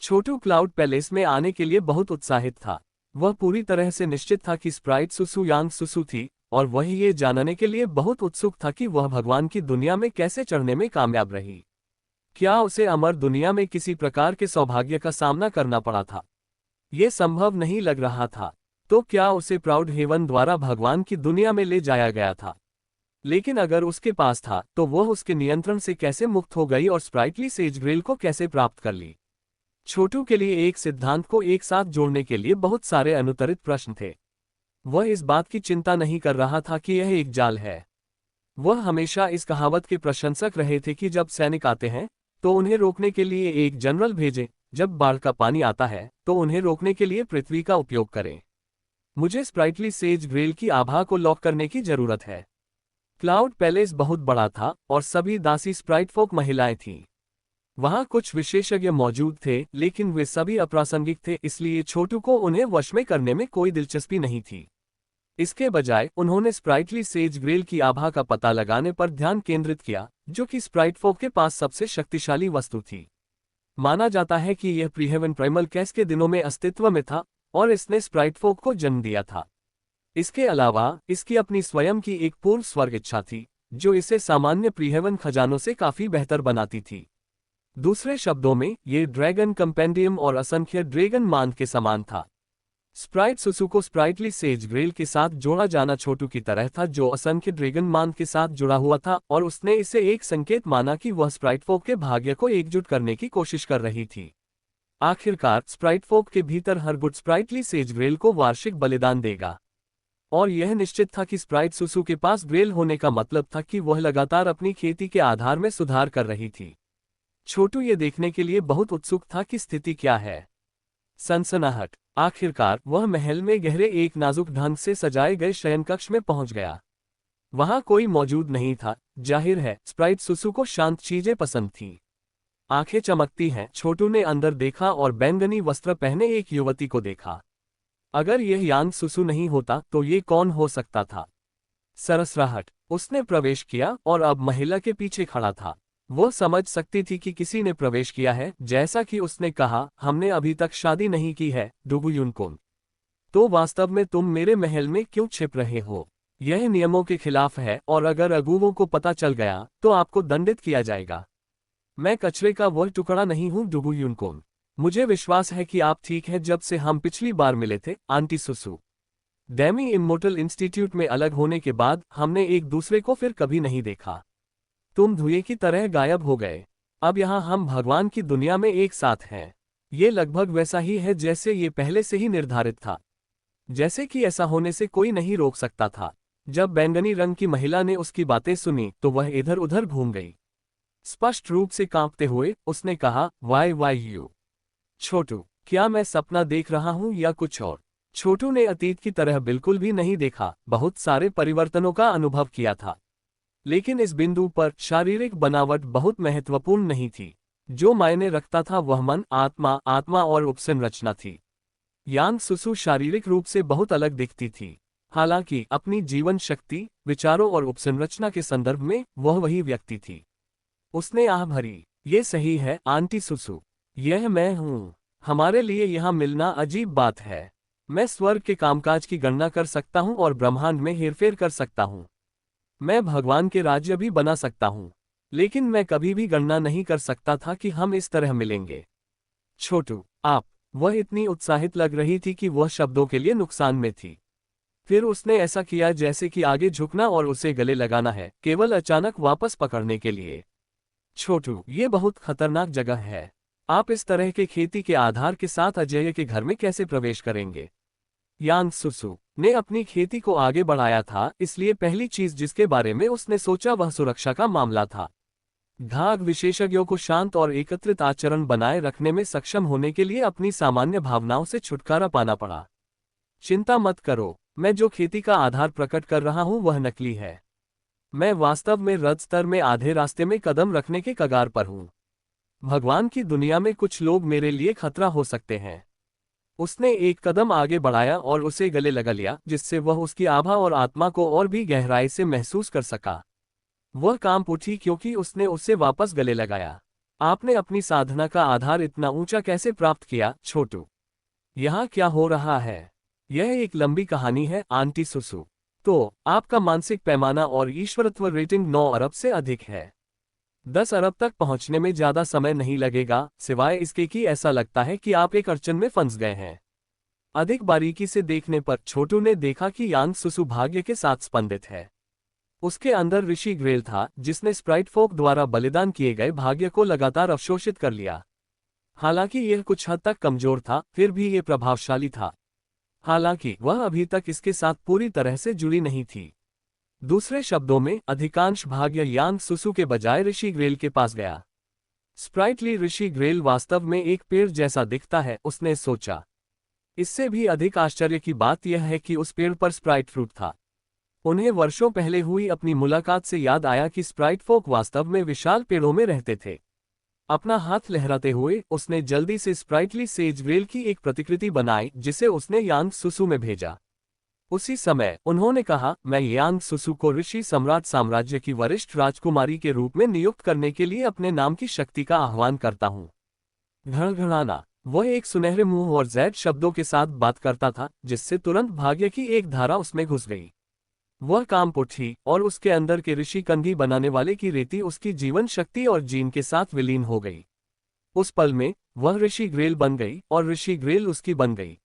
छोटू cloud palace में आने के लिए बहुत उत्साहित था। वह पूरी तरह से निश्चित था कि स्प्राइट सुसु यांग सुसु थी, और वह ये जानने के लिए बहुत उत्सुक था कि वह भगवान की दुनिया में कैसे चढ़ने में कामयाब रही। क्या उसे अमर दुनिया में किसी प्रकार के सौभाग्य का सामना करना पड़ा था? ये संभव नहीं लग रहा था। तो क्या उसे प्राउड हेवन द्वारा भगवान की दुनिया में ले जाया गया था? लेकिन अगर उसके पास था तो वह उसके नियंत्रण से कैसे मुक्त हो गई और स्प्राइटली सेज ग्रेल को कैसे प्राप्त कर ली? छोटू के लिए एक सिद्धांत को एक साथ जोड़ने के लिए बहुत सारे अनुत्तरित प्रश्न थे। वह इस बात की चिंता नहीं कर रहा था कि यह एक जाल है। वह हमेशा इस कहावत के प्रशंसक रहे थे कि जब सैनिक आते हैं तो उन्हें रोकने के लिए एक जनरल भेजें, जब बाढ़ का पानी आता है तो उन्हें रोकने के लिए पृथ्वी का उपयोग करें। मुझे स्प्राइटली सेज ग्रेल की आभा को लॉक करने की जरूरत है। क्लाउड पैलेस बहुत बड़ा था और सभी दासी स्प्राइट फोक महिलाएं थीं। वहां कुछ विशेषज्ञ मौजूद थे, लेकिन वे सभी अप्रासंगिक थे, इसलिए छोटू को उन्हें वश में करने में कोई दिलचस्पी नहीं थी। इसके बजाय उन्होंने स्प्राइटली सेज ग्रेल की आभा का पता लगाने पर ध्यान केंद्रित किया, जो कि स्प्राइट फोक के पास सबसे शक्तिशाली वस्तु थी। माना जाता है कि यह प्रीहेवन प्राइमल कैस के दिनों में अस्तित्व में था और इसने स्प्राइट फोक को जन्म दिया था। इसके अलावा इसकी अपनी स्वयं की एक पूर्व स्वर्ग इच्छा थी, जो इसे सामान्य प्रीहेवन खजानों से काफी बेहतर बनाती थी। दूसरे शब्दों में, ये ड्रैगन कंपेंडियम और असंख्य ड्रैगन मांद के समान था। स्प्राइट सुसु को स्प्राइटली सेज ग्रेल के साथ जोड़ा जाना छोटू की तरह था, जो असंख्य ड्रैगन मांद के साथ जुड़ा हुआ था, और उसने इसे एक संकेत माना कि वह स्प्राइट फोक के भाग्य को एकजुट करने की कोशिश कर रही थी। आखिरकार स्प्राइट फोक के भीतर हर गुट स्प्राइटली सेज ग्रेल को वार्षिक बलिदान देगा। और यह निश्चित था कि स्प्राइट सुसु के पास ग्रेल होने का मतलब था कि वह लगातार अपनी खेती के आधार में सुधार कर रही थी। छोटू ये देखने के लिए बहुत उत्सुक था कि स्थिति क्या है। सनसनाहट। आखिरकार वह महल में गहरे एक नाजुक ढंग से सजाए गए शयनकक्ष में पहुंच गया। वहां कोई मौजूद नहीं था। जाहिर है स्प्राइट सुसु को शांत चीजें पसंद थीं। आंखें चमकती हैं। छोटू ने अंदर देखा और बैंगनी वस्त्र पहने एक युवती को देखा। अगर यह यांग सुसु नहीं होता तो ये कौन हो सकता था? सरसराहट। उसने प्रवेश किया और अब महिला के पीछे खड़ा था। वो समझ सकती थी कि किसी ने प्रवेश किया है। जैसा कि उसने कहा, हमने अभी तक शादी नहीं की है, डुगु युनकुन। तो वास्तव में तुम मेरे महल में क्यों छिप रहे हो? यह नियमों के खिलाफ है, और अगर अगुवों को पता चल गया तो आपको दंडित किया जाएगा। मैं कचरे का वह टुकड़ा नहीं हूं, डुगु युनकुन। मुझे विश्वास है कि आप ठीक है। जब से हम पिछली बार मिले थे, आंटी सुसु, डेमी इमोर्टल इंस्टीट्यूट में अलग होने के बाद हमने एक दूसरे को फिर कभी नहीं देखा। तुम धुएं की तरह गायब हो गए। अब यहाँ हम भगवान की दुनिया में एक साथ हैं। ये लगभग वैसा ही है जैसे ये पहले से ही निर्धारित था। जैसे कि ऐसा होने से कोई नहीं रोक सकता था। जब बैंगनी रंग की महिला ने उसकी बातें सुनी तो वह इधर उधर घूम गई। स्पष्ट रूप से कांपते हुए उसने कहा, वाई यू छोटू, क्या मैं सपना देख रहा हूं या कुछ और? छोटू ने अतीत की तरह बिल्कुल भी नहीं देखा, बहुत सारे परिवर्तनों का अनुभव किया था। लेकिन इस बिंदु पर शारीरिक बनावट बहुत महत्वपूर्ण नहीं थी। जो मायने रखता था वह मन, आत्मा और उपसंरचना थी। यांग सुसु शारीरिक रूप से बहुत अलग दिखती थी। हालांकि अपनी जीवन शक्ति, विचारों और उपसंरचना के संदर्भ में वह वही व्यक्ति थी। उसने आह भरी, ये सही है आंटी सुसु, यह मैं हूँ। हमारे लिए यहाँ मिलना अजीब बात है। मैं स्वर्ग के कामकाज की गणना कर सकता हूँ और ब्रह्मांड में हेरफेर कर सकता हूँ। मैं भगवान के राज्य भी बना सकता हूँ, लेकिन मैं कभी भी गणना नहीं कर सकता था कि हम इस तरह मिलेंगे। छोटू, आप। वह इतनी उत्साहित लग रही थी कि वह शब्दों के लिए नुकसान में थी। फिर उसने ऐसा किया जैसे कि आगे झुकना और उसे गले लगाना है, केवल अचानक वापस पकड़ने के लिए। छोटू, ये बहुत खतरनाक जगह है। आप इस तरह के खेती के आधार के साथ अजय के घर में कैसे प्रवेश करेंगे? यांग सुसु ने अपनी खेती को आगे बढ़ाया था, इसलिए पहली चीज जिसके बारे में उसने सोचा वह सुरक्षा का मामला था। घाघ विशेषज्ञों को शांत और एकत्रित आचरण बनाए रखने में सक्षम होने के लिए अपनी सामान्य भावनाओं से छुटकारा पाना पड़ा। चिंता मत करो, मैं जो खेती का आधार प्रकट कर रहा हूं वह नकली है। मैं वास्तव में रद स्तर में आधे रास्ते में कदम रखने के कगार पर हूं। भगवान की दुनिया में कुछ लोग मेरे लिए खतरा हो सकते हैं। उसने एक कदम आगे बढ़ाया और उसे गले लगा लिया, जिससे वह उसकी आभा और आत्मा को और भी गहराई से महसूस कर सका। वह कांप उठी क्योंकि उसने उसे वापस गले लगाया। आपने अपनी साधना का आधार इतना ऊंचा कैसे प्राप्त किया, छोटू? यहाँ क्या हो रहा है? यह एक लंबी कहानी है, आंटी सुसु। तो आपका मानसिक पैमाना और ईश्वरत्व रेटिंग 9 अरब से अधिक है। 10 अरब तक पहुंचने में ज्यादा समय नहीं लगेगा, सिवाय इसके कि ऐसा लगता है कि आप एक अड़चन में फंस गए हैं। अधिक बारीकी से देखने पर छोटू ने देखा कि यांग सुसु भाग्य के साथ स्पंदित है। उसके अंदर ऋषि ग्रेल था, जिसने स्प्राइट फोक द्वारा बलिदान किए गए भाग्य को लगातार अवशोषित कर लिया। हालांकि यह कुछ हद तक कमजोर था, फिर भी यह प्रभावशाली था। हालांकि वह अभी तक इसके साथ पूरी तरह से जुड़ी नहीं थी। दूसरे शब्दों में, अधिकांश भाग्य यांग सुसु के बजाय ऋषि ग्रेल के पास गया। स्प्राइटली ऋषि ग्रेल वास्तव में एक पेड़ जैसा दिखता है, उसने सोचा। इससे भी अधिक आश्चर्य की बात यह है कि उस पेड़ पर स्प्राइट फ्रूट था। उन्हें वर्षों पहले हुई अपनी मुलाकात से याद आया कि स्प्राइट फोक वास्तव में विशाल पेड़ों में रहते थे। अपना हाथ लहराते हुए उसने जल्दी से स्प्राइटली सेज ग्रेल की एक प्रतिकृति बनाई, जिसे उसने यांग सुसु में भेजा। उसी समय उन्होंने कहा, मैं यांग सुसु को ऋषि सम्राट साम्राज्य की वरिष्ठ राजकुमारी के रूप में नियुक्त करने के लिए अपने नाम की शक्ति का आह्वान करता हूँ। घड़घड़ाना। वह एक सुनहरे मुंह और जैद शब्दों के साथ बात करता था, जिससे तुरंत भाग्य की एक धारा उसमें घुस गई। वह कांप उठी और उसके अंदर के ऋषि कंघी बनाने वाले की रेती उसकी जीवन शक्ति और जीन के साथ विलीन हो गई। उस पल में वह ऋषि ग्रेल बन गई और ऋषि ग्रेल उसकी बन गई।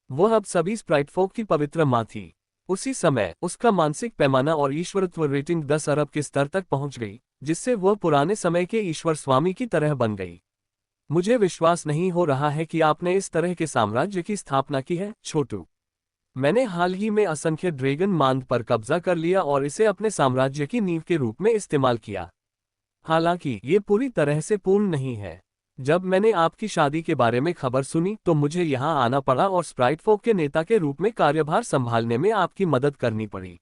वह अब सभी स्प्राइट फोक की पवित्र मां थी। उसी समय उसका मानसिक पैमाना और ईश्वरत्व रेटिंग 10 अरब के स्तर तक पहुंच गई, जिससे वह पुराने समय के ईश्वर स्वामी की तरह बन गई। मुझे विश्वास नहीं हो रहा है कि आपने इस तरह के साम्राज्य की स्थापना की है, छोटू। मैंने हाल ही में असंख्य ड्रैगन मांद पर कब्जा कर लिया और इसे अपने साम्राज्य की नींव के रूप में इस्तेमाल किया। हालांकि ये पूरी तरह से पूर्ण नहीं है। जब मैंने आपकी शादी के बारे में खबर सुनी तो मुझे यहाँ आना पड़ा और स्प्राइट फोक के नेता के रूप में कार्यभार संभालने में आपकी मदद करनी पड़ी।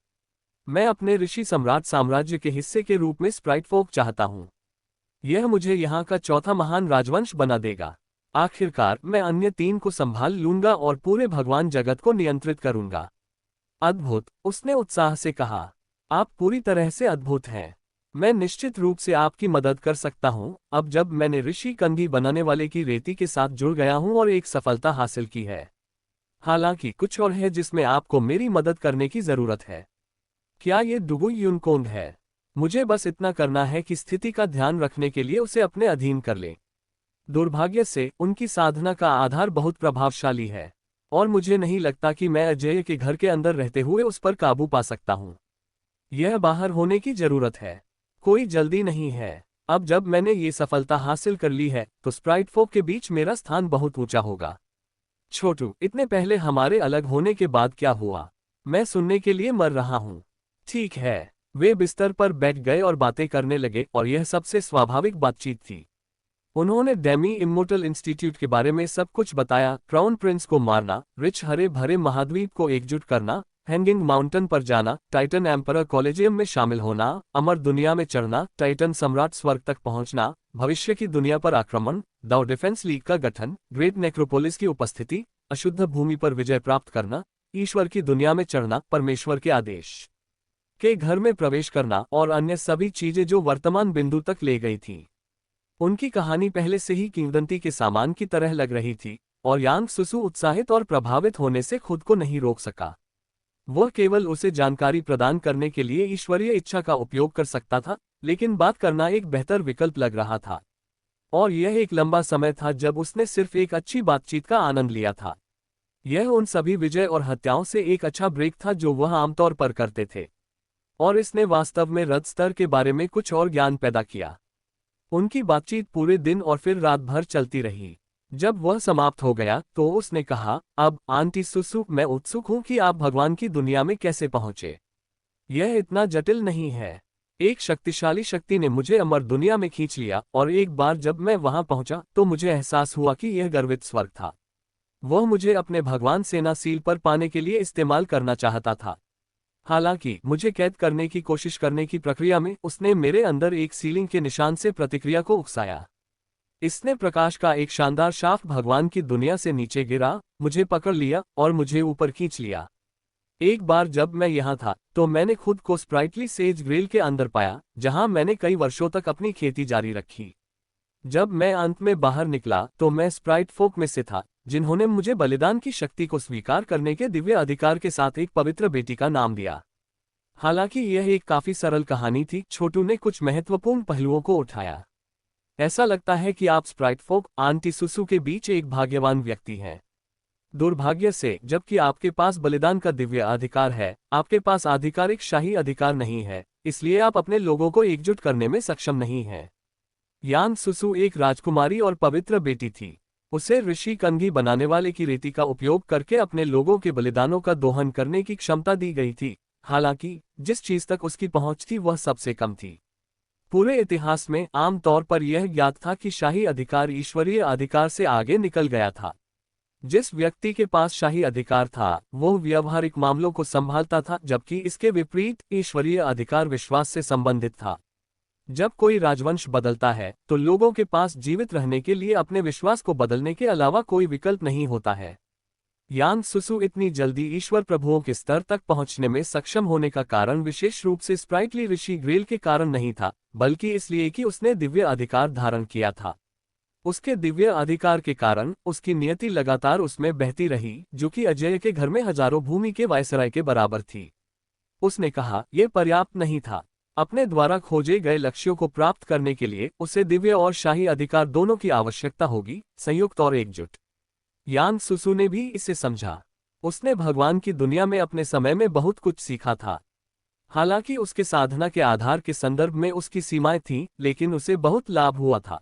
मैं अपने ऋषि सम्राट साम्राज्य के हिस्से के रूप में स्प्राइट फोक चाहता हूँ। यह मुझे यहाँ का चौथा महान राजवंश बना देगा। आखिरकार मैं अन्य 3 को संभाल लूंगा और पूरे भगवान जगत को नियंत्रित करूंगा। अद्भुत, उसने उत्साह से कहा। आप पूरी तरह से अद्भुत हैं। मैं निश्चित रूप से आपकी मदद कर सकता हूं, अब जब मैंने ऋषि कंघी बनाने वाले की रेती के साथ जुड़ गया हूं और एक सफलता हासिल की है। हालांकि कुछ और है जिसमें आपको मेरी मदद करने की जरूरत है। क्या ये डुगु यूनकोंग है? मुझे बस इतना करना है कि स्थिति का ध्यान रखने के लिए उसे अपने अधीन कर ले। दुर्भाग्य से उनकी साधना का आधार बहुत प्रभावशाली है और मुझे नहीं लगता कि मैं अजय के घर के अंदर रहते हुए उस पर काबू पा सकता हूं। यह बाहर होने की जरूरत है। कोई जल्दी नहीं है। अब जब मैंने ये सफलता हासिल कर ली है तो स्प्राइट फोक के बीच मेरा स्थान बहुत ऊंचा होगा। छोटू, इतने पहले हमारे अलग होने के बाद क्या हुआ? मैं सुनने के लिए मर रहा हूँ। ठीक है। वे बिस्तर पर बैठ गए और बातें करने लगे और यह सबसे स्वाभाविक बातचीत थी। उन्होंने डेमी इमोर्टल इंस्टीट्यूट के बारे में सब कुछ बताया, क्राउन प्रिंस को मारना, रिच हरे भरे महाद्वीप को एकजुट करना, हैंगिंग माउंटेन पर जाना, टाइटन एम्परर कॉलेजियम में शामिल होना, अमर दुनिया में चढ़ना, टाइटन सम्राट स्वर्ग तक पहुंचना, भविष्य की दुनिया पर आक्रमण, दाओ डिफेंस लीग का गठन, ग्रेट नेक्रोपोलिस की उपस्थिति, अशुद्ध भूमि पर विजय प्राप्त करना, ईश्वर की दुनिया में चढ़ना, परमेश्वर के आदेश के घर में प्रवेश करना और अन्य सभी चीजें जो वर्तमान बिंदु तक ले गई थीं। उनकी कहानी पहले से ही किंवदंती के सामान की तरह लग रही थी और यांग सुसु उत्साहित और प्रभावित होने से खुद को नहीं रोक सका। वह केवल उसे जानकारी प्रदान करने के लिए ईश्वरीय इच्छा का उपयोग कर सकता था, लेकिन बात करना एक बेहतर विकल्प लग रहा था। और यह एक लंबा समय था जब उसने सिर्फ एक अच्छी बातचीत का आनंद लिया था। यह उन सभी विजय और हत्याओं से एक अच्छा ब्रेक था जो वह आमतौर पर करते थे, और इसने वास्तव में रद स्तर के बारे में कुछ और ज्ञान पैदा किया। उनकी बातचीत पूरे दिन और फिर रात भर चलती रही। जब वह समाप्त हो गया तो उसने कहा, अब आंटी सुसु, मैं उत्सुक हूं कि आप भगवान की दुनिया में कैसे पहुंचे। यह इतना जटिल नहीं है। एक शक्तिशाली शक्ति ने मुझे अमर दुनिया में खींच लिया और एक बार जब मैं वहां पहुंचा तो मुझे एहसास हुआ कि यह गर्वित स्वर्ग था। वह मुझे अपने भगवान सेना सील पर पाने के लिए इस्तेमाल करना चाहता था। हालांकि मुझे कैद करने की कोशिश करने की प्रक्रिया में उसने मेरे अंदर एक सीलिंग के निशान से प्रतिक्रिया को उकसाया। इसने प्रकाश का एक शानदार शाफ्ट भगवान की दुनिया से नीचे गिरा, मुझे पकड़ लिया और मुझे ऊपर खींच लिया। एक बार जब मैं यहाँ था तो मैंने खुद को स्प्राइटली सेज ग्रेल के अंदर पाया, जहाँ मैंने कई वर्षों तक अपनी खेती जारी रखी। जब मैं अंत में बाहर निकला तो मैं स्प्राइट फोक में से था, जिन्होंने मुझे बलिदान की शक्ति को स्वीकार करने के दिव्य अधिकार के साथ एक पवित्र बेटी का नाम दिया। हालांकि यह एक काफी सरल कहानी थी, छोटू ने कुछ महत्वपूर्ण पहलुओं को उठाया। ऐसा लगता है कि आप स्प्राइट फोक आंटी सुसु के बीच एक भाग्यवान व्यक्ति हैं। दुर्भाग्य से, जबकि आपके पास बलिदान का दिव्य अधिकार है, आपके पास आधिकारिक शाही अधिकार नहीं है, इसलिए आप अपने लोगों को एकजुट करने में सक्षम नहीं हैं। यान सुसु एक राजकुमारी और पवित्र बेटी थी। उसे ऋषि कंघी बनाने वाले की रीति का उपयोग करके अपने लोगों के बलिदानों का दोहन करने की क्षमता दी गई थी। हालांकि जिस चीज तक उसकी पहुंच थी वह सबसे कम थी। पूरे इतिहास में आम तौर पर यह ज्ञात था कि शाही अधिकार ईश्वरीय अधिकार से आगे निकल गया था। जिस व्यक्ति के पास शाही अधिकार था वो व्यवहारिक मामलों को संभालता था, जबकि इसके विपरीत ईश्वरीय अधिकार विश्वास से संबंधित था। जब कोई राजवंश बदलता है तो लोगों के पास जीवित रहने के लिए अपने विश्वास को बदलने के अलावा कोई विकल्प नहीं होता है। यान सुसु इतनी जल्दी ईश्वर प्रभुओं के स्तर तक पहुंचने में सक्षम होने का कारण विशेष रूप से स्प्राइटली ऋषि ग्रेल के कारण नहीं था, बल्कि इसलिए कि उसने दिव्य अधिकार धारण किया था। उसके दिव्य अधिकार के कारण उसकी नियति लगातार उसमें बहती रही, जो कि अजय के घर में हजारों भूमि के वायसराय के बराबर थी। उसने कहा, यह पर्याप्त नहीं था। अपने द्वारा खोजे गए लक्ष्यों को प्राप्त करने के लिए उसे दिव्य और शाही अधिकार दोनों की आवश्यकता होगी, संयुक्त और एकजुट। यान सुसु ने भी इसे समझा। उसने भगवान की दुनिया में अपने समय में बहुत कुछ सीखा था। हालांकि उसके साधना के आधार के संदर्भ में उसकी सीमाएं थीं, लेकिन उसे बहुत लाभ हुआ था।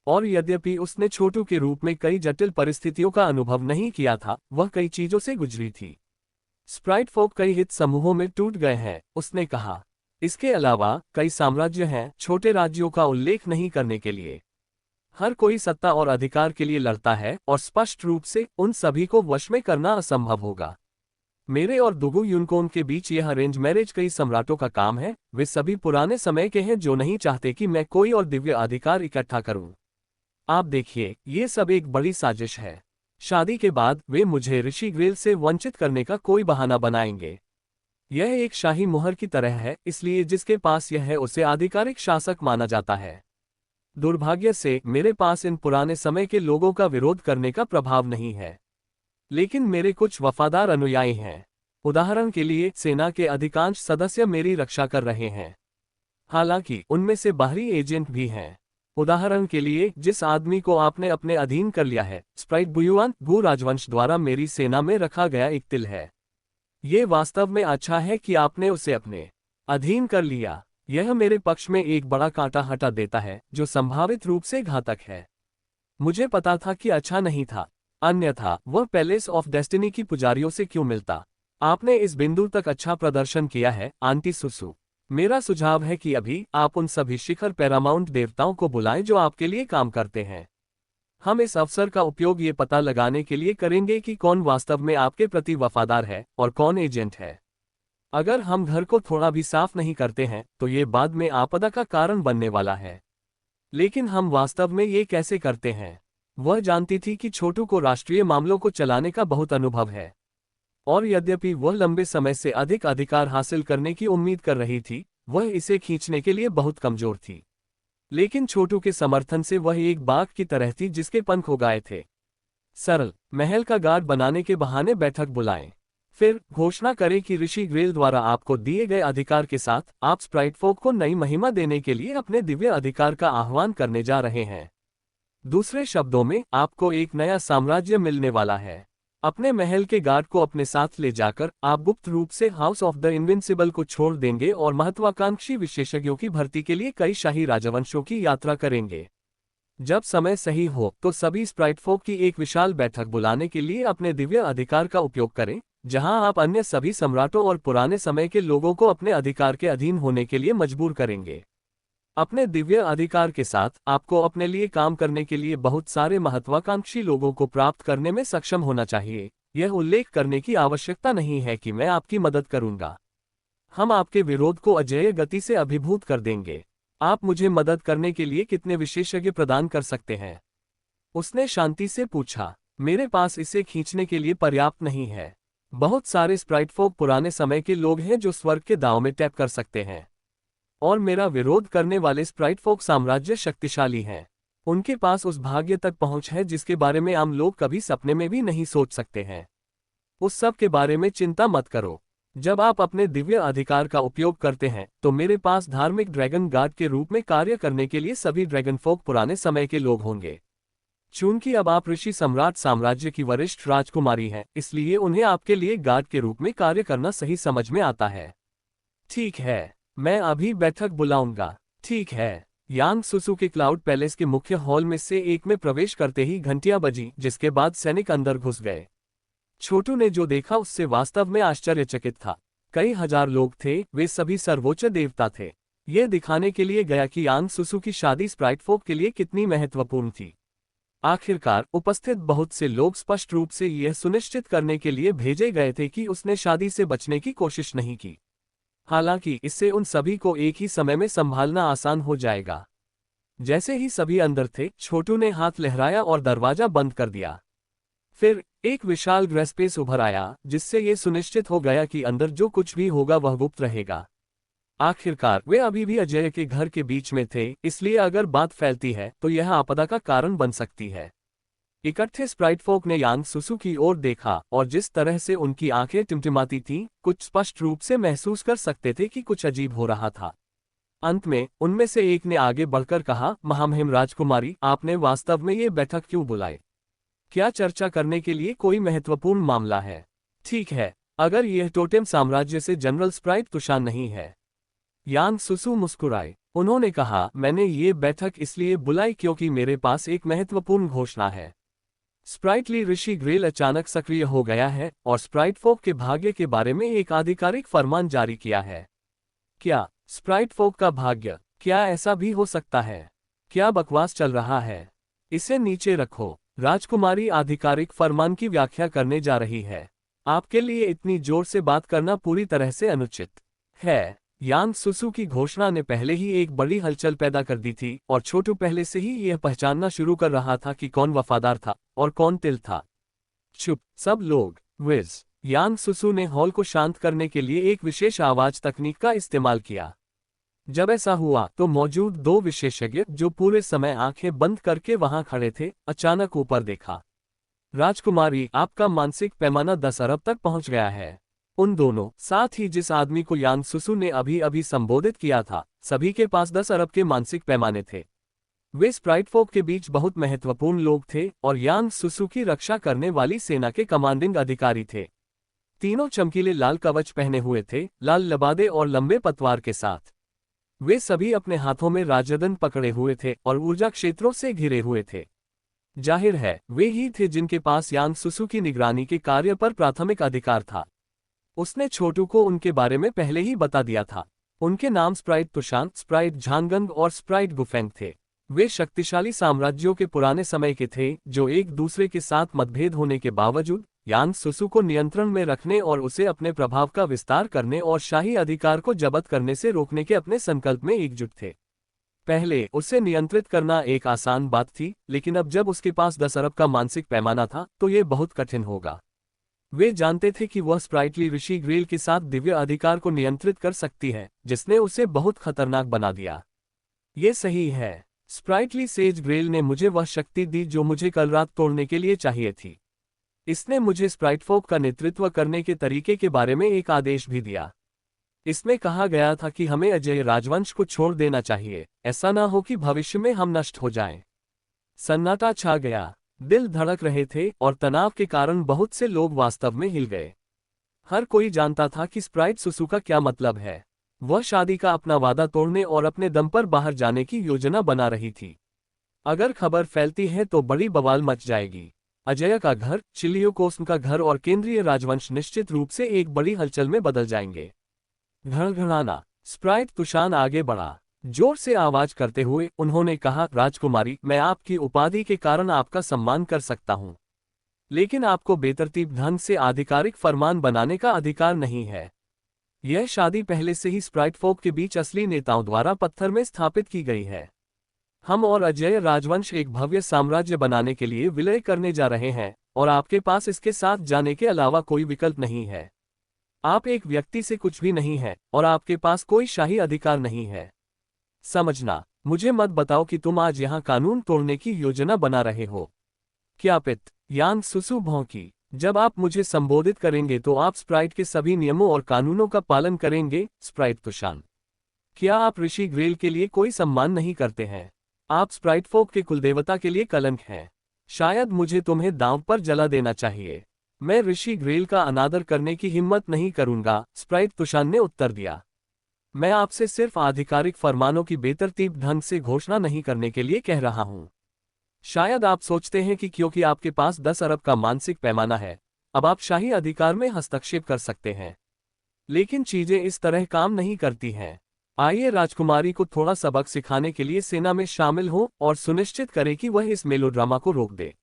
और यद्यपि उसने छोटू के रूप में कई जटिल परिस्थितियों का अनुभव नहीं किया था, वह कई चीजों से गुजरी थी। स्प्राइट फोक कई हित समूहों में टूट गए हैं, उसने कहा। इसके अलावा कई साम्राज्य हैं, छोटे राज्यों का उल्लेख नहीं करने के लिए। हर कोई सत्ता और अधिकार के लिए लड़ता है और स्पष्ट रूप से उन सभी को वश में करना असंभव होगा। मेरे और दुगु यूनकोन के बीच यह अरेंज मैरिज कई सम्राटों का काम है। वे सभी पुराने समय के हैं जो नहीं चाहते कि मैं कोई और दिव्य अधिकार इकट्ठा करूं। आप देखिए, ये सब एक बड़ी साजिश है। शादी के बाद वे मुझे ऋषि ग्रेल से वंचित करने का कोई बहाना बनाएंगे। यह एक शाही मुहर की तरह है, इसलिए जिसके पास यह है उसे आधिकारिक शासक माना जाता है। दुर्भाग्य से मेरे पास इन पुराने समय के लोगों का विरोध करने का प्रभाव नहीं है, लेकिन मेरे कुछ वफादार अनुयायी हैं। उदाहरण के लिए, सेना के अधिकांश सदस्य मेरी रक्षा कर रहे हैं। हालांकि उनमें से बाहरी एजेंट भी हैं। उदाहरण के लिए, जिस आदमी को आपने अपने अधीन कर लिया है, स्प्राइट बुयुआन गु राजवंश द्वारा मेरी सेना में रखा गया एक तिल है। ये वास्तव में अच्छा है कि आपने उसे अपने अधीन कर लिया। यह मेरे पक्ष में एक बड़ा कांटा हटा देता है, जो संभावित रूप से घातक है। मुझे पता था कि अच्छा नहीं था, अन्यथा वह पैलेस ऑफ डेस्टिनी की पुजारियों से क्यों मिलता। आपने इस बिंदु तक अच्छा प्रदर्शन किया है, आंटी सुसु। मेरा सुझाव है कि अभी आप उन सभी शिखर पैरामाउंट देवताओं को बुलाएं जो आपके लिए काम करते हैं। हम इस अवसर का उपयोग ये पता लगाने के लिए करेंगे कि कौन वास्तव में आपके प्रति वफादार है और कौन एजेंट है। अगर हम घर को थोड़ा भी साफ नहीं करते हैं तो ये बाद में आपदा का कारण बनने वाला है। लेकिन हम वास्तव में ये कैसे करते हैं? वह जानती थी कि छोटू को राष्ट्रीय मामलों को चलाने का बहुत अनुभव है, और यद्यपि वह लंबे समय से अधिक अधिकार हासिल करने की उम्मीद कर रही थी, वह इसे खींचने के लिए बहुत कमजोर थी। लेकिन छोटू के समर्थन से वह एक बाघ की तरह थी जिसके पंख उगाए थे। सरल, महल का गार्ड बनाने के बहाने बैठक बुलाएं। फिर घोषणा करें कि ऋषि ग्रेल द्वारा आपको दिए गए अधिकार के साथ आप स्प्राइट फोक को नई महिमा देने के लिए अपने दिव्य अधिकार का आह्वान करने जा रहे हैं। दूसरे शब्दों में, आपको एक नया साम्राज्य मिलने वाला है। अपने महल के गार्ड को अपने साथ ले जाकर आप गुप्त रूप से हाउस ऑफ द इनविंसिबल को छोड़ देंगे और महत्वाकांक्षी विशेषज्ञों की भर्ती के लिए कई शाही राजवंशों की यात्रा करेंगे। जब समय सही हो तो सभी स्प्राइट फोक की एक विशाल बैठक बुलाने के लिए अपने दिव्य अधिकार का उपयोग करें, जहां आप अन्य सभी सम्राटों और पुराने समय के लोगों को अपने अधिकार के अधीन होने के लिए मजबूर करेंगे। अपने दिव्य अधिकार के साथ आपको अपने लिए काम करने के लिए बहुत सारे महत्वाकांक्षी लोगों को प्राप्त करने में सक्षम होना चाहिए। यह उल्लेख करने की आवश्यकता नहीं है कि मैं आपकी मदद करूंगा। हम आपके विरोध को अजेय गति से अभिभूत कर देंगे। आप मुझे मदद करने के लिए कितने विशेषज्ञ प्रदान कर सकते हैं? उसने शांति से पूछा। मेरे पास इसे खींचने के लिए पर्याप्त नहीं है। बहुत सारे स्प्राइट फोक पुराने समय के लोग हैं जो स्वर्ग के दांव में टैप कर सकते हैं, और मेरा विरोध करने वाले स्प्राइट फोक साम्राज्य शक्तिशाली हैं। उनके पास उस भाग्य तक पहुंच है जिसके बारे में आम लोग कभी सपने में भी नहीं सोच सकते हैं। उस सब के बारे में चिंता मत करो। जब आप अपने दिव्य अधिकार का उपयोग करते हैं तो मेरे पास धार्मिक ड्रैगन गार्ड के रूप में कार्य करने के लिए सभी ड्रैगन फोक पुराने समय के लोग होंगे। चूंकि अब आप ऋषि सम्राट साम्राज्य की वरिष्ठ राजकुमारी हैं, इसलिए उन्हें आपके लिए गार्ड के रूप में कार्य करना सही समझ में आता है। ठीक है, मैं अभी बैठक बुलाऊंगा। ठीक है। यांग सुसु के क्लाउड पैलेस के मुख्य हॉल में से एक में प्रवेश करते ही घंटियां बजी, जिसके बाद सैनिक अंदर घुस गए। छोटू ने जो देखा उससे वास्तव में आश्चर्यचकित था। कई हजार लोग थे, वे सभी सर्वोच्च देवता थे। ये दिखाने के लिए गया कि यांग सुसु की शादी स्प्राइट फोक के लिए कितनी महत्वपूर्ण थी। आखिरकार उपस्थित बहुत से लोग स्पष्ट रूप से यह सुनिश्चित करने के लिए भेजे गए थे कि उसने शादी से बचने की कोशिश नहीं की। हालांकि इससे उन सभी को एक ही समय में संभालना आसान हो जाएगा। जैसे ही सभी अंदर थे, छोटू ने हाथ लहराया और दरवाजा बंद कर दिया। फिर एक विशाल ग्रेस्पेस उभर आया, जिससे ये सुनिश्चित हो गया कि अंदर जो कुछ भी होगा वह गुप्त रहेगा। आखिरकार वे अभी भी अजय के घर के बीच में थे, इसलिए अगर बात फैलती है तो यह आपदा का कारण बन सकती है। इकट्ठे स्प्राइट फोक ने यांग सुसु की ओर देखा और जिस तरह से उनकी आंखें टिमटिमाती थीं, कुछ स्पष्ट रूप से महसूस कर सकते थे कि कुछ अजीब हो रहा था। अंत में उनमें से एक ने आगे बढ़कर कहा, महामहिम राजकुमारी, आपने वास्तव में ये बैठक क्यों बुलाई? क्या चर्चा करने के लिए कोई महत्वपूर्ण मामला है? ठीक है, अगर यह टोटेम साम्राज्य से जनरल स्प्राइट तुशान नहीं है। यांग सुसु मुस्कुराए। उन्होंने कहा, मैंने ये बैठक इसलिए बुलाई क्योंकि मेरे पास एक महत्वपूर्ण घोषणा है। स्प्राइटली ऋषि ग्रेल अचानक सक्रिय हो गया है और स्प्राइट फोक के भाग्य के बारे में एक आधिकारिक फरमान जारी किया है। क्या स्प्राइट फोक का भाग्य? क्या ऐसा भी हो सकता है? क्या बकवास चल रहा है? इसे नीचे रखो। राजकुमारी आधिकारिक फरमान की व्याख्या करने जा रही है। आपके लिए इतनी जोर से बात करना पूरी तरह से अनुचित है। यांग सुसु की घोषणा ने पहले ही एक बड़ी हलचल पैदा कर दी थी और छोटू पहले से ही यह पहचानना शुरू कर रहा था कि कौन वफादार था और कौन तिल था। चुप सब लोग, विज। यांग सुसु ने हॉल को शांत करने के लिए एक विशेष आवाज तकनीक का इस्तेमाल किया। जब ऐसा हुआ तो मौजूद दो विशेषज्ञ, जो पूरे समय आंखें बंद करके वहां खड़े थे, अचानक ऊपर देखा। राजकुमारी, आपका मानसिक पैमाना 10 अरब तक पहुंच गया है। उन दोनों, साथ ही जिस आदमी को यांग सुसु ने अभी अभी संबोधित किया था, सभी के पास 10 अरब के मानसिक पैमाने थे। वे स्प्राइट फोक के बीच बहुत महत्वपूर्ण लोग थे और यांग सुसु की रक्षा करने वाली सेना के कमांडिंग अधिकारी थे। तीनों चमकीले लाल कवच पहने हुए थे, लाल लबादे और लंबे पतवार के साथ। वे सभी अपने हाथों में राजदंड पकड़े हुए थे और ऊर्जा क्षेत्रों से घिरे हुए थे। जाहिर है, वे ही थे जिनके पास यांग सुसु की निगरानी के कार्य पर प्राथमिक अधिकार था। उसने छोटू को उनके बारे में पहले ही बता दिया था। उनके नाम स्प्राइट तुशान, स्प्राइट झांगंग और स्प्राइट गुफेंग थे। वे शक्तिशाली साम्राज्यों के पुराने समय के थे, जो एक दूसरे के साथ मतभेद होने के बावजूद यांग सुसु को नियंत्रण में रखने और उसे अपने प्रभाव का विस्तार करने और शाही अधिकार को जब्त करने से रोकने के अपने संकल्प में एकजुट थे। पहले उसे नियंत्रित करना एक आसान बात थी, लेकिन अब जब उसके पास 10 अरब का मानसिक पैमाना था तो ये बहुत कठिन होगा। वे जानते थे कि वह स्प्राइटली ऋषि ग्रेल के साथ दिव्य अधिकार को नियंत्रित कर सकती है, जिसने उसे बहुत खतरनाक बना दिया। ये सही है। स्प्राइटली सेज ग्रेल ने मुझे वह शक्ति दी जो मुझे कल रात तोड़ने के लिए चाहिए थी। इसने मुझे स्प्राइट फोक का नेतृत्व करने के तरीके के बारे में एक आदेश भी दिया। इसमें कहा गया था कि हमें अजय राजवंश को छोड़ देना चाहिए, ऐसा ना हो कि भविष्य में हम नष्ट हो जाएं। सन्नाटा छा गया। दिल धड़क रहे थे और तनाव के कारण बहुत से लोग वास्तव में हिल गए। हर कोई जानता था कि स्प्राइट सुसु का क्या मतलब है। वह शादी का अपना वादा तोड़ने और अपने दम पर बाहर जाने की योजना बना रही थी। अगर खबर फैलती है तो बड़ी बवाल मच जाएगी। अजय का घर, चिलियोकोस्म का घर और केंद्रीय राजवंश निश्चित रूप से एक बड़ी हलचल में बदल जाएंगे। घड़घड़ाना। स्प्राइट तुशान आगे बढ़ा। जोर से आवाज करते हुए उन्होंने कहा, राजकुमारी, मैं आपकी उपाधि के कारण आपका सम्मान कर सकता हूं, लेकिन आपको बेतरतीब ढंग से आधिकारिक फरमान बनाने का अधिकार नहीं है। यह शादी पहले से ही स्प्राइट फोक के बीच असली नेताओं द्वारा पत्थर में स्थापित की गई है। हम और अजय राजवंश एक भव्य साम्राज्य बनाने के लिए विलय करने जा रहे हैं और आपके पास इसके साथ जाने के अलावा कोई विकल्प नहीं है। आप एक व्यक्ति से कुछ भी नहीं है और आपके पास कोई शाही अधिकार नहीं है। समझना, मुझे मत बताओ कि तुम आज यहाँ कानून तोड़ने की योजना बना रहे हो। क्या पित? यांग सुसु भौंकी। जब आप मुझे संबोधित करेंगे तो आप स्प्राइट के सभी नियमों और कानूनों का पालन करेंगे। स्प्राइट तुशान, क्या आप ऋषि ग्रेल के लिए कोई सम्मान नहीं करते हैं? आप स्प्राइट फोक के कुलदेवता के लिए कलंक हैं। शायद मुझे तुम्हें दांव पर जला देना चाहिए। मैं ऋषि ग्रेल का अनादर करने की हिम्मत नहीं करूंगा, स्प्राइट तुशान ने उत्तर दिया। मैं आपसे सिर्फ आधिकारिक फरमानों की बेतरतीब ढंग से घोषणा नहीं करने के लिए कह रहा हूं। शायद आप सोचते हैं कि क्योंकि आपके पास 10 अरब का मानसिक पैमाना है, अब आप शाही अधिकार में हस्तक्षेप कर सकते हैं। लेकिन चीजें इस तरह काम नहीं करती हैं। आइए राजकुमारी को थोड़ा सबक सिखाने के लिए सेना में शामिल हो और सुनिश्चित करें कि वह इस मेलोड्रामा को रोक दे।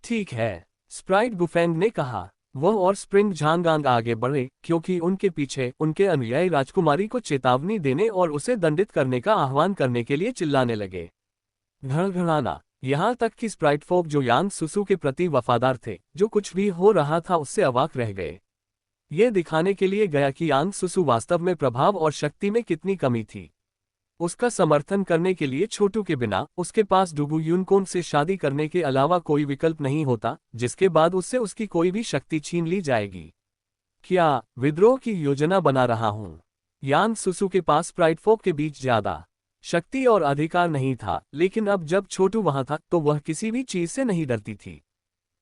ठीक है, स्प्राइट गुफेंग ने कहा। वह और स्प्रिंग झांगांग आगे बढ़े क्योंकि उनके पीछे उनके अनुयायी राजकुमारी को चेतावनी देने और उसे दंडित करने का आह्वान करने के लिए चिल्लाने लगे। घड़घड़ाना, यहाँ तक कि स्प्राइट फोक जो यांग सुसु के प्रति वफादार थे, जो कुछ भी हो रहा था उससे अवाक रह गए। ये दिखाने के लिए गया कि यांग सुसु वास्तव में प्रभाव और शक्ति में कितनी कमी थी। उसका समर्थन करने के लिए छोटू के बिना उसके पास डुगु युनकोन से शादी करने के अलावा कोई विकल्प नहीं होता, जिसके बाद उससे उसकी कोई भी शक्ति छीन ली जाएगी। क्या विद्रोह की योजना बना रहा हूं? यांग सुसु के पास स्प्राइट फोक के बीच ज्यादा शक्ति और अधिकार नहीं था, लेकिन अब जब छोटू वहां था तो वह किसी भी चीज से नहीं डरती थी।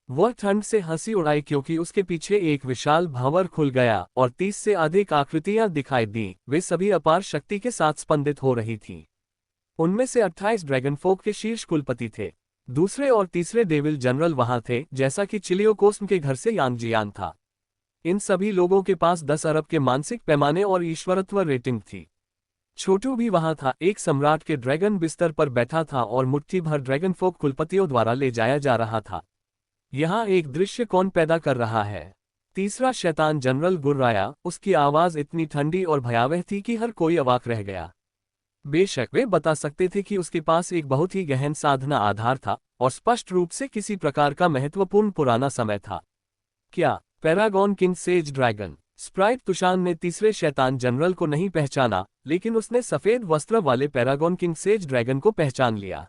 वह ठंड से हंसी उड़ाई क्योंकि उसके पीछे एक विशाल भंवर खुल गया और 30 से अधिक आकृतियां दिखाई दी। वे सभी अपार शक्ति के साथ स्पंदित हो रही थीं। उनमें से 28 ड्रैगन फोक के शीर्ष कुलपति थे। दूसरे और तीसरे डेविल जनरल वहां थे, जैसा कि चिलियोकोस्म के घर से यांगजियान था। इन सभी लोगों के पास 10 अरब के मानसिक पैमाने और ईश्वरत्व रेटिंग थी। छोटू भी वहां था, एक सम्राट के ड्रैगन बिस्तर पर बैठा था और मुट्ठी भर ड्रैगन फोक कुलपतियों द्वारा ले जाया जा रहा था। यहाँ एक दृश्य कौन पैदा कर रहा है? तीसरा शैतान जनरल गुर्राया। उसकी आवाज इतनी ठंडी और भयावह थी कि हर कोई अवाक रह गया। बेशक वे बता सकते थे कि उसके पास एक बहुत ही गहन साधना आधार था और स्पष्ट रूप से किसी प्रकार का महत्वपूर्ण पुराना समय था। क्या paragon king sage dragon? Sprite Tushan ने तीसरे शैतान जनरल को नहीं पहचाना, लेकिन उसने सफेद वस्त्र वाले पैरागॉन किंग सेज ड्रैगन को पहचान लिया।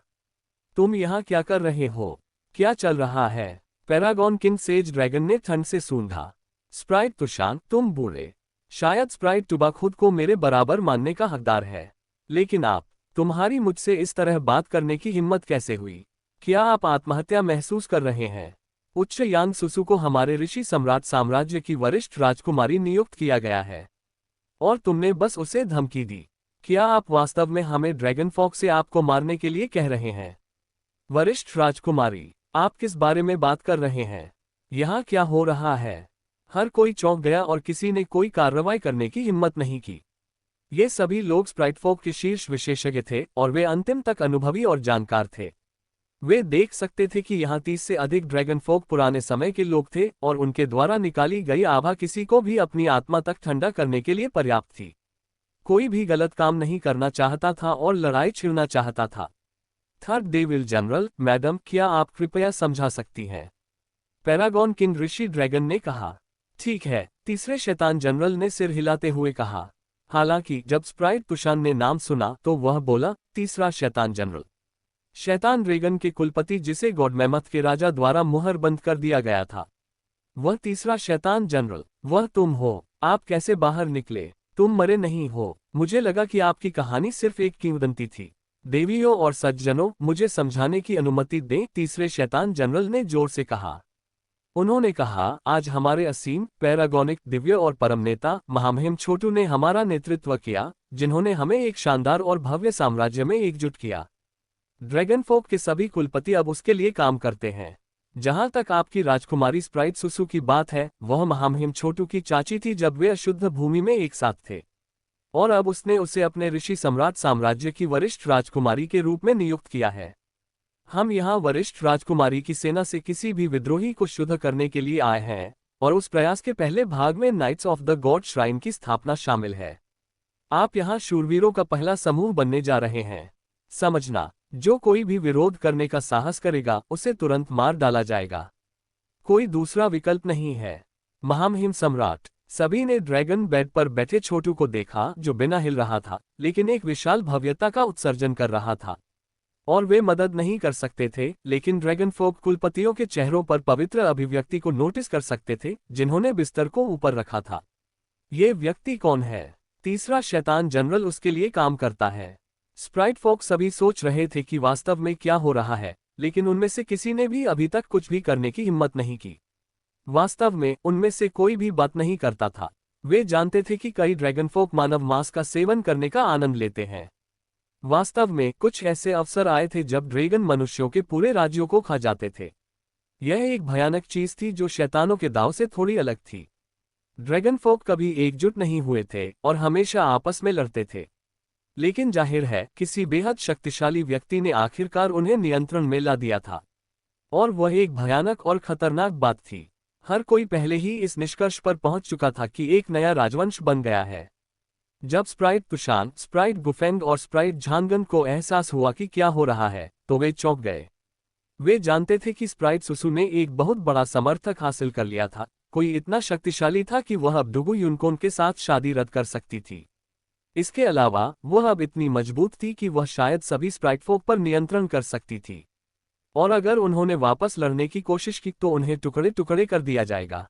तुम यहाँ क्या कर रहे हो? क्या चल रहा है? पैरागॉन किंग सेज ड्रैगन ने ठंड से सूंघा। स्प्राइट तुशान, तुम बूढ़े। शायद स्प्राइट टुबा खुद को मेरे बराबर मानने का हकदार है, लेकिन तुम्हारी मुझसे इस तरह बात करने की हिम्मत कैसे हुई? क्या आप आत्महत्या महसूस कर रहे हैं? उच्च यांग सुसु को हमारे ऋषि सम्राट साम्राज्य की वरिष्ठ राजकुमारी नियुक्त किया गया है, और तुमने बस उसे धमकी दी। क्या आप वास्तव में हमें ड्रैगन फॉक से आपको मारने के लिए कह रहे हैं? वरिष्ठ राजकुमारी, आप किस बारे में बात कर रहे हैं? यहाँ क्या हो रहा है? हर कोई चौंक गया और किसी ने कोई कार्रवाई करने की हिम्मत नहीं की। ये सभी लोग स्प्राइट फोक के शीर्ष विशेषज्ञ थे और वे अंतिम तक अनुभवी और जानकार थे। वे देख सकते थे कि यहाँ 30 से अधिक ड्रैगन फोक पुराने समय के लोग थे और उनके द्वारा निकाली गई आभा किसी को भी अपनी आत्मा तक ठंडा करने के लिए पर्याप्त थी। कोई भी गलत काम नहीं करना चाहता था और लड़ाई छिड़ना चाहता था। थर्ड डेविल जनरल, मैडम, क्या आप कृपया समझा सकती हैं? पैरागॉन किंग ऋषि ड्रैगन ने कहा। ठीक है, तीसरे शैतान जनरल ने सिर हिलाते हुए कहा। हालांकि जब स्प्राइट तुशान ने नाम सुना तो वह बोला, तीसरा शैतान जनरल। शैतान ड्रैगन के कुलपति जिसे गॉडमेमथ के राजा द्वारा मुहरबंद कर दिया गया था। वह तीसरा शैतान जनरल, वह तुम हो। आप कैसे बाहर निकले? तुम मरे नहीं हो। मुझे लगा कि आपकी कहानी सिर्फ एक किंवदंती थी। देवियों और सज्जनों, मुझे समझाने की अनुमति दें, तीसरे शैतान जनरल ने जोर से कहा। उन्होंने कहा, आज हमारे असीम, पैरागॉनिक, दिव्य और परम नेता महामहिम छोटू ने हमारा नेतृत्व किया, जिन्होंने हमें एक शानदार और भव्य साम्राज्य में एकजुट किया। ड्रैगन फोक के सभी कुलपति अब उसके लिए काम करते हैं। जहां तक आपकी राजकुमारी स्प्राइट सुसु की बात है, वह महामहिम छोटू की चाची थी जब वे अशुद्ध भूमि में एक साथ थे, और अब उसने उसे अपने ऋषि सम्राट साम्राज्य की वरिष्ठ राजकुमारी के रूप में नियुक्त किया है। हम यहाँ वरिष्ठ राजकुमारी की सेना से किसी भी विद्रोही को शुद्ध करने के लिए आए हैं, और उस प्रयास के पहले भाग में knights of the god shrine की स्थापना शामिल है। आप यहाँ शूरवीरों का पहला समूह बनने जा रहे हैं। समझना, जो कोई भी विरोध करने का साहस करेगा उसे तुरंत मार डाला जाएगा। कोई दूसरा विकल्प नहीं है। महामहिम सम्राट, सभी ने ड्रैगन बेड पर बैठे छोटू को देखा, जो बिना हिल रहा था लेकिन एक विशाल भव्यता का उत्सर्जन कर रहा था। और वे मदद नहीं कर सकते थे, लेकिन ड्रैगन फोक कुलपतियों के चेहरों पर पवित्र अभिव्यक्ति को नोटिस कर सकते थे, जिन्होंने बिस्तर को ऊपर रखा था। ये व्यक्ति कौन है? तीसरा शैतान जनरल उसके लिए काम करता है। स्प्राइट फोक सभी सोच रहे थे कि वास्तव में क्या हो रहा है, लेकिन उनमें से किसी ने भी अभी तक कुछ भी करने की हिम्मत नहीं की। वास्तव में उनमें से कोई भी बात नहीं करता था। वे जानते थे कि कई ड्रैगन फोक मानव मांस का सेवन करने का आनंद लेते हैं। वास्तव में कुछ ऐसे अवसर आए थे जब ड्रैगन मनुष्यों के पूरे राज्यों को खा जाते थे। यह एक भयानक चीज थी जो शैतानों के दांव से थोड़ी अलग थी। ड्रैगन फोक कभी एकजुट नहीं हुए थे और हमेशा आपस में लड़ते थे। लेकिन जाहिर है किसी बेहद शक्तिशाली व्यक्ति ने आखिरकार उन्हें नियंत्रण में ला दिया था। और वह एक भयानक और खतरनाक बात थी। हर कोई पहले ही इस निष्कर्ष पर पहुंच चुका था कि एक नया राजवंश बन गया है। जब स्प्राइट तुशान, स्प्राइट गुफेंग और स्प्राइट झांगन को एहसास हुआ कि क्या हो रहा है, तो वे चौंक गए। वे जानते थे कि स्प्राइट सुसु ने एक बहुत बड़ा समर्थक हासिल कर लिया था। कोई इतना शक्तिशाली था कि वह अब डुगु युनकोन के साथ शादी रद्द कर सकती थी। इसके अलावा वह अब इतनी मजबूत थी कि वह शायद सभी स्प्राइट फोक पर नियंत्रण कर सकती थी। और अगर उन्होंने वापस लड़ने की कोशिश की तो उन्हें टुकड़े टुकड़े कर दिया जाएगा।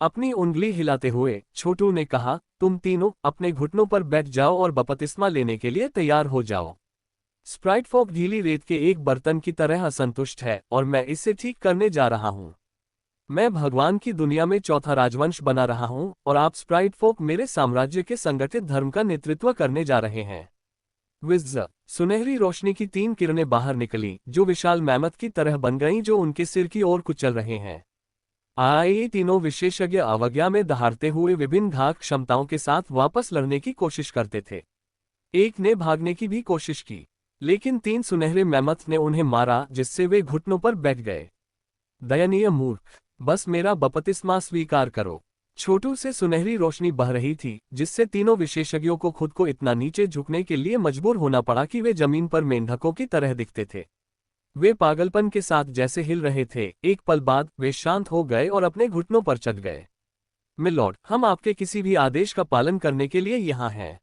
अपनी उंगली हिलाते हुए छोटू ने कहा, तुम तीनों अपने घुटनों पर बैठ जाओ और बपतिस्मा लेने के लिए तैयार हो जाओ। स्प्राइट फोक गीली रेत के एक बर्तन की तरह असंतुष्ट है और मैं इसे ठीक करने जा रहा हूँ। मैं भगवान की दुनिया में चौथा राजवंश बना रहा हूँ और आप स्प्राइट फोक मेरे साम्राज्य के संगठित धर्म का नेतृत्व करने जा रहे हैं। विज़ सुनहरी रोशनी की 3 किरणें बाहर निकली, जो विशाल मैमथ की तरह बन गईं, जो उनके सिर की ओर कुचल रहे हैं। ये तीनों विशेषज्ञ अवज्ञा में दहाड़ते हुए विभिन्न घात क्षमताओं के साथ वापस लड़ने की कोशिश करते थे। एक ने भागने की भी कोशिश की, लेकिन 3 सुनहरे मैमथ ने उन्हें मारा, जिससे वे घुटनों पर बैठ गए। दयनीय मूर्ख, बस मेरा बपतिस्मा स्वीकार करो। छोटू से सुनहरी रोशनी बह रही थी, जिससे तीनों विशेषज्ञों को खुद को इतना नीचे झुकने के लिए मजबूर होना पड़ा कि वे जमीन पर मेंढकों की तरह दिखते थे। वे पागलपन के साथ जैसे हिल रहे थे। एक पल बाद वे शांत हो गए और अपने घुटनों पर चढ़ गए। मिलॉर्ड, हम आपके किसी भी आदेश का पालन करने के लिए यहाँ हैं।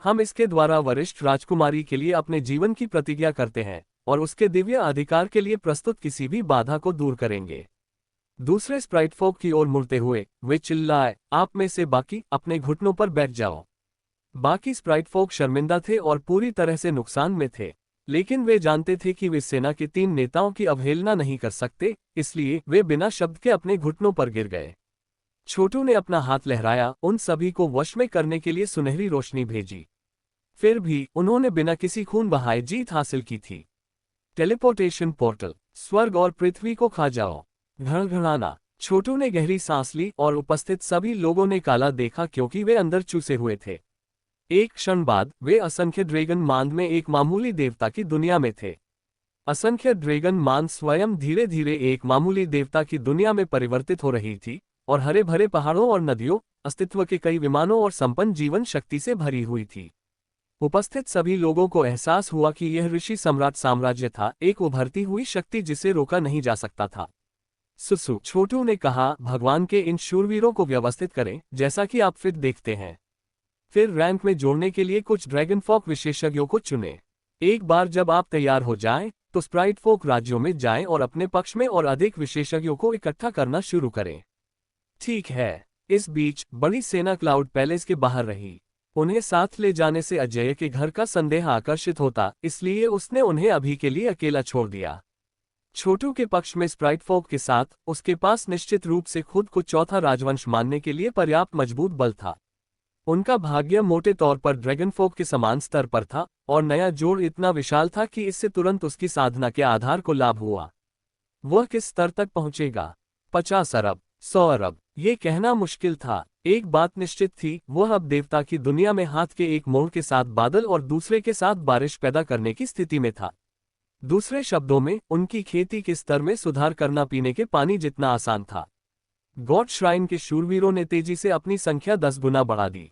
हम इसके द्वारा वरिष्ठ राजकुमारी के लिए अपने जीवन की प्रतिज्ञा करते हैं और उसके दिव्य अधिकार के लिए प्रस्तुत किसी भी बाधा को दूर करेंगे। दूसरे स्प्राइट फोक की ओर मुड़ते हुए वे चिल्लाए, आप में से बाकी अपने घुटनों पर बैठ जाओ। बाकी स्प्राइट फोक शर्मिंदा थे और पूरी तरह से नुकसान में थे, लेकिन वे जानते थे कि वे सेना के 3 नेताओं की अवहेलना नहीं कर सकते, इसलिए वे बिना शब्द के अपने घुटनों पर गिर गए। छोटू ने अपना हाथ लहराया, उन सभी को वश में करने के लिए सुनहरी रोशनी भेजी। फिर भी उन्होंने बिना किसी खून बहाए जीत हासिल की थी। टेलीपोर्टेशन पोर्टल, स्वर्ग और पृथ्वी को खा जाओ। घड़घड़ाना। छोटू ने गहरी सांस ली और उपस्थित सभी लोगों ने काला देखा, क्योंकि वे अंदर चूसे हुए थे। एक क्षण बाद वे असंख्य ड्रैगन मांद में एक मामूली देवता की दुनिया में थे। असंख्य ड्रैगन मांद स्वयं धीरे धीरे एक मामूली देवता की दुनिया में परिवर्तित हो रही थी, और हरे भरे पहाड़ों और नदियों, अस्तित्व के कई विमानों और संपन्न जीवन शक्ति से भरी हुई थी। उपस्थित सभी लोगों को एहसास हुआ कि यह ऋषि सम्राट साम्राज्य था, एक उभरती हुई शक्ति जिसे रोका नहीं जा सकता था। सुसु, छोटू ने कहा, भगवान के इन शूरवीरों को व्यवस्थित करें, जैसा कि आप फिर देखते हैं। फिर रैंक में जोड़ने के लिए कुछ ड्रैगन फोक विशेषज्ञों को चुनें। एक बार जब आप तैयार हो जाएं, तो स्प्राइट फोक राज्यों में जाएं और अपने पक्ष में और अधिक विशेषज्ञों को इकट्ठा करना शुरू करें। ठीक है। इस बीच बड़ी सेना क्लाउड पैलेस के बाहर रही। उन्हें साथ ले जाने से अजय के घर का संदेह आकर्षित होता, इसलिए उसने उन्हें अभी के लिए अकेला छोड़ दिया। छोटू के पक्ष में स्प्राइट फोक के साथ उसके पास निश्चित रूप से खुद को चौथा राजवंश मानने के लिए पर्याप्त मजबूत बल था। उनका भाग्य मोटे तौर पर ड्रैगन फोक के समान स्तर पर था, और नया जोड़ इतना विशाल था कि इससे तुरंत उसकी साधना के आधार को लाभ हुआ। वह किस स्तर तक पहुंचेगा? 50 अरब, 100 अरब, ये कहना मुश्किल था। एक बात निश्चित थी, वह अब देवता की दुनिया में हाथ के एक मोड़ के साथ बादल और दूसरे के साथ बारिश पैदा करने की स्थिति में था। दूसरे शब्दों में, उनकी खेती के स्तर में सुधार करना पीने के पानी जितना आसान था। गॉड श्राइन के शूरवीरों ने तेजी से अपनी संख्या 10 गुना बढ़ा दी।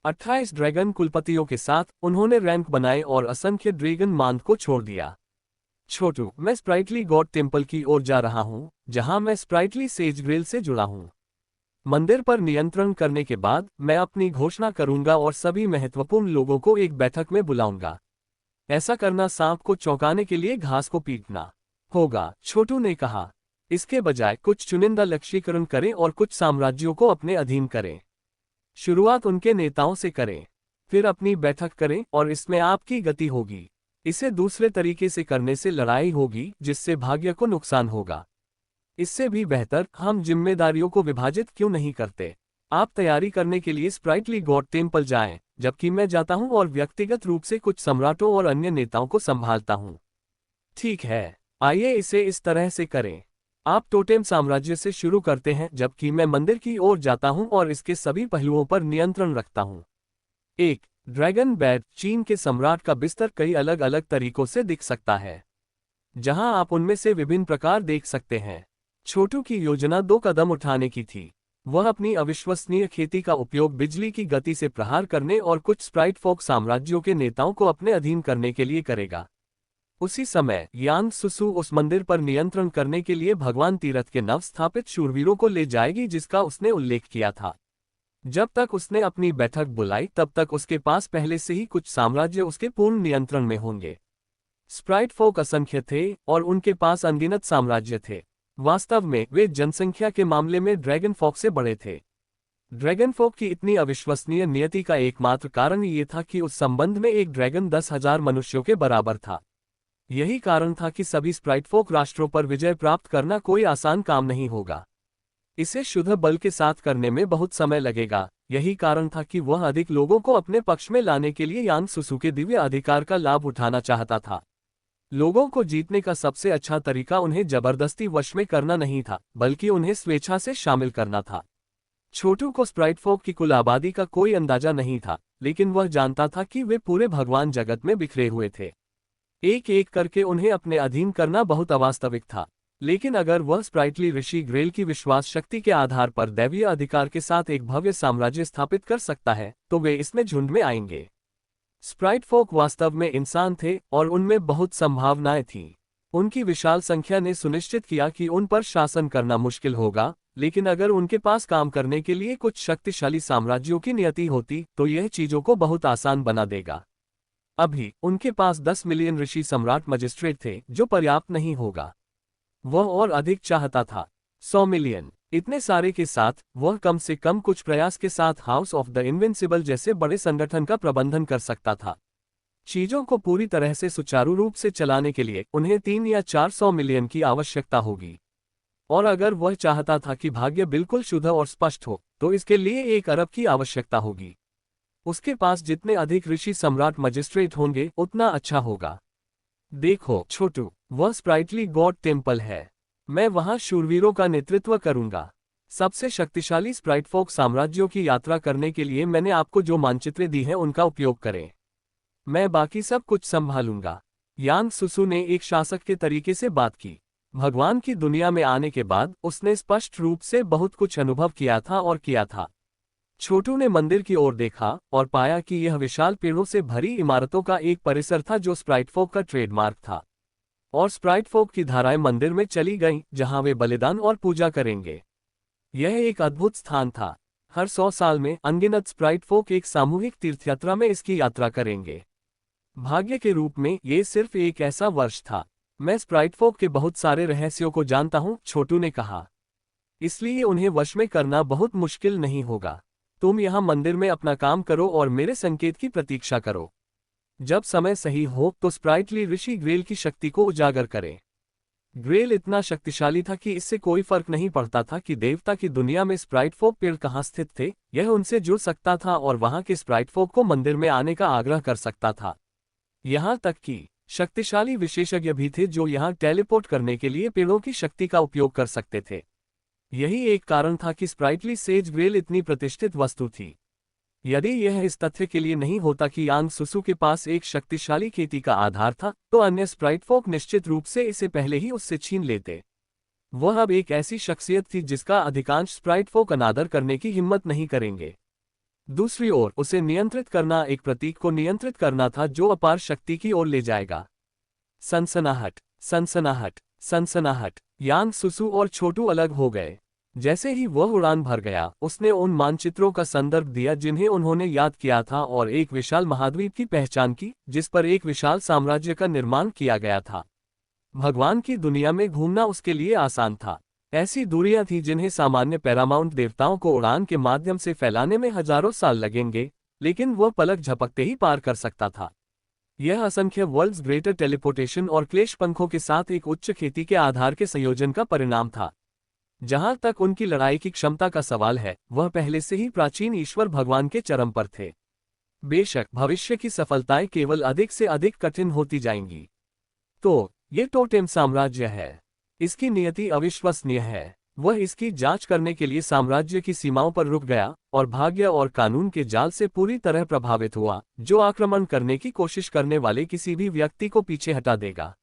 28 ड्रैगन कुलपतियों के साथ उन्होंने रैंक बनाए और असंख्य ड्रैगन मांद को छोड़ दिया। छोटू, मैं स्प्राइटली गॉड टेम्पल की ओर जा रहा हूँ, जहाँ मैं स्प्राइटली सेज ग्रिल से जुड़ा हूँ। मंदिर पर नियंत्रण करने के बाद मैं अपनी घोषणा करूंगा और सभी महत्वपूर्ण लोगों को एक बैठक में बुलाऊंगा। ऐसा करना सांप को चौंकाने के लिए घास को पीटना होगा, छोटू ने कहा। इसके बजाय कुछ चुनिंदा लक्ष्यीकरण करें और कुछ साम्राज्यों को अपने अधीन करें। शुरुआत उनके नेताओं से करें, फिर अपनी बैठक करें और इसमें आपकी गति होगी। इसे दूसरे तरीके से करने से लड़ाई होगी जिससे भाग्य को नुकसान होगा। इससे भी बेहतर हम जिम्मेदारियों को विभाजित क्यों नहीं करते। आप तैयारी करने के लिए स्प्राइटली गॉड टेम्पल जाएं, जबकि मैं जाता हूं और व्यक्तिगत रूप से कुछ सम्राटों और अन्य नेताओं को संभालता हूं। ठीक है, आइए इसे इस तरह से करें। आप टोटेम साम्राज्य से शुरू करते हैं जबकि मैं मंदिर की ओर जाता हूं और इसके सभी पहलुओं पर नियंत्रण रखता हूं। 1. Dragon bed. चीन के सम्राट का बिस्तर कई अलग अलग तरीकों से दिख सकता है, जहां आप उनमें से विभिन्न प्रकार देख सकते हैं। छोटू की योजना 2 कदम उठाने की थी। वह अपनी अविश्वसनीय खेती का उपयोग बिजली की गति से प्रहार करने और कुछ स्प्राइट फोक साम्राज्यों के नेताओं को अपने अधीन करने के लिए करेगा। उसी समय यांग सुसु उस मंदिर पर नियंत्रण करने के लिए भगवान तीरथ के नव स्थापित शूरवीरों को ले जाएगी जिसका उसने उल्लेख किया था। जब तक उसने अपनी बैठक बुलाई तब तक उसके पास पहले से ही कुछ साम्राज्य उसके पूर्ण नियंत्रण में होंगे। स्प्राइट फोक असंख्य थे और उनके पास अनगिनत साम्राज्य थे। वास्तव में वे जनसंख्या के मामले में ड्रैगन फोक से बड़े थे। ड्रैगन फोक की इतनी अविश्वसनीय नियति का एकमात्र कारण ये था कि उस संबंध में एक ड्रैगन 10,000 मनुष्यों के बराबर था। यही कारण था कि सभी स्प्राइट फोक राष्ट्रों पर विजय प्राप्त करना कोई आसान काम नहीं होगा। इसे शुद्ध बल के साथ करने में बहुत समय लगेगा। यही कारण था कि वह अधिक लोगों को अपने पक्ष में लाने के लिए यांग सुसु के दिव्य अधिकार का लाभ उठाना चाहता था। लोगों को जीतने का सबसे अच्छा तरीका उन्हें जबरदस्ती वश में करना नहीं था, बल्कि उन्हें स्वेच्छा से शामिल करना था। छोटू को स्प्राइट फोक की कुल आबादी का कोई अंदाजा नहीं था, लेकिन वह जानता था कि वे पूरे भगवान जगत में बिखरे हुए थे। एक एक करके उन्हें अपने अधीन करना बहुत अवास्तविक था, लेकिन अगर वह स्प्राइटली ऋषि ग्रेल की विश्वास शक्ति के आधार पर दैवीय अधिकार के साथ एक भव्य साम्राज्य स्थापित कर सकता है, तो वे इसमें झुंड में आएंगे। स्प्राइट फोक वास्तव में इंसान थे और उनमें बहुत संभावनाएं थीं। उनकी विशाल संख्या ने सुनिश्चित किया कि उन पर शासन करना मुश्किल होगा, लेकिन अगर उनके पास काम करने के लिए कुछ शक्तिशाली साम्राज्यों की नियति होती तो यह चीजों को बहुत आसान बना देगा। अभी उनके पास 10 मिलियन ऋषि सम्राट मजिस्ट्रेट थे, जो पर्याप्त नहीं होगा। वह और अधिक चाहता था, 100 मिलियन। इतने सारे के साथ वह कम से कम कुछ प्रयास के साथ हाउस ऑफ द इनविंसिबल जैसे बड़े संगठन का प्रबंधन कर सकता था। चीजों को पूरी तरह से सुचारू रूप से चलाने के लिए उन्हें 3 या 400 मिलियन की आवश्यकता होगी। और अगर वह चाहता था कि भाग्य बिल्कुल शुद्ध और स्पष्ट हो, तो इसके लिए 1 अरब की आवश्यकता होगी। उसके पास जितने अधिक ऋषि सम्राट मजिस्ट्रेट होंगे उतना अच्छा होगा। देखो छोटू, वह स्प्राइटली गॉड टेम्पल है। मैं वहां शूरवीरों का नेतृत्व करूंगा। सबसे शक्तिशाली स्प्राइट फोक साम्राज्यों की यात्रा करने के लिए मैंने आपको जो मानचित्रें दी हैं उनका उपयोग करें। मैं बाकी सब कुछ संभालूंगा। यांग सुसु ने एक शासक के तरीके से बात की। भगवान की दुनिया में आने के बाद उसने स्पष्ट रूप से बहुत कुछ अनुभव किया था और किया था। छोटू ने मंदिर की ओर देखा और पाया कि यह विशाल पेड़ों से भरी इमारतों का एक परिसर था जो स्प्राइट फोक का ट्रेडमार्क था। और स्प्राइट फोक की धाराएं मंदिर में चली गईं, जहां वे बलिदान और पूजा करेंगे। यह एक अद्भुत स्थान था। हर 100 साल में अनगिनत स्प्राइट फोक एक सामूहिक तीर्थयात्रा में इसकी यात्रा करेंगे। भाग्य के रूप में ये सिर्फ एक ऐसा वर्ष था। मैं स्प्राइट फोक के बहुत सारे रहस्यों को जानता हूं, छोटू ने कहा। इसलिए उन्हें वश में करना बहुत मुश्किल नहीं होगा। तुम यहां मंदिर में अपना काम करो और मेरे संकेत की प्रतीक्षा करो। जब समय सही हो तो स्प्राइटली ऋषि ग्रेल की शक्ति को उजागर करें। ग्रेल इतना शक्तिशाली था कि इससे कोई फर्क नहीं पड़ता था कि देवता की दुनिया में स्प्राइट फोक पेड़ कहाँ स्थित थे, यह उनसे जुड़ सकता था और वहां के स्प्राइट फोक को मंदिर में आने का आग्रह कर सकता था। यहां तक कि शक्तिशाली विशेषज्ञ भी थे जो यहां टेलीपोर्ट करने के लिए पेड़ों की शक्ति का उपयोग कर सकते थे। यही एक कारण था कि स्प्राइटली सेज ग्रेल इतनी प्रतिष्ठित वस्तु थी। यदि यह इस तथ्य के लिए नहीं होता कि यांग सुसु के पास एक शक्तिशाली खेती का आधार था, तो अन्य स्प्राइट फोक निश्चित रूप से इसे पहले ही उससे छीन लेते। वह अब एक ऐसी शख्सियत थी जिसका अधिकांश स्प्राइट फोक अनादर करने की हिम्मत नहीं करेंगे। दूसरी ओर उसे नियंत्रित करना एक प्रतीक को नियंत्रित करना था जो अपार शक्ति की ओर ले जाएगा। सनसनाहट, सनसनाहट, सनसनाहट। यांग सुसु और छोटू अलग हो गए। जैसे ही वह उड़ान भर गया, उसने उन मानचित्रों का संदर्भ दिया जिन्हें उन्होंने याद किया था और एक विशाल महाद्वीप की पहचान की जिस पर एक विशाल साम्राज्य का निर्माण किया गया था। भगवान की दुनिया में घूमना उसके लिए आसान था। ऐसी दूरियां थीं जिन्हें सामान्य पैरामाउंट देवताओं को उड़ान के माध्यम से फैलाने में हजारों साल लगेंगे, लेकिन वह पलक झपकते ही पार कर सकता था। यह असंख्य वर्ल्ड्स ग्रेटर टेलीपोर्टेशन और क्लेश पंखों के साथ एक उच्च खेती के आधार के संयोजन का परिणाम था। जहां तक उनकी लड़ाई की क्षमता का सवाल है, वह पहले से ही प्राचीन ईश्वर भगवान के चरम पर थे। बेशक भविष्य की सफलताएं केवल अधिक से अधिक कठिन होती जाएंगी। तो ये टोटेम साम्राज्य है। इसकी नियति अविश्वसनीय है। वह इसकी जांच करने के लिए साम्राज्य की सीमाओं पर रुक गया और भाग्य और कानून के जाल से पूरी तरह प्रभावित हुआ, जो आक्रमण करने की कोशिश करने वाले किसी भी व्यक्ति को पीछे हटा देगा।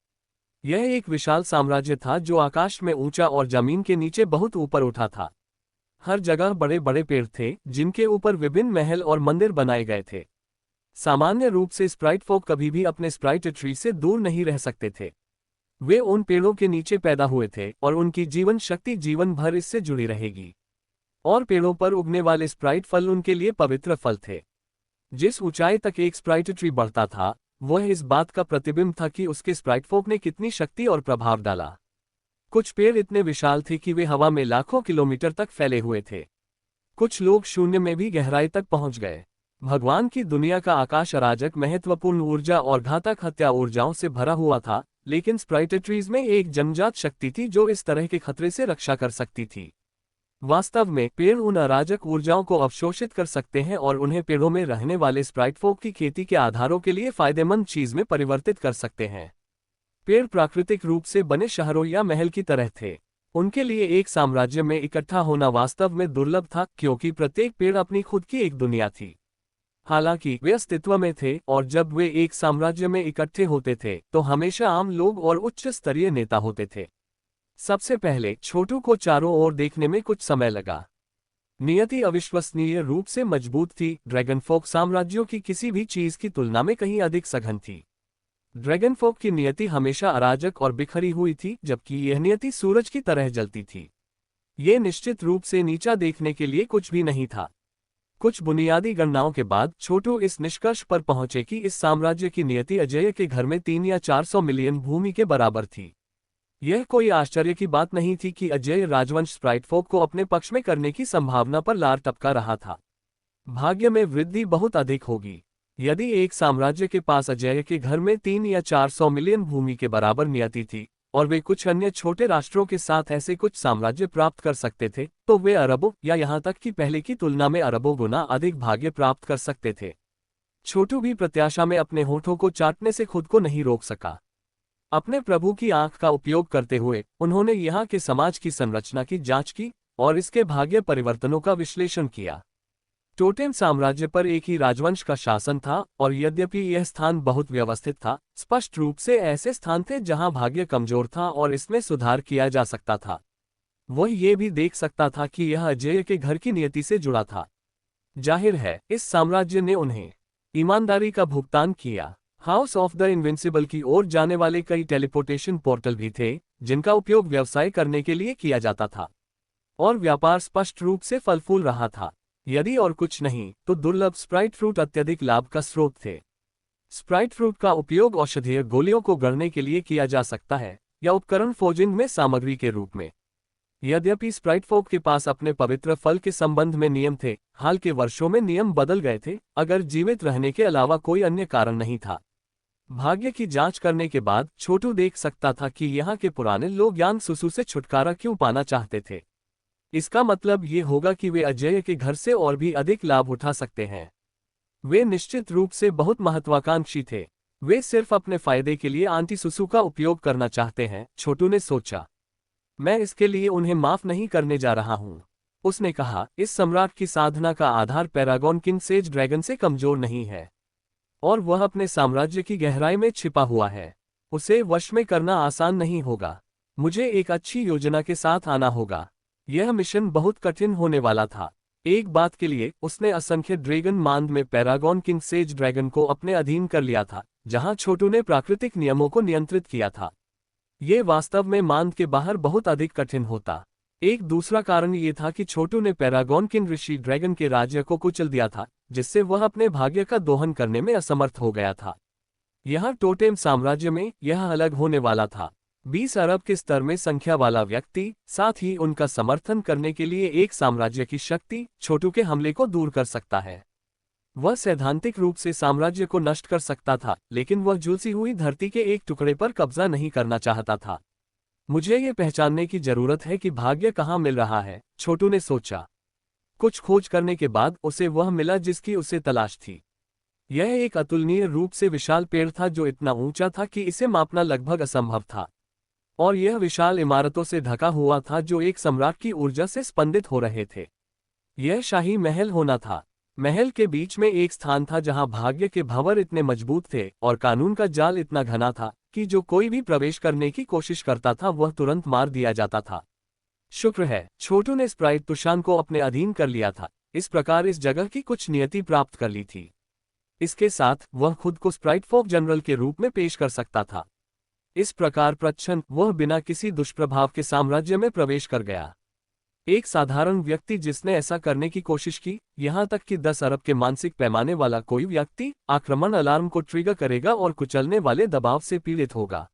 यह एक विशाल साम्राज्य था जो आकाश में ऊंचा और जमीन के नीचे बहुत ऊपर उठा था। हर जगह बड़े बड़े पेड़ थे जिनके ऊपर विभिन्न महल और मंदिर बनाए गए थे। सामान्य रूप से स्प्राइट फोक कभी भी अपने स्प्राइट ट्री से दूर नहीं रह सकते थे। वे उन पेड़ों के नीचे पैदा हुए थे और उनकी जीवन शक्ति जीवन भर इससे जुड़ी रहेगी। और पेड़ों पर उगने वाले स्प्राइट फल उनके लिए पवित्र फल थे। जिस ऊंचाई तक एक स्प्राइट ट्री बढ़ता था, वह इस बात का प्रतिबिंब था कि उसके स्प्राइट फोक ने कितनी शक्ति और प्रभाव डाला। कुछ पेड़ इतने विशाल थे कि वे हवा में लाखों किलोमीटर तक फैले हुए थे। कुछ लोग शून्य में भी गहराई तक पहुंच गए। भगवान की दुनिया का आकाश अराजक महत्वपूर्ण ऊर्जा और घातक हत्या ऊर्जाओं से भरा हुआ था, लेकिन स्प्राइट ट्रीज में एक जन्मजात शक्ति थी जो इस तरह के खतरे से रक्षा कर सकती थी। वास्तव में पेड़ उन अराजक ऊर्जाओं को अवशोषित कर सकते हैं और उन्हें पेड़ों में रहने वाले स्प्राइट फोक की खेती के आधारों के लिए फायदेमंद चीज में परिवर्तित कर सकते हैं। पेड़ प्राकृतिक रूप से बने शहरों या महल की तरह थे। उनके लिए एक साम्राज्य में इकट्ठा होना वास्तव में दुर्लभ था, क्योंकि प्रत्येक पेड़ अपनी खुद की एक दुनिया थी। हालांकि वे अस्तित्व में थे और जब वे एक साम्राज्य में इकट्ठे होते थे तो हमेशा आम लोग और उच्च स्तरीय नेता होते थे। सबसे पहले छोटू को चारों ओर देखने में कुछ समय लगा। नियति अविश्वसनीय रूप से मजबूत थी। ड्रैगनफोक साम्राज्यों की किसी भी चीज की तुलना में कहीं अधिक सघन थी। ड्रैगनफोक की नियति हमेशा अराजक और बिखरी हुई थी, जबकि यह नियति सूरज की तरह जलती थी। ये निश्चित रूप से नीचा देखने के लिए कुछ भी नहीं था। कुछ बुनियादी गणनाओं के बाद छोटू इस निष्कर्ष पर पहुंचे कि इस साम्राज्य की नियति अजय के घर में 3 या 400 मिलियन भूमि के बराबर थी। यह कोई आश्चर्य की बात नहीं थी कि अजय राजवंश स्प्राइट फोक को अपने पक्ष में करने की संभावना पर लार टपका रहा था। भाग्य में वृद्धि बहुत अधिक होगी। यदि एक साम्राज्य के पास अजय के घर में 3 या 400 मिलियन भूमि के बराबर नियति थी और वे कुछ अन्य छोटे राष्ट्रों के साथ ऐसे कुछ साम्राज्य प्राप्त कर सकते थे, तो वे अरबों या यहाँ तक कि पहले की तुलना में अरबों गुना अधिक भाग्य प्राप्त कर सकते थे। छोटू भी प्रत्याशा में अपने होठों को चाटने से खुद को नहीं रोक सका। अपने प्रभु की आंख का उपयोग करते हुए उन्होंने यहाँ के समाज की संरचना की जांच की और इसके भाग्य परिवर्तनों का विश्लेषण किया। टोटेम साम्राज्य पर एक ही राजवंश का शासन था और यद्यपि यह स्थान बहुत व्यवस्थित था, स्पष्ट रूप से ऐसे स्थान थे जहां भाग्य कमजोर था और इसमें सुधार किया जा सकता था। वह ये भी देख सकता था कि यह अजय के घर की नियति से जुड़ा था। जाहिर है इस साम्राज्य ने उन्हें ईमानदारी का भुगतान किया। हाउस ऑफ द इनविंसिबल की ओर जाने वाले कई टेलीपोर्टेशन पोर्टल भी थे जिनका उपयोग व्यवसाय करने के लिए किया जाता था, और व्यापार स्पष्ट रूप से फल फूल रहा था। यदि और कुछ नहीं तो दुर्लभ स्प्राइट फ्रूट अत्यधिक लाभ का स्रोत थे। स्प्राइट फ्रूट का उपयोग औषधीय गोलियों को गढ़ने के लिए किया जा सकता है या उपकरण फोजिंग में सामग्री के रूप में। यद्यपि स्प्राइट फोक के पास अपने पवित्र फल के संबंध में नियम थे, हाल के वर्षों में नियम बदल गए थे, अगर जीवित रहने के अलावा कोई अन्य कारण नहीं था। भाग्य की जांच करने के बाद छोटू देख सकता था कि यहाँ के पुराने लोग यांग सुसु से छुटकारा क्यों पाना चाहते थे। इसका मतलब ये होगा कि वे अजय के घर से और भी अधिक लाभ उठा सकते हैं। वे निश्चित रूप से बहुत महत्वाकांक्षी थे। वे सिर्फ अपने फायदे के लिए आंटी सुसु का उपयोग करना चाहते हैं, छोटू ने सोचा। मैं इसके लिए उन्हें माफ नहीं करने जा रहा हूं। उसने कहा, इस सम्राट की साधना का आधार पैरागॉन किंग सेज ड्रैगन से कमजोर नहीं है और वह अपने साम्राज्य की गहराई में छिपा हुआ है। उसे वश में करना आसान नहीं होगा। मुझे एक अच्छी योजना के साथ आना होगा। यह मिशन बहुत कठिन होने वाला था। एक बात के लिए उसने असंख्य ड्रैगन मांद में पैरागॉन किंग सेज ड्रैगन को अपने अधीन कर लिया था, जहां छोटू ने प्राकृतिक नियमों को नियंत्रित किया था। ये वास्तव में मांद के बाहर बहुत अधिक कठिन होता। एक दूसरा कारण ये था कि छोटू ने पैरागॉन किंग ऋषि ड्रैगन के राज्य को कुचल दिया था, जिससे वह अपने भाग्य का दोहन करने में असमर्थ हो गया था। यहाँ टोटेम साम्राज्य में यह अलग होने वाला था। 20 अरब के स्तर में संख्या वाला व्यक्ति, साथ ही उनका समर्थन करने के लिए एक साम्राज्य की शक्ति, छोटू के हमले को दूर कर सकता है। वह सैद्धांतिक रूप से साम्राज्य को नष्ट कर सकता था, लेकिन वह झुलसी हुई धरती के एक टुकड़े पर कब्जा नहीं करना चाहता था। मुझे ये पहचानने की जरूरत है कि भाग्य कहाँ मिल रहा है, छोटू ने सोचा। कुछ खोज करने के बाद उसे वह मिला जिसकी उसे तलाश थी। यह एक अतुलनीय रूप से विशाल पेड़ था जो इतना ऊंचा था कि इसे मापना लगभग असंभव था। और यह विशाल इमारतों से ढका हुआ था जो एक सम्राट की ऊर्जा से स्पंदित हो रहे थे। यह शाही महल होना था। महल के बीच में एक स्थान था जहां भाग्य के भंवर इतने मजबूत थे और कानून का जाल इतना घना था कि जो कोई भी प्रवेश करने की कोशिश करता था वह तुरंत मार दिया जाता था। शुक्र है छोटू ने स्प्राइट तुशान को अपने अधीन कर लिया था, इस प्रकार इस जगह की कुछ नियति प्राप्त कर ली थी। इसके साथ वह खुद को स्प्राइट फोक जनरल के रूप में पेश कर सकता था। इस प्रकार प्रच्छन्न वह बिना किसी दुष्प्रभाव के साम्राज्य में प्रवेश कर गया। एक साधारण व्यक्ति जिसने ऐसा करने की कोशिश की, यहाँ तक कि 10 अरब के मानसिक पैमाने वाला कोई व्यक्ति आक्रमण अलार्म को ट्रिगर करेगा और कुचलने वाले दबाव से पीड़ित होगा।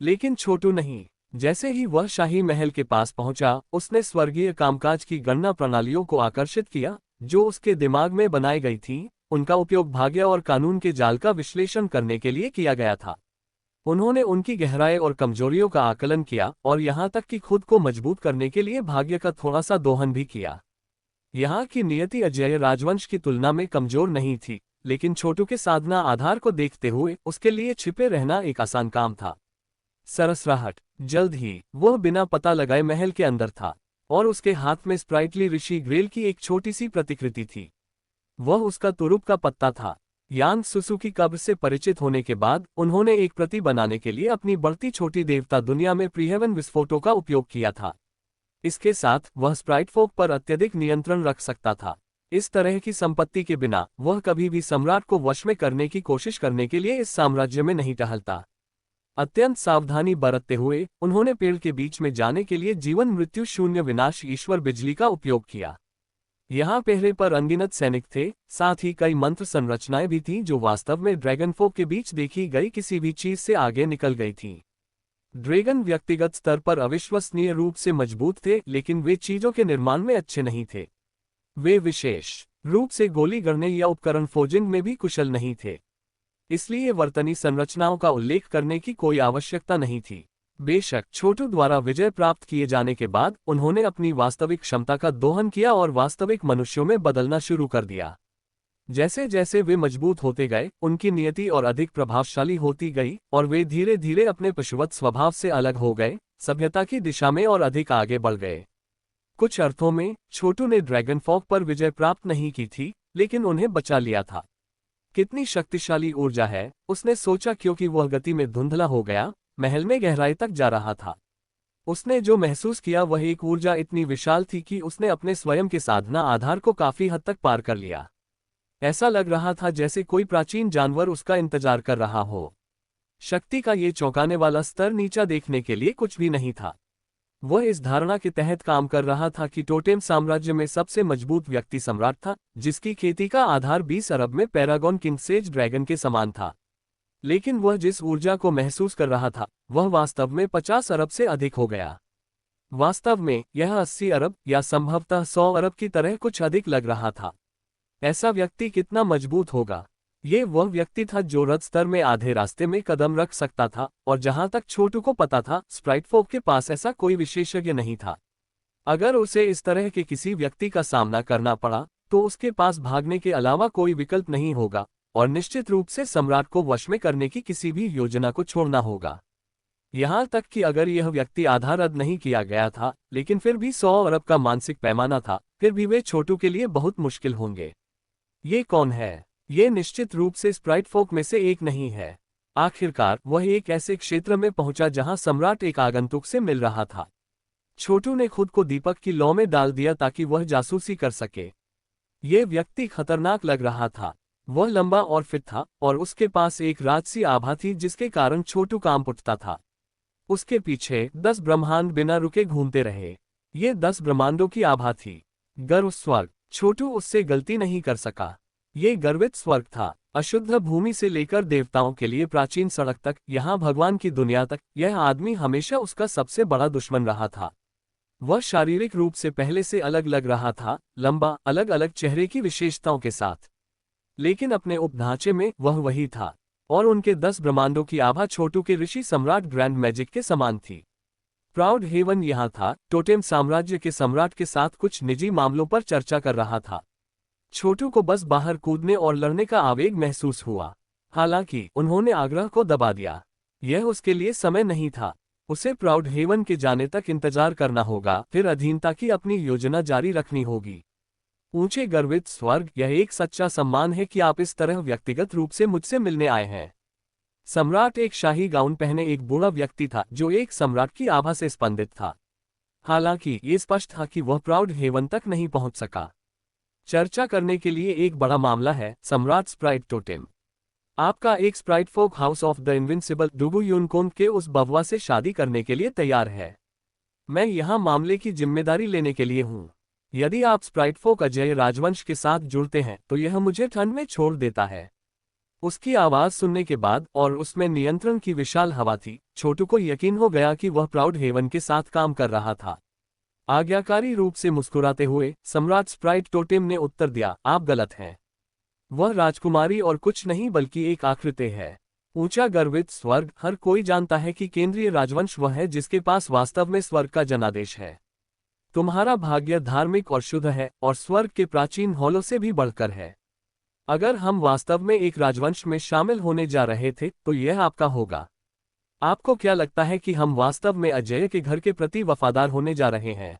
लेकिन छोटू नहीं। जैसे ही वह शाही महल के पास पहुंचा, उसने स्वर्गीय कामकाज की गणना प्रणालियों को आकर्षित किया जो उसके दिमाग में बनाई गई थी। उनका उपयोग भाग्य और कानून के जाल का विश्लेषण करने के लिए किया गया था। उन्होंने उनकी गहराई और कमजोरियों का आकलन किया और यहाँ तक कि खुद को मजबूत करने के लिए भाग्य का थोड़ा सा दोहन भी किया। यहाँ की नियति अजय राजवंश की तुलना में कमजोर नहीं थी, लेकिन छोटू के साधना आधार को देखते हुए उसके लिए छिपे रहना एक आसान काम था। सरसराहट। जल्द ही वह बिना पता लगाए महल के अंदर था और उसके हाथ में स्प्राइटली ऋषि ग्रेल की एक छोटी सी प्रतिकृति थी। वह उसका तुरुप का पत्ता था। यांग सुसु की कब्र से परिचित होने के बाद उन्होंने एक प्रति बनाने के लिए अपनी बढ़ती छोटी देवता दुनिया में प्रीहेवन विस्फोटों का उपयोग किया था। इसके साथ वह स्प्राइट फोक पर अत्यधिक नियंत्रण रख सकता था। इस तरह की संपत्ति के बिना वह कभी भी सम्राट को वश में करने की कोशिश करने के लिए इस साम्राज्य में नहीं टहलता। अत्यंत सावधानी बरतते हुए उन्होंने पेड़ के बीच में जाने के लिए जीवन मृत्यु शून्य विनाश ईश्वर बिजली का उपयोग किया। यहाँ पहरे पर अनगिनत सैनिक थे, साथ ही कई मंत्र संरचनाएं भी थीं जो वास्तव में ड्रैगन फोक के बीच देखी गई किसी भी चीज से आगे निकल गई थीं। ड्रैगन व्यक्तिगत स्तर पर अविश्वसनीय रूप से मजबूत थे, लेकिन वे चीजों के निर्माण में अच्छे नहीं थे। वे विशेष रूप से गोली गढ़ने या उपकरण फोर्जिंग में भी कुशल नहीं थे। इसलिए वर्तनी संरचनाओं का उल्लेख करने की कोई आवश्यकता नहीं थी। बेशक छोटू द्वारा विजय प्राप्त किए जाने के बाद उन्होंने अपनी वास्तविक क्षमता का दोहन किया और वास्तविक मनुष्यों में बदलना शुरू कर दिया। जैसे जैसे वे मजबूत होते गए, उनकी नियति और अधिक प्रभावशाली होती गई और वे धीरे धीरे अपने पशुवत स्वभाव से अलग हो गए, सभ्यता की दिशा में और अधिक आगे बढ़ गए। कुछ अर्थों में छोटू ने ड्रैगन फोक पर विजय प्राप्त नहीं की थी, लेकिन उन्हें बचा लिया था। कितनी शक्तिशाली ऊर्जा है, उसने सोचा, क्योंकि वह गति में धुंधला हो गया, महल में गहराई तक जा रहा था। उसने जो महसूस किया वह एक ऊर्जा इतनी विशाल थी कि उसने अपने स्वयं के साधना आधार को काफी हद तक पार कर लिया। ऐसा लग रहा था जैसे कोई प्राचीन जानवर उसका इंतजार कर रहा हो। शक्ति का ये चौंकाने वाला स्तर नीचा देखने के लिए कुछ भी नहीं था। वह इस धारणा के तहत काम कर रहा था कि टोटेम साम्राज्य में सबसे मजबूत व्यक्ति सम्राट था, जिसकी खेती का आधार 20 अरब में पैरागॉन किंग सेज ड्रैगन के समान था। लेकिन वह जिस ऊर्जा को महसूस कर रहा था वह वास्तव में 50 अरब से अधिक हो गया। वास्तव में यह 80 अरब या संभवतः 100 अरब की तरह कुछ अधिक लग रहा था। ऐसा व्यक्ति कितना मजबूत होगा? ये वह व्यक्ति था जो रथ स्तर में आधे रास्ते में कदम रख सकता था, और जहां तक छोटू को पता था स्प्राइट फोक के पास ऐसा कोई विशेषज्ञ नहीं था। अगर उसे इस तरह के किसी व्यक्ति का सामना करना पड़ा तो उसके पास भागने के अलावा कोई विकल्प नहीं होगा, और निश्चित रूप से सम्राट को वश में करने की किसी भी योजना को छोड़ना होगा। यहाँ तक कि अगर यह व्यक्ति आधा रद्द नहीं किया गया था, लेकिन फिर भी 100 अरब का मानसिक पैमाना था, फिर भी वे छोटू के लिए बहुत मुश्किल होंगे। ये कौन है? ये निश्चित रूप से स्प्राइट फोक में से एक नहीं है। आखिरकार वह एक ऐसे क्षेत्र में पहुंचा जहां सम्राट एक आगंतुक से मिल रहा था। छोटू ने खुद को दीपक की लौ में डाल दिया ताकि वह जासूसी कर सके। ये व्यक्ति खतरनाक लग रहा था। वह लंबा और फिट था और उसके पास एक राजसी आभा थी जिसके कारण छोटू कांप उठता था। उसके पीछे 10 ब्रह्मांड बिना रुके घूमते रहे। ये 10 ब्रह्मांडों की आभा थी। गर्व स्वर्ग। छोटू उससे गलती नहीं कर सका। ये गर्वित स्वर्ग था। अशुद्ध भूमि से लेकर देवताओं के लिए प्राचीन सड़क तक, यहाँ भगवान की दुनिया तक, यह आदमी हमेशा उसका सबसे बड़ा दुश्मन रहा था। वह शारीरिक रूप से पहले से अलग लग रहा था, लंबा, अलग अलग चेहरे की विशेषताओं के साथ। लेकिन अपने उपढांचे में वह वही था। और उनके 10 ब्रह्मांडों की आभा छोटू के ऋषि सम्राट ग्रैंड मैजिक के समान थी। प्राउड हेवन यहाँ था, टोटेम साम्राज्य के सम्राट के साथ कुछ निजी मामलों पर चर्चा कर रहा था। छोटू को बस बाहर कूदने और लड़ने का आवेग महसूस हुआ। हालांकि उन्होंने आग्रह को दबा दिया। यह उसके लिए समय नहीं था। उसे प्राउड हेवन के जाने तक इंतजार करना होगा, फिर अधीनता की अपनी योजना जारी रखनी होगी। ऊंचे गर्वित स्वर्ग, यह एक सच्चा सम्मान है कि आप इस तरह व्यक्तिगत रूप से मुझसे मिलने आए हैं। सम्राट एक शाही गाउन पहने एक बूढ़ा व्यक्ति था जो एक सम्राट की आभा से स्पंदित था। हालांकि ये स्पष्ट था कि वह प्राउड हेवन तक नहीं पहुंच सका। चर्चा करने के लिए एक बड़ा मामला है, सम्राट स्प्राइट टोटेम। आपका एक sprite folk house of the invincible Dugu यूनकोन के उस बववा से शादी करने के लिए तैयार है। मैं यहाँ मामले की जिम्मेदारी लेने के लिए हूँ। यदि आप स्प्राइट फोक अजय राजवंश के साथ जुड़ते हैं तो यह मुझे ठंड में छोड़ देता है। उसकी आवाज सुनने के बाद, और उसमें नियंत्रण की विशाल हवा थी, छोटू को यकीन हो गया कि वह प्राउड हेवन के साथ काम कर रहा था। आज्ञाकारी रूप से मुस्कुराते हुए सम्राट स्प्राइट टोटेम ने उत्तर दिया, आप गलत हैं। वह राजकुमारी और कुछ नहीं बल्कि एक आकृति है। ऊंचा गर्वित स्वर्ग, हर कोई जानता है कि केंद्रीय राजवंश वह है जिसके पास वास्तव में स्वर्ग का जनादेश है। तुम्हारा भाग्य धार्मिक और शुद्ध है, और स्वर्ग के प्राचीन हॉलों से भी बढ़कर है। अगर हम वास्तव में एक राजवंश में शामिल होने जा रहे थे तो यह आपका होगा। आपको क्या लगता है कि हम वास्तव में अजय के घर के प्रति वफादार होने जा रहे हैं?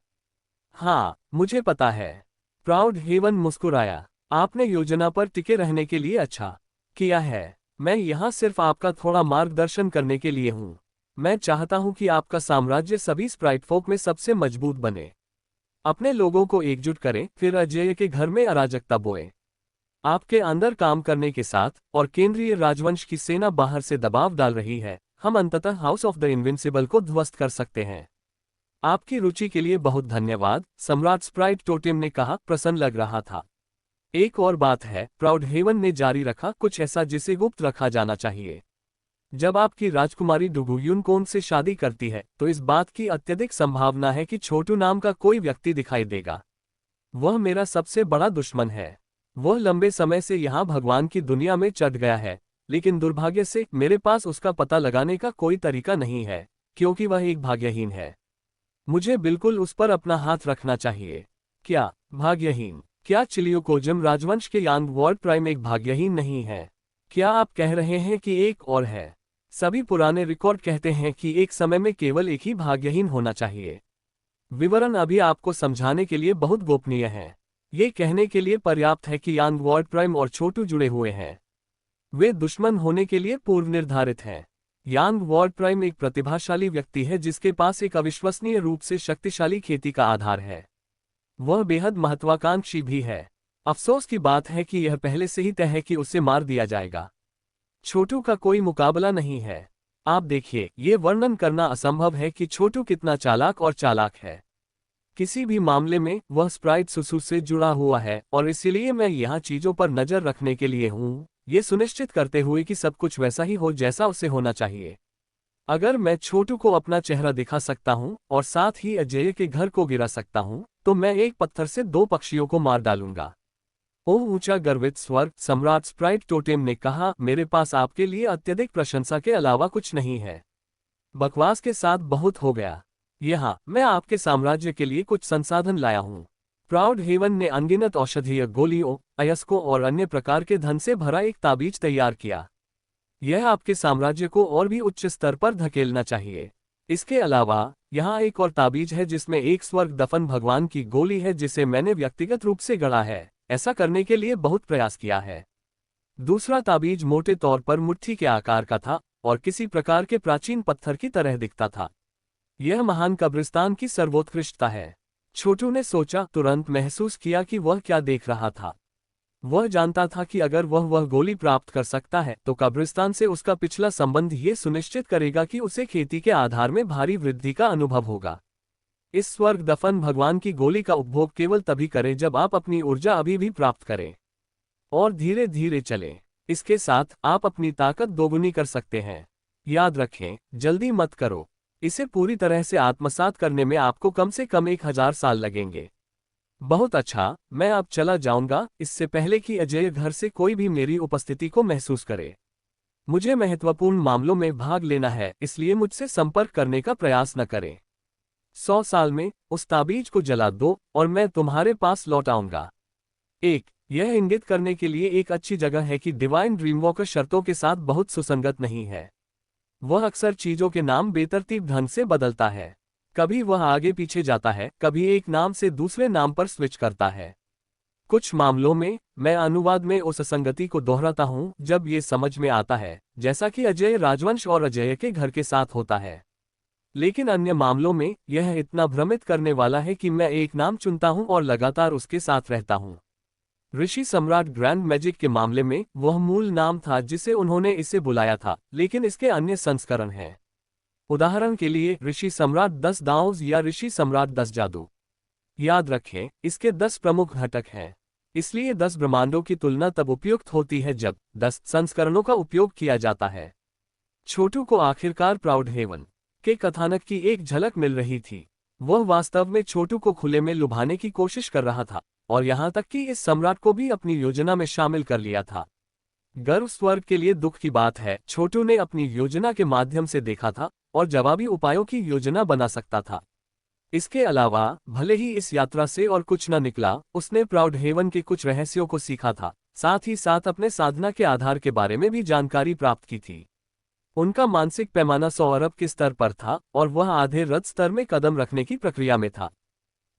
हाँ, मुझे पता है। प्राउड हेवन मुस्कुराया। आपने योजना पर टिके रहने के लिए अच्छा किया है। मैं यहाँ सिर्फ आपका थोड़ा मार्गदर्शन करने के लिए हूँ। मैं चाहता हूँ कि आपका साम्राज्य सभी स्प्राइट फोक में सबसे मजबूत बने। अपने लोगों को एकजुट करें, फिर अजय के घर में अराजकता बोएं। आपके अंदर काम करने के साथ, और केंद्रीय राजवंश की सेना बाहर से दबाव डाल रही है, हम अंततः हाउस ऑफ द इनविंसिबल को ध्वस्त कर सकते हैं। आपकी रुचि के लिए बहुत धन्यवाद, सम्राट स्प्राइट टोटेम ने कहा, प्रसन्न लग रहा था। एक और बात है, प्राउड हेवन ने जारी रखा, कुछ ऐसा जिसे गुप्त रखा जाना चाहिए। जब आपकी राजकुमारी डुगु यूनकोन से शादी करती है तो इस बात की अत्यधिक संभावना है कि छोटू नाम का कोई व्यक्ति दिखाई देगा। वह मेरा सबसे बड़ा दुश्मन है। वह लंबे समय से यहाँ भगवान की दुनिया में चढ़ गया है, लेकिन दुर्भाग्य से मेरे पास उसका पता लगाने का कोई तरीका नहीं है, क्योंकि वह एक भाग्यहीन है। मुझे बिल्कुल उस पर अपना हाथ रखना चाहिए। क्या भाग्यहीन? क्या चिलियोकोजम राजवंश के यांग वॉर्ड प्राइम एक भाग्यहीन नहीं है? क्या आप कह रहे हैं कि एक और है? सभी पुराने रिकॉर्ड कहते हैं कि एक समय में केवल एक ही भाग्यहीन होना चाहिए। विवरण अभी आपको समझाने के लिए बहुत गोपनीय है। ये कहने के लिए पर्याप्त है कि यांग वॉर्ड प्राइम और छोटू जुड़े हुए हैं। वे दुश्मन होने के लिए पूर्व निर्धारित हैं। यांग वॉर्ड प्राइम एक प्रतिभाशाली व्यक्ति है जिसके पास एक अविश्वसनीय रूप से शक्तिशाली खेती का आधार है। वह बेहद महत्वाकांक्षी भी है। अफसोस की बात है कि यह पहले से ही तय है कि उसे मार दिया जाएगा। छोटू का कोई मुकाबला नहीं है। आप देखिए, ये वर्णन करना असंभव है कि छोटू कितना चालाक और चालाक है। किसी भी मामले में वह स्प्राइट सुसु से जुड़ा हुआ है, और इसीलिए मैं यहाँ चीजों पर नजर रखने के लिए हूँ, ये सुनिश्चित करते हुए कि सब कुछ वैसा ही हो जैसा उसे होना चाहिए। अगर मैं छोटू को अपना चेहरा दिखा सकता हूँ और साथ ही अजय के घर को गिरा सकता हूँ, तो मैं एक पत्थर से 2 पक्षियों को मार डालूंगा। ओह ऊंचा गर्वित स्वर्ग, सम्राट स्प्राइट टोटेम ने कहा, मेरे पास आपके लिए अत्यधिक प्रशंसा के अलावा कुछ नहीं है। बकवास के साथ बहुत हो गया। यहाँ मैं आपके साम्राज्य के लिए कुछ संसाधन लाया हूँ। प्राउड हेवन ने अनगिनत औषधीय गोलियों, अयस्कों और अन्य प्रकार के धन से भरा एक ताबीज तैयार किया। यह आपके साम्राज्य को और भी उच्च स्तर पर धकेलना चाहिए। इसके अलावा यहाँ एक और ताबीज है जिसमें एक स्वर्ग दफन भगवान की गोली है जिसे मैंने व्यक्तिगत रूप से गढ़ा है, ऐसा करने के लिए बहुत प्रयास किया है। दूसरा ताबीज मोटे तौर पर मुट्ठी के आकार का था और किसी प्रकार के प्राचीन पत्थर की तरह दिखता था। यह महान कब्रिस्तान की सर्वोत्कृष्टता है। छोटू ने सोचा, तुरंत महसूस किया कि वह क्या देख रहा था। वह जानता था कि अगर वह गोली प्राप्त कर सकता है तो कब्रिस्तान से उसका पिछला संबंध ये सुनिश्चित करेगा कि उसे खेती के आधार में भारी वृद्धि का अनुभव होगा। इस स्वर्ग दफन भगवान की गोली का उपभोग केवल तभी करें जब आप अपनी ऊर्जा अभी भी प्राप्त करें और धीरे धीरे चलें। इसके साथ आप अपनी ताकत दोगुनी कर सकते हैं। याद रखें, जल्दी मत करो। इसे पूरी तरह से आत्मसात करने में आपको कम से कम 1000 साल लगेंगे। बहुत अच्छा, मैं अब चला जाऊंगा, इससे पहले कि अजय घर से कोई भी मेरी उपस्थिति को महसूस करे। मुझे महत्वपूर्ण मामलों में भाग लेना है, इसलिए मुझसे संपर्क करने का प्रयास न करें। 100 साल में उस ताबीज को जला दो और मैं तुम्हारे पास लौट आऊंगा। यह इंगित करने के लिए एक अच्छी जगह है कि डिवाइन ड्रीमवॉकर शर्तों के साथ बहुत सुसंगत नहीं है। वह अक्सर चीजों के नाम बेतरतीब ढंग से बदलता है। कभी वह आगे पीछे जाता है, कभी एक नाम से दूसरे नाम पर स्विच करता है। कुछ मामलों में मैं अनुवाद में उस असंगति को दोहराता हूं जब ये समझ में आता है, जैसा कि अजय राजवंश और अजय के घर के साथ होता है। लेकिन अन्य मामलों में यह इतना भ्रमित करने वाला है कि मैं एक नाम चुनता हूं और लगातार उसके साथ रहता हूं। ऋषि सम्राट ग्रैंड मैजिक के मामले में वह मूल नाम था जिसे उन्होंने इसे बुलाया था, लेकिन इसके अन्य संस्करण हैं। उदाहरण के लिए ऋषि सम्राट 10 दांव या ऋषि सम्राट 10 जादू। याद रखें, इसके 10 प्रमुख घटक हैं। इसलिए 10 ब्रह्मांडों की तुलना तब उपयुक्त होती है जब 10 संस्करणों का उपयोग किया जाता है। छोटू को आखिरकार प्राउड हेवन के कथानक की एक झलक मिल रही थी। वह वास्तव में छोटू को खुले में लुभाने की कोशिश कर रहा था और यहां तक कि इस सम्राट को भी अपनी योजना में शामिल कर लिया था। गर्व स्वर्ग के लिए दुख की बात है, छोटू ने अपनी योजना के माध्यम से देखा था और जवाबी उपायों की योजना बना सकता था। इसके अलावा भले ही इस यात्रा से और कुछ न निकला, उसने प्राउड हेवन के कुछ रहस्यों को सीखा था, साथ ही साथ अपने साधना के आधार के बारे में भी जानकारी प्राप्त की थी। उनका मानसिक पैमाना 100 अरब के स्तर पर था और वह आधे रथ स्तर में कदम रखने की प्रक्रिया में था।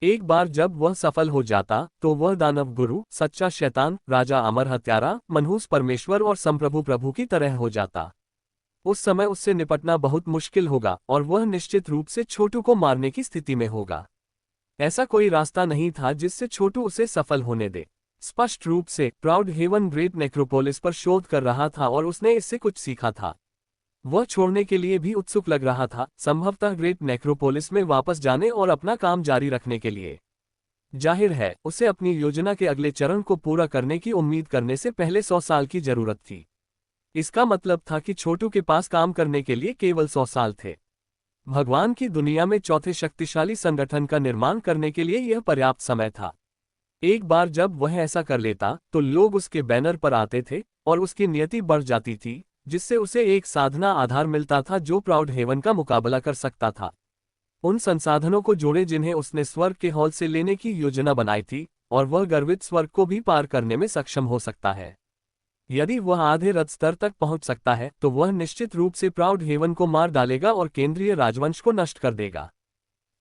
एक बार जब वह सफल हो जाता तो वह दानव गुरु, सच्चा शैतान, राजा अमर हत्यारा, मनहूस परमेश्वर और संप्रभु प्रभु की तरह हो जाता। उस समय उससे निपटना बहुत मुश्किल होगा और वह निश्चित रूप से छोटू को मारने की स्थिति में होगा। ऐसा कोई रास्ता नहीं था जिससे छोटू उसे सफल होने दे। स्पष्ट रूप से प्राउड हेवन ग्रेट नेक्रोपोलिस पर शोध कर रहा था और उसने इससे कुछ सीखा था। वह छोड़ने के लिए भी उत्सुक लग रहा था, संभवतः ग्रेट नेक्रोपोलिस में वापस जाने और अपना काम जारी रखने के लिए। जाहिर है, उसे अपनी योजना के अगले चरण को पूरा करने की उम्मीद करने से पहले 100 साल की जरूरत थी। इसका मतलब था कि छोटू के पास काम करने के लिए केवल 100 साल थे। भगवान की दुनिया में चौथे शक्तिशाली संगठन का निर्माण करने के लिए यह पर्याप्त समय था। एक बार जब वह ऐसा कर लेता तो लोग उसके बैनर पर आते थे और उसकी नियति बढ़ जाती थी, जिससे उसे एक साधना आधार मिलता था जो प्राउड हेवन का मुकाबला कर सकता था। उन संसाधनों को जोड़े जिन्हें उसने स्वर्ग के हॉल से लेने की योजना बनाई थी, और वह गर्वित स्वर्ग को भी पार करने में सक्षम हो सकता है। यदि वह आधे रथ स्तर तक पहुंच सकता है तो वह निश्चित रूप से प्राउड हेवन को मार डालेगा और केंद्रीय राजवंश को नष्ट कर देगा।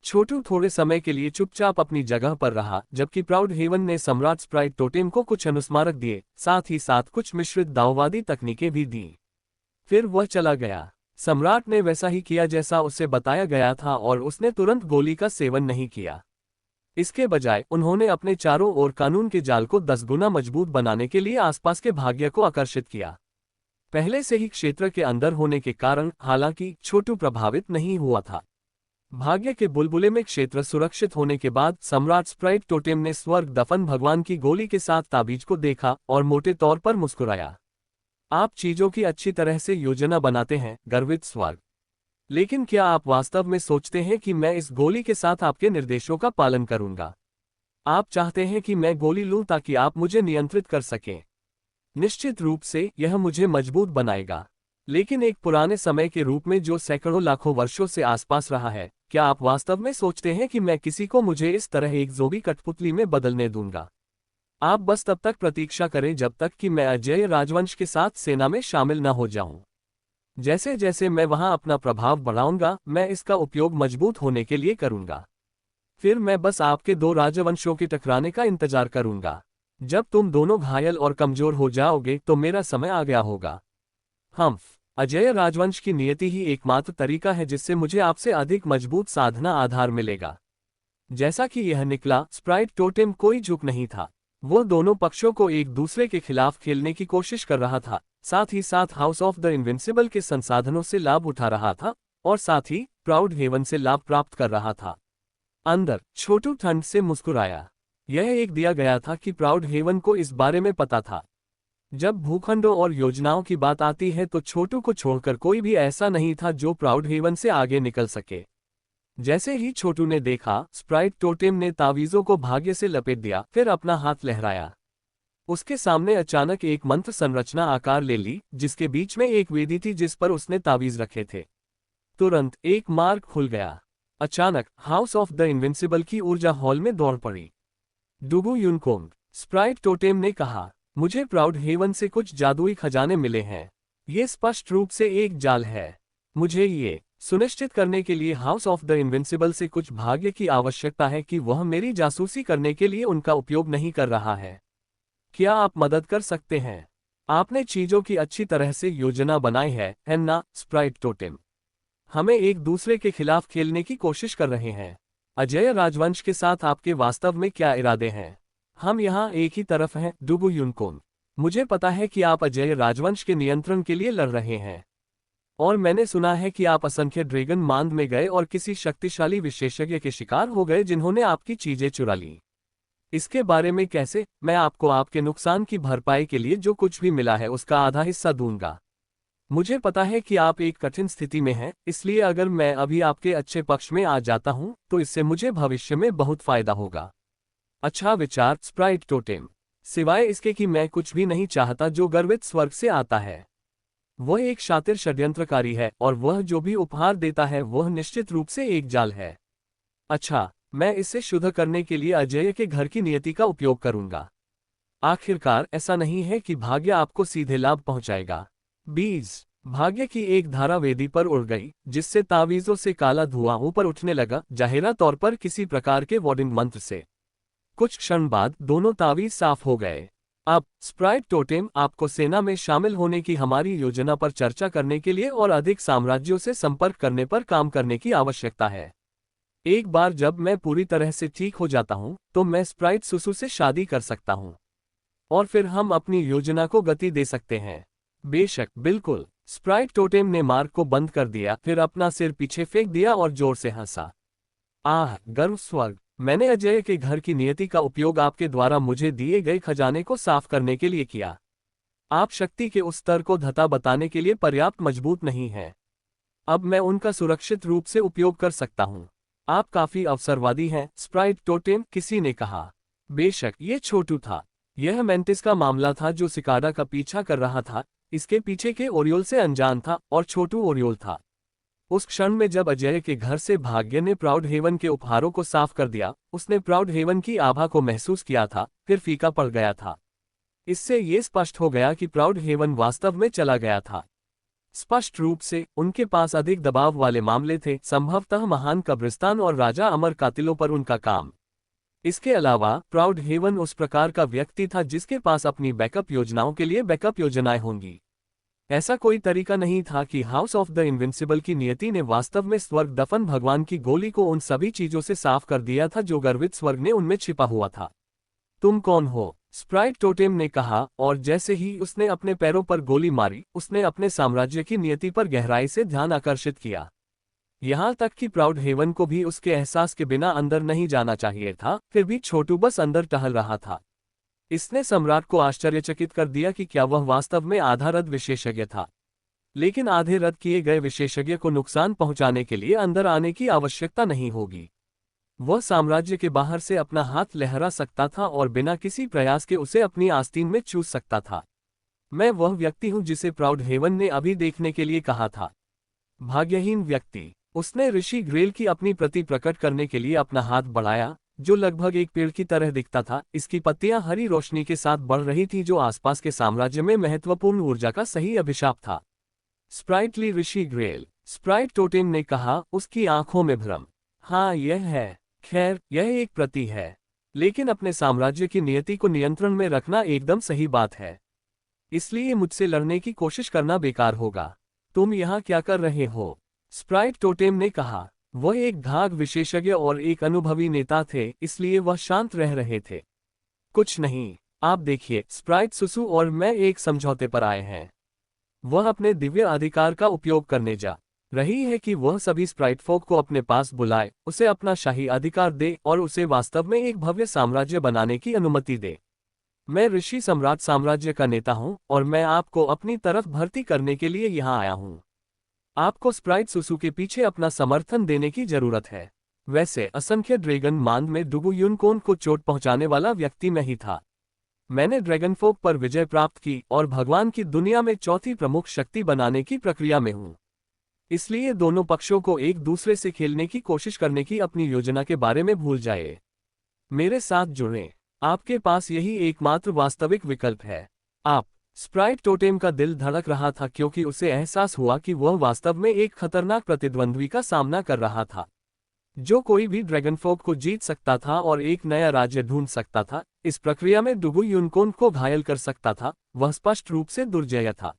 छोटू थोड़े समय के लिए चुपचाप अपनी जगह पर रहा, जबकि प्राउड हेवन ने सम्राट स्प्राइट टोटेम को कुछ अनुस्मारक दिए, साथ ही साथ कुछ मिश्रित दाववादी तकनीकें भी दी। फिर वह चला गया। सम्राट ने वैसा ही किया जैसा उसे बताया गया था और उसने तुरंत गोली का सेवन नहीं किया। इसके बजाय उन्होंने अपने चारों ओर कानून के जाल को 10 गुना मजबूत बनाने के लिए आसपास के भाग्य को आकर्षित किया। पहले से ही क्षेत्र के अंदर होने के कारण हालांकि छोटू प्रभावित नहीं हुआ था। भाग्य के बुलबुले में क्षेत्र सुरक्षित होने के बाद सम्राट स्प्राइट टोटेम ने स्वर्ग दफन भगवान की गोली के साथ ताबीज को देखा और मोटे तौर पर मुस्कुराया। आप चीजों की अच्छी तरह से योजना बनाते हैं, गर्वित स्वर्ग। लेकिन क्या आप वास्तव में सोचते हैं कि मैं इस गोली के साथ आपके निर्देशों का पालन करूंगा? आप चाहते हैं कि मैं गोली लूं ताकि आप मुझे नियंत्रित कर सकें। निश्चित रूप से यह मुझे मजबूत बनाएगा, लेकिन एक पुराने समय के रूप में जो सैकड़ों लाखों वर्षों से आसपास रहा है, क्या आप वास्तव में सोचते हैं कि मैं किसी को मुझे इस तरह एक जोबी कठपुतली में बदलने दूंगा? आप बस तब तक प्रतीक्षा करें जब तक कि मैं अजय राजवंश के साथ सेना में शामिल न हो जाऊं। जैसे जैसे मैं वहां अपना प्रभाव बढ़ाऊंगा, मैं इसका उपयोग मजबूत होने के लिए करूंगा। फिर मैं बस आपके 2 राजवंशों के टकराने का इंतजार करूंगा। जब तुम दोनों घायल और कमजोर हो जाओगे तो मेरा समय आ गया होगा। अजय राजवंश की नियति ही एकमात्र तरीका है जिससे मुझे आपसे अधिक मजबूत साधना आधार मिलेगा। जैसा कि यह निकला, स्प्राइट टोटेम कोई झुक नहीं था। वो दोनों पक्षों को एक दूसरे के खिलाफ खेलने की कोशिश कर रहा था, साथ ही साथ हाउस ऑफ द इनविंसिबल के संसाधनों से लाभ उठा रहा था और साथ ही प्राउड हेवन से लाभ प्राप्त कर रहा था। अंदर छोटू ठंड से मुस्कुराया। यह एक दिया गया था कि प्राउड हेवन को इस बारे में पता था। जब भूखंडों और योजनाओं की बात आती है तो छोटू को छोड़कर कोई भी ऐसा नहीं था जो प्राउड हेवन से आगे निकल सके। जैसे ही छोटू ने देखा, स्प्राइट टोटेम ने तावीज़ों को भाग्य से लपेट दिया, फिर अपना हाथ लहराया। उसके सामने अचानक एक मंत्र संरचना आकार ले ली, जिसके बीच में एक वेदी थी जिस पर उसने तावीज़ रखे थे। तुरंत एक मार्ग खुल गया। अचानक हाउस ऑफ द इनविंसिबल की ऊर्जा हॉल में दौड़ पड़ी। डुगू यूनकोंग, स्प्राइट टोटेम ने कहा, मुझे प्राउड हेवन से कुछ जादुई खजाने मिले हैं। ये स्पष्ट रूप से एक जाल है। मुझे ये सुनिश्चित करने के लिए हाउस ऑफ द इनविंसिबल से कुछ भाग्य की आवश्यकता है कि वह मेरी जासूसी करने के लिए उनका उपयोग नहीं कर रहा है। क्या आप मदद कर सकते हैं? आपने चीजों की अच्छी तरह से योजना बनाई है ना, स्प्राइट टोटेम? हमें एक दूसरे के खिलाफ खेलने की कोशिश कर रहे हैं। अजय राजवंश के साथ आपके वास्तव में क्या इरादे हैं? हम यहाँ एक ही तरफ हैं, डुगू यूनकोन। मुझे पता है कि आप अजय राजवंश के नियंत्रण के लिए लड़ रहे हैं। और मैंने सुना है कि आप असंख्य ड्रैगन मांद में गए और किसी शक्तिशाली विशेषज्ञ के शिकार हो गए जिन्होंने आपकी चीजें चुरा ली। इसके बारे में कैसे? मैं आपको आपके नुकसान की भरपाई के लिए जो कुछ भी मिला है उसका आधा हिस्सा दूंगा। मुझे पता है कि आप एक कठिन स्थिति में हैं, इसलिए अगर मैं अभी आपके अच्छे पक्ष में आ जाता हूं, तो इससे मुझे भविष्य में बहुत फायदा होगा। अच्छा विचार, स्प्राइट टोटेम। सिवाय इसके कि मैं कुछ भी नहीं चाहता जो गर्वित स्वर्ग से आता है। वह एक शातिर षड्यंत्रकारी है और वह जो भी उपहार देता है वह निश्चित रूप से एक जाल है। अच्छा, मैं इसे शुद्ध करने के लिए अजय के घर की नियति का उपयोग करूंगा। आखिरकार ऐसा नहीं है कि भाग्य आपको सीधे लाभ पहुंचाएगा। बीज भाग्य की एक धारा वेदी पर उड़ गई, जिससे तावीजों से काला धुआं ऊपर उठने लगा, जाहिरा तौर पर किसी प्रकार के वार्डिंग मंत्र से। कुछ क्षण बाद दोनों तावीज साफ हो गए। अब स्प्राइट टोटेम, आपको सेना में शामिल होने की हमारी योजना पर चर्चा करने के लिए और अधिक साम्राज्यों से संपर्क करने पर काम करने की आवश्यकता है। एक बार जब मैं पूरी तरह से ठीक हो जाता हूं, तो मैं स्प्राइट सुसु से शादी कर सकता हूं। और फिर हम अपनी योजना को गति दे सकते हैं। बेशक, बिल्कुल। स्प्राइट टोटेम ने मार्ग को बंद कर दिया, फिर अपना सिर पीछे फेंक दिया और जोर से हंसा। आह, गर्व स्वर्ग! मैंने अजय के घर की नियति का उपयोग आपके द्वारा मुझे दिए गए खजाने को साफ करने के लिए किया। आप शक्ति के उस स्तर को धता बताने के लिए पर्याप्त मजबूत नहीं हैं। अब मैं उनका सुरक्षित रूप से उपयोग कर सकता हूं। आप काफी अवसरवादी हैं, स्प्राइट टोटेम, किसी ने कहा। बेशक, ये छोटू था। यह मेंटिस का मामला था जो सिकाडा का पीछा कर रहा था, इसके पीछे के ओरियोल से अनजान था, और छोटू ओरियोल था। उस क्षण में जब अजय के घर से भाग्य ने प्राउड हेवन के उपहारों को साफ कर दिया, उसने प्राउड हेवन की आभा को महसूस किया था, फिर फीका पड़ गया था। इससे ये स्पष्ट हो गया कि प्राउड हेवन वास्तव में चला गया था। स्पष्ट रूप से, उनके पास अधिक दबाव वाले मामले थे, संभवतः महान कब्रिस्तान और राजा अमर कातिलों पर उनका काम। इसके अलावा, प्राउड हेवन उस प्रकार का व्यक्ति था जिसके पास अपनी बैकअप योजनाओं के लिए बैकअप योजनाएं होंगी। ऐसा कोई तरीका नहीं था कि हाउस ऑफ द इनविंसिबल की नियति ने वास्तव में स्वर्ग दफन भगवान की गोली को उन सभी चीजों से साफ कर दिया था जो गर्वित स्वर्ग ने उनमें छिपा हुआ था। तुम कौन हो? स्प्राइट टोटेम ने कहा, और जैसे ही उसने अपने पैरों पर गोली मारी, उसने अपने साम्राज्य की नियति पर गहराई से ध्यान आकर्षित किया। यहां तक कि प्राउड हेवन को भी उसके एहसास के बिना अंदर नहीं जाना चाहिए था, फिर भी छोटू बस अंदर टहल रहा था। इसने सम्राट को आश्चर्यचकित कर दिया कि क्या वह वास्तव में आधा रथ विशेषज्ञ था। लेकिन आधे रथ किए गए विशेषज्ञ को नुकसान पहुंचाने के लिए अंदर आने की आवश्यकता नहीं होगी। वह साम्राज्य के बाहर से अपना हाथ लहरा सकता था और बिना किसी प्रयास के उसे अपनी आस्तीन में चूस सकता था। मैं वह व्यक्ति हूं जिसे प्राउड हेवन ने अभी देखने के लिए कहा था। भाग्यहीन व्यक्ति। उसने ऋषि ग्रेल की अपनी प्रति प्रकट करने के लिए अपना हाथ बढ़ाया, जो लगभग एक पेड़ की तरह दिखता था। इसकी पत्तियां हरी रोशनी के साथ बढ़ रही थी, जो आसपास के साम्राज्य में महत्वपूर्ण ऊर्जा का सही अभिशाप था। स्प्राइटली ऋषि ग्रेल, स्प्राइट टोटेम ने कहा, उसकी आंखों में भ्रम। हाँ, यह है। खैर, यह एक प्रति है, लेकिन अपने साम्राज्य की नियति को नियंत्रण में रखना एकदम सही बात है। इसलिए मुझसे लड़ने की कोशिश करना बेकार होगा। तुम यहाँ क्या कर रहे हो? स्प्राइट टोटेम ने कहा। वह एक घाघ विशेषज्ञ और एक अनुभवी नेता थे, इसलिए वह शांत रह रहे थे। कुछ नहीं, आप देखिए, स्प्राइट सुसु और मैं एक समझौते पर आए हैं। वह अपने दिव्य अधिकार का उपयोग करने जा रही है कि वह सभी स्प्राइट फोक को अपने पास बुलाए, उसे अपना शाही अधिकार दे और उसे वास्तव में एक भव्य साम्राज्य बनाने की अनुमति दे। मैं ऋषि सम्राट साम्राज्य का नेता हूं और मैं आपको अपनी तरफ भर्ती करने के लिए यहां आया हूं। आपको स्प्राइट सुसु के पीछे अपना समर्थन देने की जरूरत है। वैसे असंख्य ड्रैगन मांद में डुगु यूनिकॉर्न को चोट पहुंचाने वाला व्यक्ति मैं ही था। मैंने ड्रैगनफोक पर विजय प्राप्त की और भगवान की दुनिया में चौथी प्रमुख शक्ति बनाने की प्रक्रिया में हूं। इसलिए दोनों पक्षों को एक दूसरे से खेलने की कोशिश करने की अपनी योजना के बारे में भूल जाए। मेरे साथ जुड़ें। आपके पास यही एकमात्र वास्तविक विकल्प है। आप स्प्राइट टोटेम का दिल धड़क रहा था क्योंकि उसे एहसास हुआ कि वह वास्तव में एक खतरनाक प्रतिद्वंद्वी का सामना कर रहा था, जो कोई भी ड्रैगनफोक को जीत सकता था और एक नया राज्य ढूंढ सकता था। इस प्रक्रिया में डुगु यूनिकॉर्न को घायल कर सकता था। वह स्पष्ट रूप से दुर्जय था।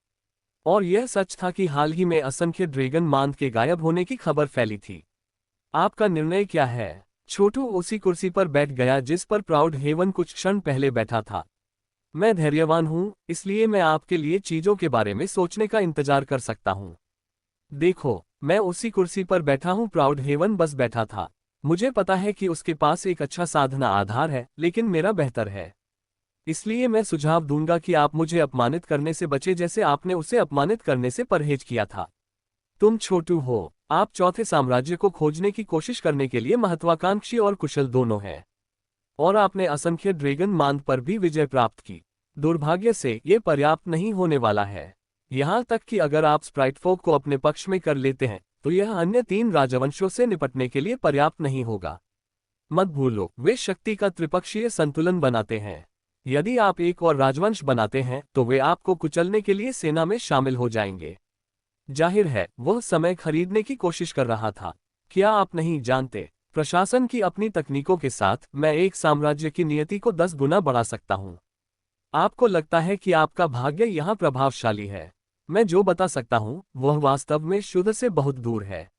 और यह सच था कि हाल ही में असंख्य ड्रैगन मांद के गायब होने की खबर फैली थी। आपका निर्णय क्या है? छोटू उसी कुर्सी पर बैठ गया जिस पर प्राउड हेवन कुछ क्षण पहले बैठा था। मैं धैर्यवान हूं, इसलिए मैं आपके लिए चीजों के बारे में सोचने का इंतजार कर सकता हूं। देखो, मैं उसी कुर्सी पर बैठा हूं, प्राउड हेवन बस बैठा था। मुझे पता है कि उसके पास एक अच्छा साधना आधार है, लेकिन मेरा बेहतर है। इसलिए मैं सुझाव दूंगा कि आप मुझे अपमानित करने से बचे जैसे आपने उसे अपमानित करने से परहेज किया था। तुम छोटू हो, आप चौथे साम्राज्य को खोजने की कोशिश करने के लिए महत्वाकांक्षी और कुशल दोनों हैं। और आपने असंख्य ड्रैगन मांद पर भी विजय प्राप्त की। दुर्भाग्य से ये पर्याप्त नहीं होने वाला है। यहाँ तक कि अगर आप स्प्राइटफोक को अपने पक्ष में कर लेते हैं, तो यह अन्य 3 राजवंशों से निपटने के लिए पर्याप्त नहीं होगा। मत भूलो, वे शक्ति का त्रिपक्षीय संतुलन बनाते हैं। यदि आप एक और राजवंश बनाते हैं, तो वे आपको कुचलने के लिए सेना में शामिल हो जाएंगे। जाहिर है, वह समय खरीदने की कोशिश कर रहा था। क्या आप नहीं जानते, प्रशासन की अपनी तकनीकों के साथ मैं एक साम्राज्य की नियति को 10 गुना बढ़ा सकता हूं। आपको लगता है कि आपका भाग्य यहां प्रभावशाली है। मैं जो बता सकता हूं, वह वास्तव में शुद्ध से बहुत दूर है।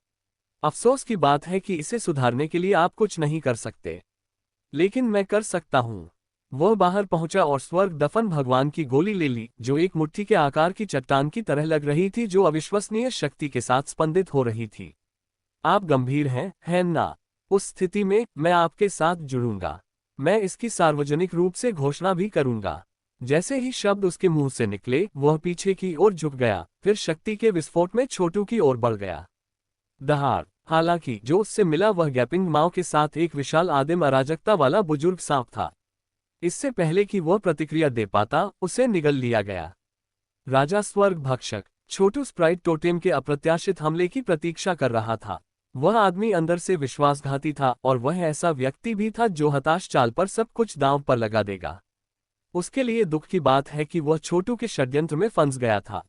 अफसोस की बात है कि इसे सुधारने के लिए आप कुछ नहीं कर सकते, लेकिन मैं कर सकता हूं। वह बाहर पहुंचा और स्वर्ग दफन भगवान की गोली ले ली, जो एक मुट्ठी के आकार की चट्टान की तरह लग रही थी, जो अविश्वसनीय शक्ति के साथ स्पंदित हो रही थी। आप गंभीर हैं, है ना? उस स्थिति में मैं आपके साथ जुड़ूंगा। मैं इसकी सार्वजनिक रूप से घोषणा भी करूंगा। जैसे ही शब्द उसके मुंह से निकले, वह पीछे की ओर झुक गया, फिर शक्ति के विस्फोट में छोटू की ओर बढ़ गया। दहाड़। हालांकि जो उससे मिला वह गैपिंग माओ के साथ एक विशाल आदिम अराजकता वाला बुजुर्ग सांप था। इससे पहले कि वह प्रतिक्रिया दे पाता, उसे निगल लिया गया। राजा स्वर्ग भक्षक। छोटू स्प्राइट टोटेम के अप्रत्याशित हमले की प्रतीक्षा कर रहा था। वह आदमी अंदर से विश्वासघाती था और वह ऐसा व्यक्ति भी था जो हताश चाल पर सब कुछ दांव पर लगा देगा। उसके लिए दुख की बात है कि वह छोटू के षड्यंत्र में फंस गया था।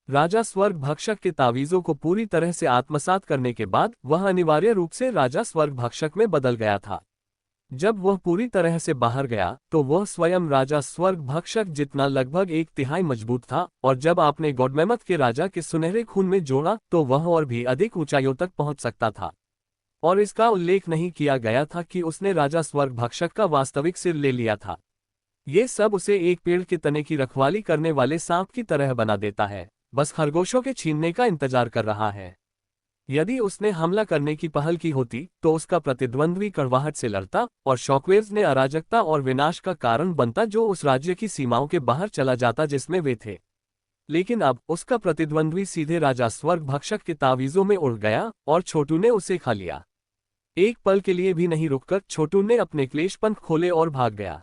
राजा स्वर्ग भक्षक के तावीज़ों को पूरी तरह से आत्मसात करने के बाद वह अनिवार्य रूप से राजा स्वर्ग भक्षक में बदल गया था। जब वह पूरी तरह से बाहर गया, तो वह स्वयं राजा स्वर्ग भक्षक जितना लगभग 1/3 मजबूत था, और जब आपने गॉडमेमथ के राजा के सुनहरे खून में जोड़ा, तो वह और भी अधिक ऊंचाइयों तक पहुंच सकता था। और इसका उल्लेख नहीं किया गया था कि उसने राजा स्वर्ग भक्षक का वास्तविक सिर ले लिया था। ये सब उसे एक पेड़ के तने की रखवाली करने वाले सांप की तरह बना देता है, बस खरगोशों के छीनने का इंतजार कर रहा है। यदि उसने हमला करने की पहल की होती, तो उसका प्रतिद्वंद्वी कड़वाहट से लड़ता, और शॉकवेव्स ने अराजकता और विनाश का कारण बनता जो उस राज्य की सीमाओं के बाहर चला जाता जिसमें वे थे। लेकिन अब उसका प्रतिद्वंद्वी सीधे राजा स्वर्ग भक्षक के तावीज़ों में उड़ गया, और छोटू ने उसे खा लिया। एक पल के लिए भी नहीं रुककर छोटू ने अपने क्लेशपंख खोले और भाग गया।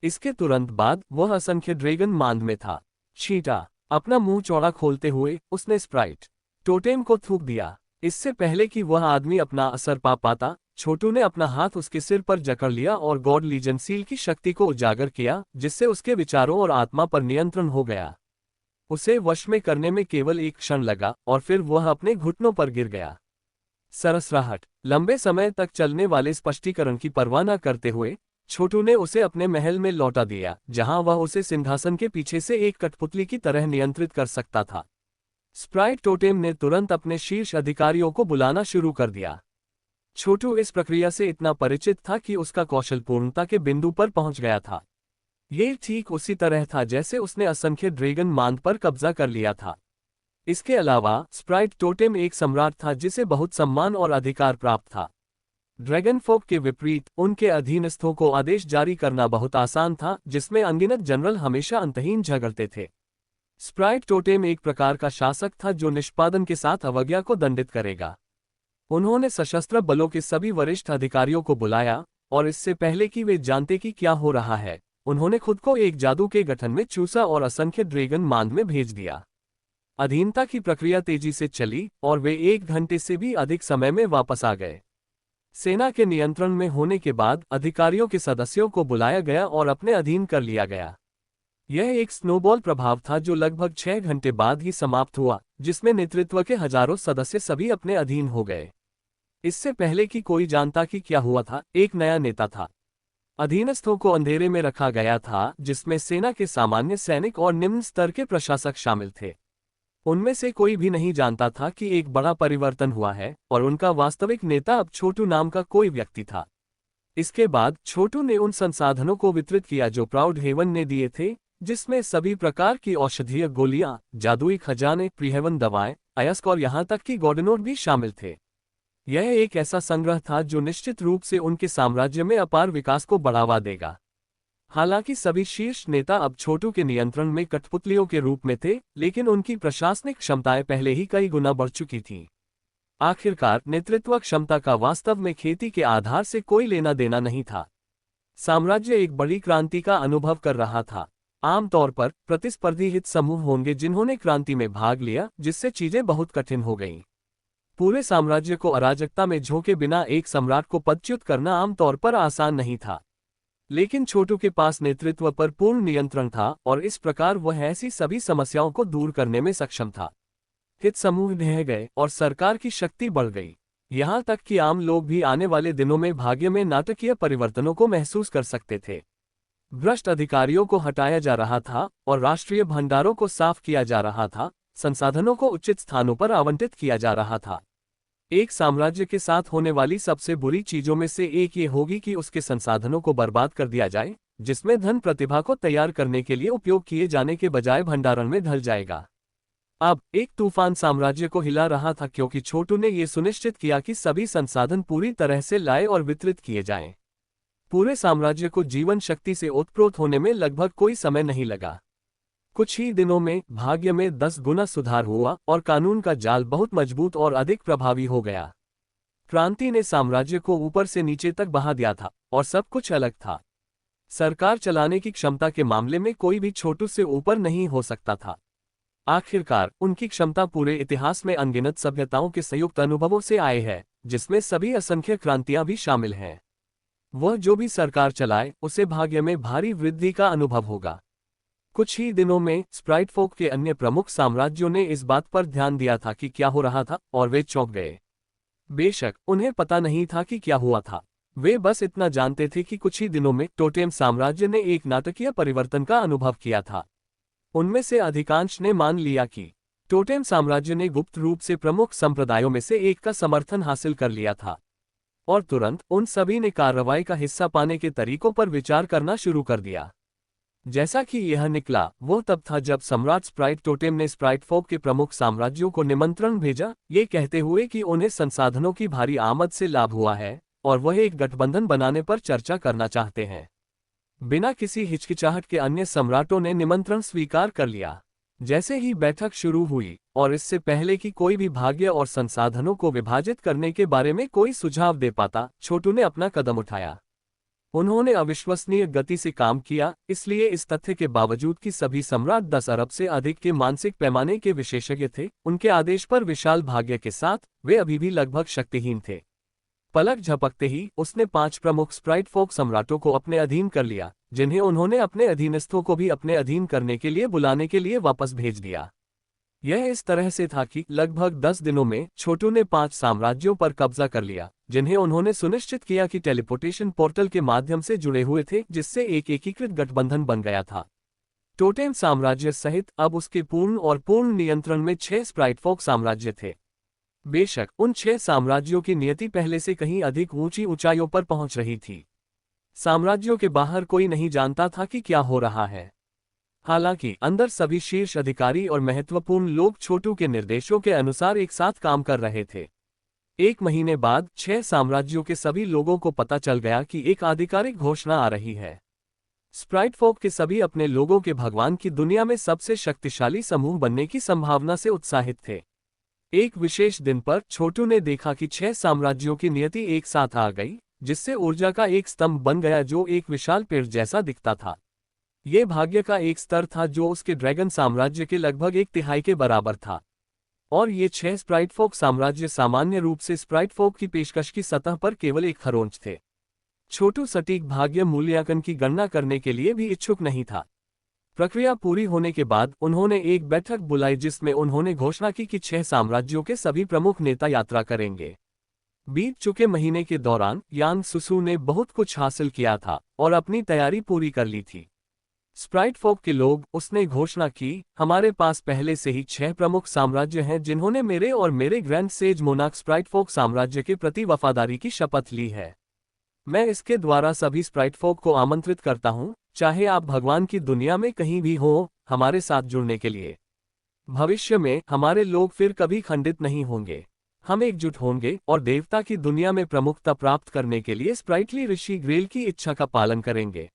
इसके तुरंत बाद वह असंख्य ड्रैगन मांद में था। छींटा। अपना मुंह चौड़ा खोलते हुए उसने स्प्राइट टोटेम को थूक दिया। इससे पहले कि वह आदमी अपना असर पा पाता, छोटू ने अपना हाथ उसके सिर पर जकड़ लिया और गॉड लीजन सील की शक्ति को उजागर किया, जिससे उसके विचारों और आत्मा पर नियंत्रण हो गया। उसे वश में करने में केवल एक क्षण लगा, और फिर वह अपने घुटनों पर गिर गया। सरसराहट। लंबे समय तक चलने वाले स्पष्टीकरण की परवाह न करते हुए छोटू ने उसे अपने महल में लौटा दिया, जहां वह उसे सिंहासन के पीछे से एक कठपुतली की तरह नियंत्रित कर सकता था। स्प्राइट टोटेम ने तुरंत अपने शीर्ष अधिकारियों को बुलाना शुरू कर दिया। छोटू इस प्रक्रिया से इतना परिचित था कि उसका कौशल पूर्णता के बिंदु पर पहुंच गया था। ये ठीक उसी तरह था जैसे उसने असंख्य ड्रैगन मांद पर कब्जा कर लिया था। इसके अलावा स्प्राइट टोटेम एक सम्राट था जिसे बहुत सम्मान और अधिकार प्राप्त था। ड्रैगन फोक के विपरीत उनके अधीनस्थों को आदेश जारी करना बहुत आसान था, जिसमें अनगिनत जनरल हमेशा अंतहीन झगड़ते थे। स्प्राइट टोटेम एक प्रकार का शासक था जो निष्पादन के साथ अवज्ञा को दंडित करेगा। उन्होंने सशस्त्र बलों के सभी वरिष्ठ अधिकारियों को बुलाया और इससे पहले कि वे जानते कि क्या हो रहा है, उन्होंने खुद को एक जादू के गठन में चूसा और असंख्य ड्रैगन मांद में भेज दिया। अधीनता की प्रक्रिया तेजी से चली और वे 1 घंटे से भी अधिक समय में वापस आ गए। सेना के नियंत्रण में होने के बाद अधिकारियों के सदस्यों को बुलाया गया और अपने अधीन कर लिया गया। यह एक स्नोबॉल प्रभाव था जो लगभग 6 घंटे बाद ही समाप्त हुआ, जिसमें नेतृत्व के हजारों सदस्य सभी अपने अधीन हो गए। इससे पहले कि कोई जानता कि क्या हुआ था, एक नया नेता था। अधीनस्थों को अंधेरे में रखा गया था, जिसमें सेना के सामान्य सैनिक और निम्न स्तर के प्रशासक शामिल थे। उनमें से कोई भी नहीं जानता था कि एक बड़ा परिवर्तन हुआ है और उनका वास्तविक नेता अब छोटू नाम का कोई व्यक्ति था। इसके बाद छोटू ने उन संसाधनों को वितरित किया जो प्राउड हेवन ने दिए थे, जिसमें सभी प्रकार की औषधीय गोलियां, जादुई खजाने, प्रीहेवन दवाएं, अयस्क और यहां तक कि गॉर्डनोट भी शामिल थे। यह एक ऐसा संग्रह था जो निश्चित रूप से उनके साम्राज्य में अपार विकास को बढ़ावा देगा। हालांकि सभी शीर्ष नेता अब छोटू के नियंत्रण में कठपुतलियों के रूप में थे, लेकिन उनकी प्रशासनिक क्षमताएं पहले ही कई गुना बढ़ चुकी थीं। आखिरकार नेतृत्व क्षमता का वास्तव में खेती के आधार से कोई लेना देना नहीं था। साम्राज्य एक बड़ी क्रांति का अनुभव कर रहा था। आमतौर पर प्रतिस्पर्धी हित समूह होंगे जिन्होंने क्रांति में भाग लिया, जिससे चीजें बहुत कठिन हो गईं। पूरे साम्राज्य को अराजकता में झोंके बिना एक सम्राट को पदच्युत करना आमतौर पर आसान नहीं था। लेकिन छोटू के पास नेतृत्व पर पूर्ण नियंत्रण था और इस प्रकार वह ऐसी सभी समस्याओं को दूर करने में सक्षम था। हित समूह ढह गए और सरकार की शक्ति बढ़ गई। यहाँ तक कि आम लोग भी आने वाले दिनों में भाग्य में नाटकीय परिवर्तनों को महसूस कर सकते थे। भ्रष्ट अधिकारियों को हटाया जा रहा था और राष्ट्रीय भंडारों को साफ किया जा रहा था। संसाधनों को उचित स्थानों पर आवंटित किया जा रहा था। एक साम्राज्य के साथ होने वाली सबसे बुरी चीजों में से एक ये होगी कि उसके संसाधनों को बर्बाद कर दिया जाए, जिसमें धन प्रतिभा को तैयार करने के लिए उपयोग किए जाने के बजाय भंडारण में ढल जाएगा। अब एक तूफान साम्राज्य को हिला रहा था क्योंकि छोटू ने यह सुनिश्चित किया कि सभी संसाधन पूरी तरह से लाए और वितरित किए जाएं। पूरे साम्राज्य को जीवन शक्ति से ओतप्रोत होने में लगभग कोई समय नहीं लगा। कुछ ही दिनों में भाग्य में 10 गुना सुधार हुआ और कानून का जाल बहुत मजबूत और अधिक प्रभावी हो गया। क्रांति ने साम्राज्य को ऊपर से नीचे तक बहा दिया था और सब कुछ अलग था। सरकार चलाने की क्षमता के मामले में कोई भी छोटू से ऊपर नहीं हो सकता था। आखिरकार उनकी क्षमता पूरे इतिहास में अनगिनत सभ्यताओं के संयुक्त अनुभवों से आए है, जिसमें सभी असंख्य क्रांतियां भी शामिल हैं। वह जो भी सरकार चलाए उसे भाग्य में भारी वृद्धि का अनुभव होगा। कुछ ही दिनों में स्प्राइट फोक के अन्य प्रमुख साम्राज्यों ने इस बात पर ध्यान दिया था कि क्या हो रहा था और वे चौंक गए। बेशक उन्हें पता नहीं था कि क्या हुआ था, वे बस इतना जानते थे कि कुछ ही दिनों में टोटेम साम्राज्य ने एक नाटकीय परिवर्तन का अनुभव किया था। उनमें से अधिकांश ने मान लिया कि टोटेम साम्राज्य ने गुप्त रूप से प्रमुख संप्रदायों में से एक का समर्थन हासिल कर लिया था और तुरंत उन सभी ने कार्रवाई का हिस्सा पाने के तरीकों पर विचार करना शुरू कर दिया। जैसा कि यह निकला वो तब था जब सम्राट स्प्राइट टोटेम ने स्प्राइट फोक के प्रमुख साम्राज्यों को निमंत्रण भेजा, ये कहते हुए कि उन्हें संसाधनों की भारी आमद से लाभ हुआ है और वह एक गठबंधन बनाने पर चर्चा करना चाहते हैं। बिना किसी हिचकिचाहट के अन्य सम्राटों ने निमंत्रण स्वीकार कर लिया। जैसे ही बैठक शुरू हुई और इससे पहले कि कोई भी भाग्य और संसाधनों को विभाजित करने के बारे में कोई सुझाव दे पाता, छोटू ने अपना कदम उठाया। उन्होंने अविश्वसनीय गति से काम किया, इसलिए इस तथ्य के बावजूद कि सभी सम्राट 10 अरब से अधिक के मानसिक पैमाने के विशेषज्ञ थे, उनके आदेश पर विशाल भाग्य के साथ वे अभी भी लगभग शक्तिहीन थे। पलक झपकते ही उसने 5 प्रमुख स्प्राइट फोक सम्राटों को अपने अधीन कर लिया, जिन्हें उन्होंने अपने अधीनस्थों को भी अपने अधीन करने के लिए बुलाने के लिए वापस भेज दिया। यह इस तरह से था कि लगभग 10 दिनों में छोटू ने 5 साम्राज्यों पर कब्जा कर लिया, जिन्हें उन्होंने सुनिश्चित किया कि टेलीपोर्टेशन पोर्टल के माध्यम से जुड़े हुए थे, जिससे एक एकीकृत गठबंधन बन गया था। टोटेम साम्राज्य सहित अब उसके पूर्ण और पूर्ण नियंत्रण में 6 स्प्राइट फोक साम्राज्य थे। बेशक उन 6 साम्राज्यों की नियति पहले से कहीं अधिक ऊंची ऊंचाइयों पर पहुंच रही थी। साम्राज्यों के बाहर कोई नहीं जानता था कि क्या हो रहा है। हालांकि अंदर सभी शीर्ष अधिकारी और महत्वपूर्ण लोग छोटू के निर्देशों के अनुसार एक साथ काम कर रहे थे। एक महीने बाद 6 साम्राज्यों के सभी लोगों को पता चल गया कि एक आधिकारिक घोषणा आ रही है। स्प्राइट फोक के सभी अपने लोगों के भगवान की दुनिया में सबसे शक्तिशाली समूह बनने की संभावना से उत्साहित थे। एक विशेष दिन पर छोटू ने देखा कि 6 साम्राज्यों की नियति एक साथ आ गई, जिससे ऊर्जा का एक स्तंभ बन गया जो एक विशाल पेड़ जैसा दिखता था। ये भाग्य का एक स्तर था जो उसके ड्रैगन साम्राज्य के लगभग 1/3 के बराबर था। और ये 6 स्प्राइट फोक साम्राज्य सामान्य रूप से स्प्राइट फोक की पेशकश की सतह पर केवल एक खरोंच थे। छोटू सटीक भाग्य मूल्यांकन की गणना करने के लिए भी इच्छुक नहीं था। प्रक्रिया पूरी होने के बाद उन्होंने एक बैठक बुलाई जिसमें उन्होंने घोषणा की कि 6 साम्राज्यों के सभी प्रमुख नेता यात्रा करेंगे। बीत चुके महीने के दौरान यांग सुसु ने बहुत कुछ हासिल किया था और अपनी तैयारी पूरी कर ली थी। स्प्राइट फोक के लोग, उसने घोषणा की, हमारे पास पहले से ही 6 प्रमुख साम्राज्य हैं जिन्होंने मेरे और मेरे ग्रैंड सेज मोनार्क स्प्राइट फोक साम्राज्य के प्रति वफादारी की शपथ ली है। मैं इसके द्वारा सभी स्प्राइट फोक को आमंत्रित करता हूं, चाहे आप भगवान की दुनिया में कहीं भी हो, हमारे साथ जुड़ने के लिए। भविष्य में हमारे लोग फिर कभी खंडित नहीं होंगे। हम एकजुट होंगे और देवता की दुनिया में प्रमुखता प्राप्त करने के लिए स्प्राइटली ऋषि ग्रेल की इच्छा का पालन करेंगे।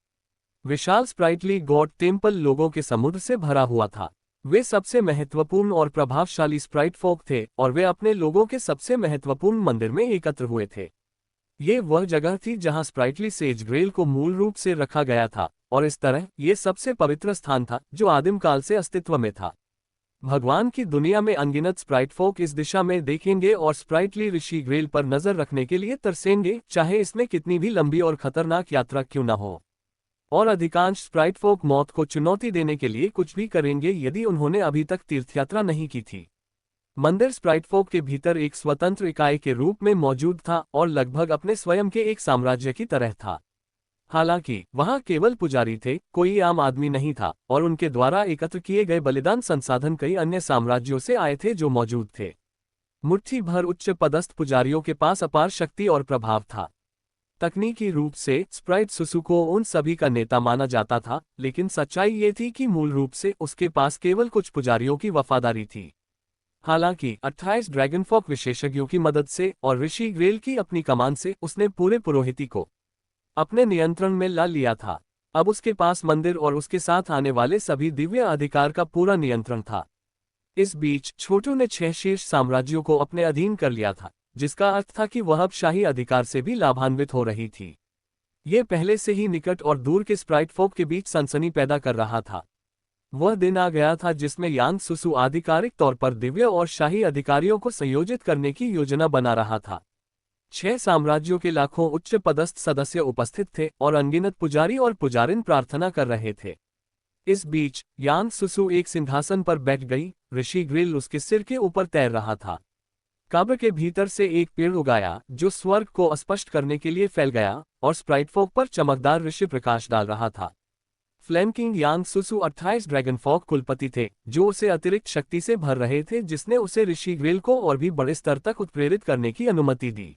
विशाल स्प्राइटली गॉड टेम्पल लोगों के समुद्र से भरा हुआ था। वे सबसे महत्वपूर्ण और प्रभावशाली स्प्राइट फोक थे और वे अपने लोगों के सबसे महत्वपूर्ण मंदिर में एकत्र हुए थे। ये वह जगह थी जहां स्प्राइटली सेज ग्रेल को मूल रूप से रखा गया था और इस तरह ये सबसे पवित्र स्थान था जो आदिम काल से अस्तित्व में था। भगवान की दुनिया में अनगिनत स्प्राइट फोक इस दिशा में देखेंगे और स्प्राइटली ऋषि ग्रेल पर नजर रखने के लिए तरसेंगे, चाहे इसमें कितनी भी लंबी और खतरनाक यात्रा क्यों न हो। और अधिकांश स्प्राइट फोक मौत को चुनौती देने के लिए कुछ भी करेंगे यदि उन्होंने अभी तक तीर्थयात्रा नहीं की थी। मंदिर स्प्राइट फोक के भीतर एक स्वतंत्र इकाई के रूप में मौजूद था और लगभग अपने स्वयं के एक साम्राज्य की तरह था। हालांकि वहां केवल पुजारी थे, कोई आम आदमी नहीं था, और उनके द्वारा एकत्र किए गए बलिदान संसाधन कई अन्य साम्राज्यों से आए थे जो मौजूद थे। मुट्ठी भर उच्च पदस्थ पुजारियों के पास अपार शक्ति और प्रभाव था। तकनीकी रूप से स्प्राइट सुसु को उन सभी का नेता माना जाता था, लेकिन सच्चाई ये थी कि मूल रूप से उसके पास केवल कुछ पुजारियों की वफादारी थी। हालांकि 28 ड्रैगनफॉक विशेषज्ञों की मदद से और ऋषि ग्रेल की अपनी कमान से उसने पूरे पुरोहिती को अपने नियंत्रण में ला लिया था। अब उसके पास मंदिर और उसके साथ आने वाले सभी दिव्य अधिकार का पूरा नियंत्रण था। इस बीच छोटू ने 6 शीर्ष साम्राज्यों को अपने अधीन कर लिया था, जिसका अर्थ था कि वह अब शाही अधिकार से भी लाभान्वित हो रही थी। ये पहले से ही निकट और दूर के स्प्राइट फोक के बीच सनसनी पैदा कर रहा था। वह दिन आ गया था जिसमें यांग सुसु आधिकारिक तौर पर दिव्य और शाही अधिकारियों को संयोजित करने की योजना बना रहा था। 6 साम्राज्यों के लाखों उच्च पदस्थ सदस्य उपस्थित थे और अनगिनत पुजारी और पुजारिन प्रार्थना कर रहे थे। इस बीच यांग सुसु एक सिंहासन पर बैठ गई, ऋषि ग्रिल उसके सिर के ऊपर तैर रहा था। कब्र के भीतर से एक पेड़ उगाया जो स्वर्ग को स्पष्ट करने के लिए फैल गया और स्प्राइट फोक पर चमकदार ऋषि प्रकाश डाल रहा था। फ्लेम किंग यांग सुसु 28 ड्रैगनफॉक कुलपति थे जो उसे अतिरिक्त शक्ति से भर रहे थे, जिसने उसे ऋषि ग्रिल को और भी बड़े स्तर तक उत्प्रेरित करने की अनुमति दी।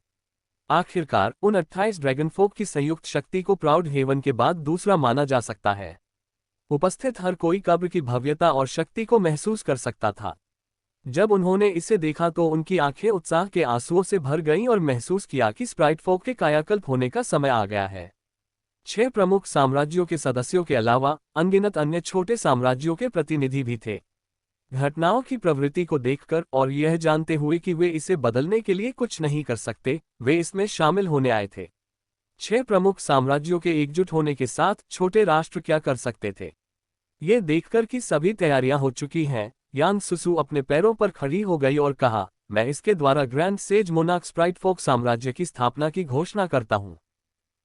आखिरकार उन 28 ड्रैगनफॉक की संयुक्त शक्ति को प्राउड हेवन के बाद दूसरा माना जा सकता है। उपस्थित हर कोई कब्र की भव्यता और शक्ति को महसूस कर सकता था। जब उन्होंने इसे देखा तो उनकी आंखें उत्साह के आंसुओं से भर गईं और महसूस किया कि स्प्राइट फोक के कायाकल्प होने का समय आ गया है। 6 प्रमुख साम्राज्यों के सदस्यों के अलावा अनगिनत अन्य छोटे साम्राज्यों के प्रतिनिधि भी थे। घटनाओं की प्रवृत्ति को देखकर और यह जानते हुए कि वे इसे बदलने के लिए कुछ नहीं कर सकते, वे इसमें शामिल होने आए थे। 6 प्रमुख साम्राज्यों के एकजुट होने के साथ छोटे राष्ट्र क्या कर सकते थे, ये देखकर कि सभी तैयारियां हो चुकी हैं, यांग सुसु अपने पैरों पर खड़ी हो गई और कहा, मैं इसके द्वारा ग्रैंड सेज मोनार्क स्प्राइट फोक साम्राज्य की स्थापना की घोषणा करता हूं।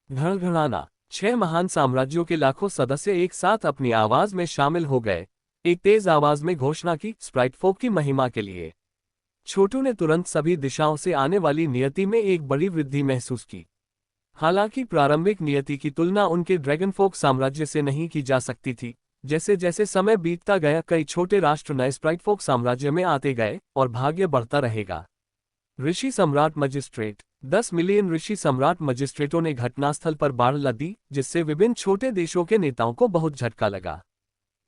घड़घड़ाना 6 महान साम्राज्यों के लाखों सदस्य एक साथ अपनी आवाज में शामिल हो गए। एक तेज आवाज में घोषणा की, स्प्राइट फोक की महिमा के लिए। छोटू ने तुरंत सभी दिशाओं से आने वाली नियति में एक बड़ी वृद्धि महसूस की। हालांकि प्रारंभिक नियति की तुलना उनके ड्रैगनफॉक साम्राज्य से नहीं की जा सकती थी। जैसे जैसे समय बीतता गया कई छोटे राष्ट्र नए स्प्राइट फोक साम्राज्य में आते गए और भाग्य बढ़ता रहेगा। ऋषि सम्राट मजिस्ट्रेट 10 मिलियन ऋषि सम्राट मजिस्ट्रेटों ने घटनास्थल पर बाढ़ लदी, जिससे विभिन्न छोटे देशों के नेताओं को बहुत झटका लगा।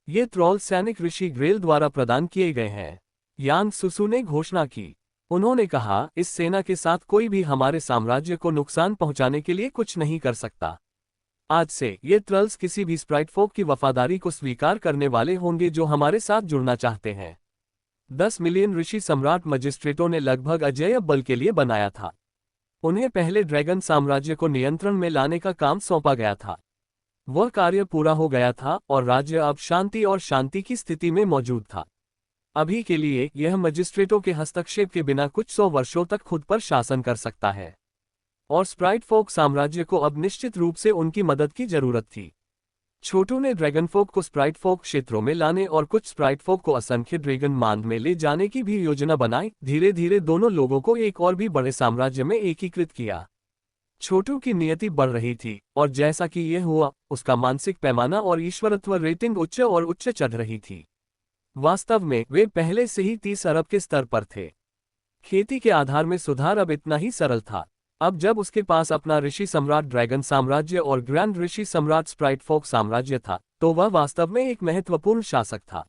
ये ट्रॉल सैनिक ऋषि ग्रेल द्वारा प्रदान किए गए हैं। यांग सुसु ने घोषणा की। उन्होंने कहा, इस सेना के साथ कोई भी हमारे साम्राज्य को नुकसान पहुंचाने के लिए कुछ नहीं कर सकता। आज से ये ट्रल्स किसी भी स्प्राइट फोक की वफादारी को स्वीकार करने वाले होंगे जो हमारे साथ जुड़ना चाहते हैं। 10 मिलियन ऋषि सम्राट मजिस्ट्रेटों ने लगभग अजेय बल के लिए बनाया था। उन्हें पहले ड्रैगन साम्राज्य को नियंत्रण में लाने का काम सौंपा गया था। वह कार्य पूरा हो गया था और राज्य अब शांति और शांति की स्थिति में मौजूद था। अभी के लिए यह मजिस्ट्रेटों के हस्तक्षेप के बिना कुछ 100 वर्षों तक खुद पर शासन कर सकता है। और स्प्राइट फोक साम्राज्य को अब निश्चित रूप से उनकी मदद की जरूरत थी। छोटू ने ड्रैगन फोक को स्प्राइट फोक क्षेत्रों में लाने और कुछ स्प्राइट फोक को असंख्य ड्रैगन मांद में ले जाने की भी योजना बनाई। धीरे धीरे दोनों लोगों को एक और भी बड़े साम्राज्य में एकीकृत किया। छोटू की नियति बढ़ रही थी और जैसा कि यह हुआ, उसका मानसिक पैमाना और ईश्वरत्व रेटिंग उच्च और उच्च चढ़ रही थी। वास्तव में वे पहले से ही 30 अरब के स्तर पर थे। खेती के आधार में सुधार अब इतना ही सरल था। अब जब उसके पास अपना ऋषि सम्राट ड्रैगन साम्राज्य और ग्रैंड ऋषि सम्राट स्प्राइट फोक साम्राज्य था, तो वह वास्तव में एक महत्वपूर्ण शासक था।